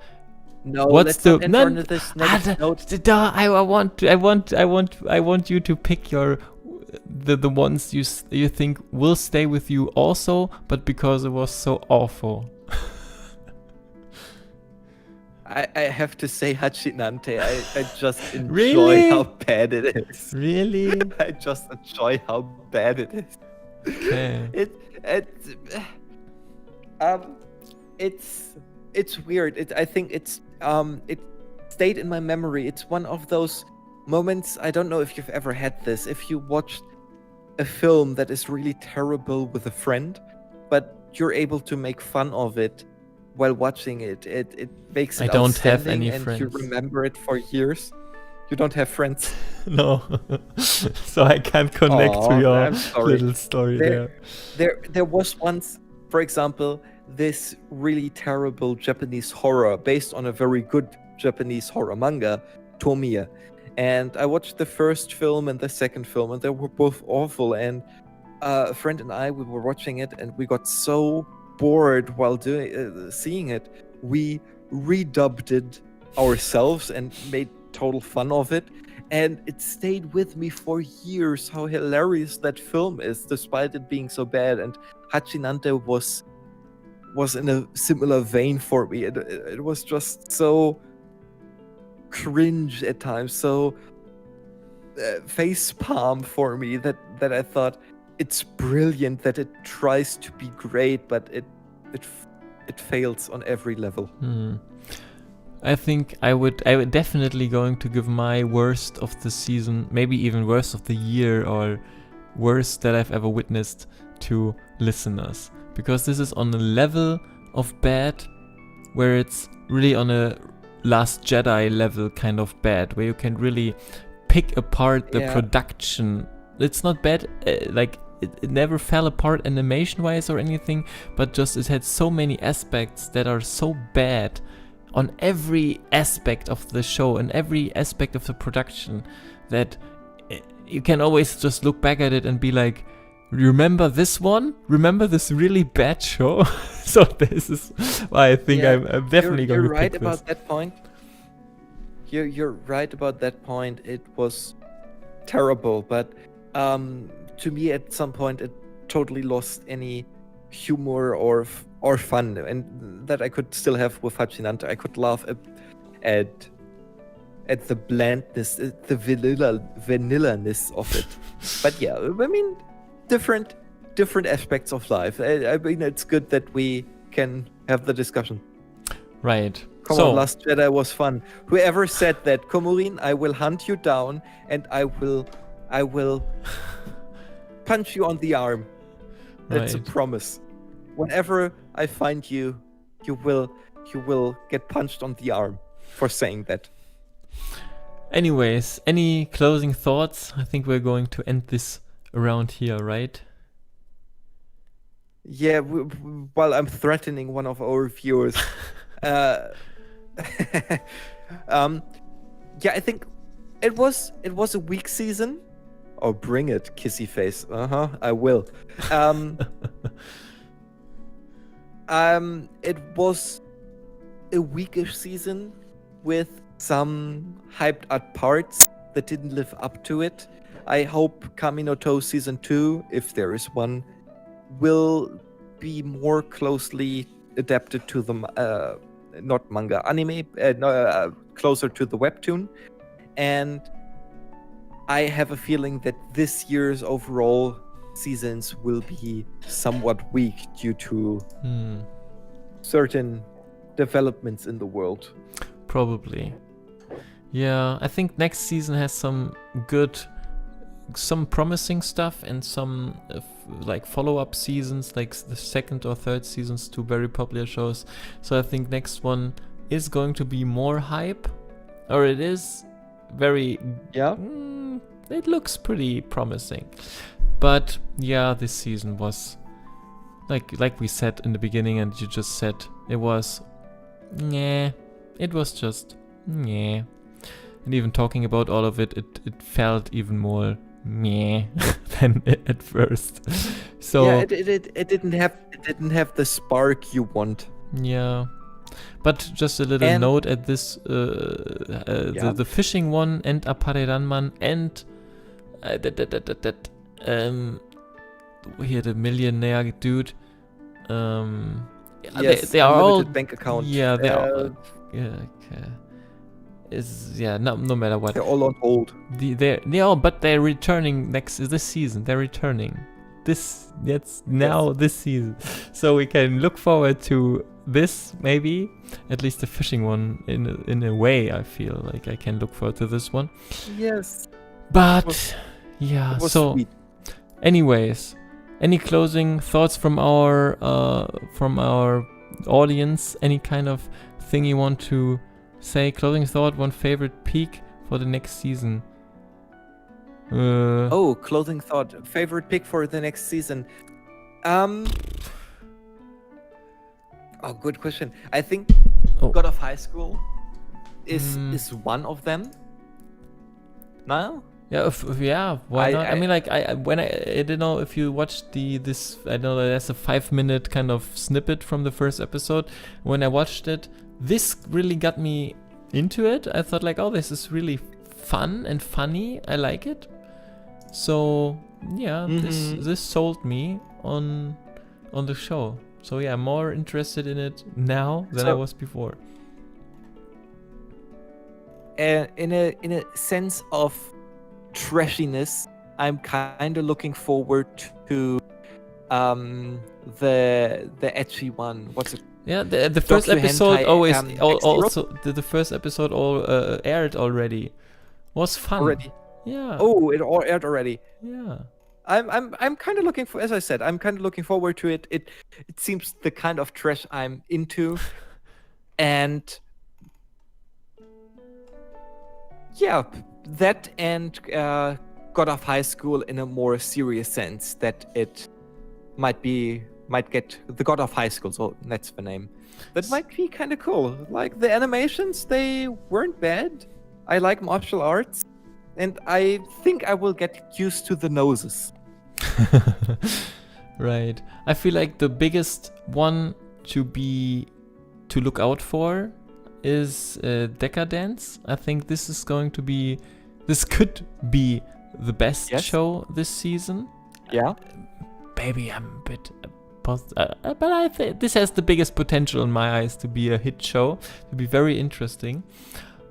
let's not end on this negative note. I want you to pick the ones you think will stay with you also, but because it was so awful. I have to say Hachinante. I just enjoy Really? how bad it is. Really? I just enjoy how bad it is. Okay. It's weird. I think it stayed in my memory. It's one of those moments. I don't know if you've ever had this. If you watched a film that is really terrible with a friend, but you're able to make fun of it while watching it, it makes it I don't have outstanding, any and friends. you remember it for years. You don't have friends. No. So I can't connect to your I'm sorry. little story there. There was once, for example, this really terrible Japanese horror based on a very good Japanese horror manga, Tomiya. And I watched the first film and the second film, and they were both awful. And a friend and I, we were watching it, and we got so bored while seeing it. We redubbed it ourselves and made total fun of it. And it stayed with me for years how hilarious that film is, despite it being so bad. And Hachinante was in a similar vein for me. It was just so cringe at times, so facepalm for me that I thought it's brilliant that it tries to be great, but it fails on every level. I think I would definitely going to give my worst of the season, maybe even worst of the year, or worst that I've ever witnessed to listeners, because this is on a level of bad where it's really on a Last Jedi level kind of bad, where you can really pick apart the production. It's not bad, like it never fell apart animation wise or anything, but just it had so many aspects that are so bad on every aspect of the show and every aspect of the production that you can always just look back at it and be like, remember this one? Remember this really bad show? So this is why I think I'm definitely going to pick this. You're right about that point. You're right about that point. It was terrible, but to me at some point it totally lost any humor or fun, and that I could still have with Hachinante. I could laugh at the blandness, the vanilla-ness of it. But yeah, I mean, different aspects of life. I mean, it's good that we can have the discussion. Right. Come on, Last Jedi was fun. Whoever said that, Komurin, I will hunt you down and I will punch you on the arm. That's a promise. Whenever I find you, you will get punched on the arm for saying that. Anyways, any closing thoughts? I think we're going to end this around here, right? Yeah, while I'm threatening one of our viewers. Yeah, I think it was a weak season. Oh, bring it, kissy face. I will. It was a weakish season with some hyped up parts that didn't live up to it. I hope Kaminoto Season 2, if there is one, will be more closely adapted to the not manga, anime, closer to the webtoon. And I have a feeling that this year's overall seasons will be somewhat weak due to certain developments in the world. Probably. Yeah, I think next season has some promising stuff and some like follow-up seasons, like the second or third seasons to very popular shows. So I think next one is going to be more hype, or it is very. Yeah. It looks pretty promising, but yeah, this season was like we said in the beginning, and you just said it was. It was just. And even talking about all of it, it felt even more meh than at first. So yeah, it didn't have the spark you want. Yeah, but just a little note at this: the fishing one and Apareranman and here the millionaire dude. Yes, they are all bank account. Yeah, they are. Yeah. Okay. No matter what. They're all on hold. But they're returning this season. They're returning. This season. So we can look forward to this, maybe. At least the fishing one in a way, I feel like I can look forward to this one. Yes. But yeah, so sweet. Anyways, any closing thoughts from our audience? Any kind of thing you want to say? Closing thought, one favorite peak for the next season. Closing thought. Favorite pick for the next season. Good question. I think God of High School is one of them. No? Yeah, why not? I mean, like, I don't know if you watched this. I know there's a 5-minute kind of snippet from the first episode. When I watched it, this really got me into it. I thought like, oh, this is really fun and funny. I like it. So yeah, this sold me on the show. So yeah, I'm more interested in it now than I was before. In a sense of trashiness, I'm kind of looking forward to the ecchi one. What's it? Yeah, the first episode the first episode aired already. Was fun. Already. Yeah. Oh, it all aired already. Yeah. I'm kind of looking for, as I said, I'm kind of looking forward to it. It seems the kind of trash I'm into, and yeah, that and God of High School in a more serious sense, that it might get the God of High School, so that's the name. That might be kind of cool. Like the animations, they weren't bad. I like martial arts, and I think I will get used to the noses. Right. I feel like the biggest one to look out for is Decadence. I think this could be the best show this season. Yeah. Maybe I'm a bit but I think this has the biggest potential in my eyes to be a hit show, to be very interesting.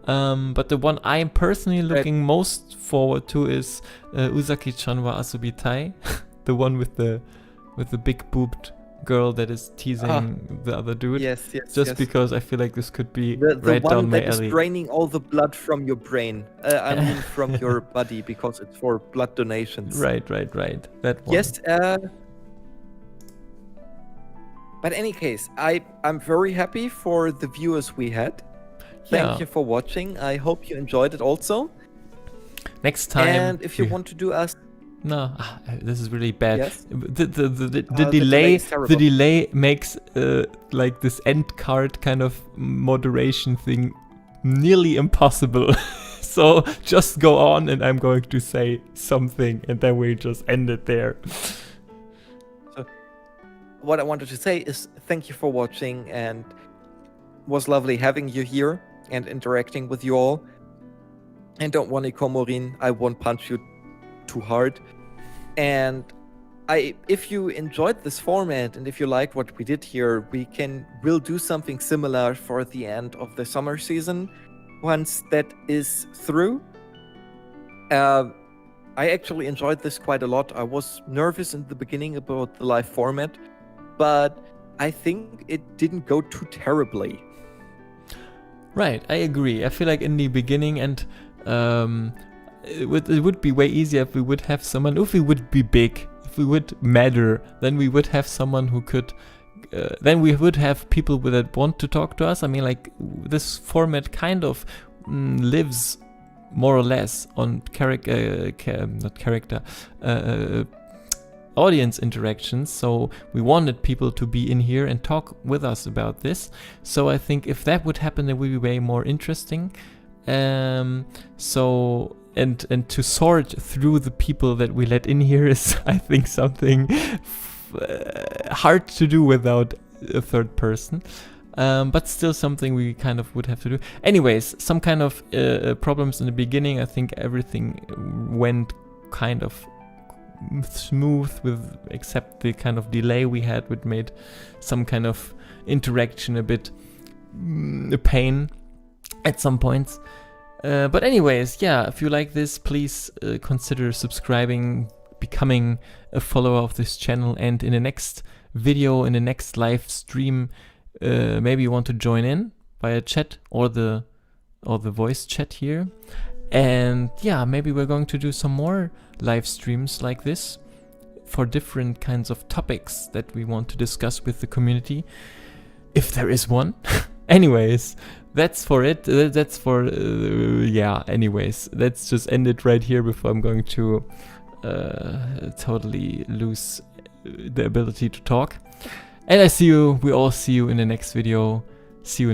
But the one I am personally looking most forward to is Uzaki-chan wa Asubitai, the one with the big boobed girl that is teasing the other dude. Yes. Because I feel like this could be the right one down my that alley. is draining all the blood from your brain. I mean, from your body, because it's for blood donations. Right. That one. Yes. But in any case, I'm very happy for the viewers we had. Thank you for watching. I hope you enjoyed it also. Next time. And if you want to do us... No, this is really bad. Yes? The delay is terrible. The delay makes like this end card kind of moderation thing nearly impossible. So just go on, and I'm going to say something, and then we just end it there. So what I wanted to say is thank you for watching, and it was lovely having you here and interacting with you all. And don't worry, Komorin, I won't punch you too hard. And if you enjoyed this format, and if you liked what we did here, we'll do something similar for the end of the summer season once that is through. I actually enjoyed this quite a lot. I was nervous in the beginning about the live format, but I think it didn't go too terribly. Right, I agree. I feel like in the beginning, and it would be way easier if we would have someone, if we would be big, if we would matter, then we would have someone who could, then we would have people that want to talk to us. I mean, like, this format kind of lives more or less on audience interactions, so we wanted people to be in here and talk with us about this. So I think if that would happen, it would be way more interesting. So and to sort through the people that we let in here is, I think, something hard to do without a third person. But still something we kind of would have to do. Anyways, some kind of problems in the beginning. I think everything went kind of smooth, with except the kind of delay we had, which made some kind of interaction a bit a pain at some points. But anyways, yeah, if you like this, please consider subscribing, becoming a follower of this channel, and in the next video, in the next live stream, maybe you want to join in via chat or the voice chat here. And yeah, maybe we're going to do some more live streams like this for different kinds of topics that we want to discuss with the community, if there is one. Anyways, that's for it. That's for yeah. Anyways, let's just end it right here before I'm going to totally lose the ability to talk. And we all see you in the next video. See you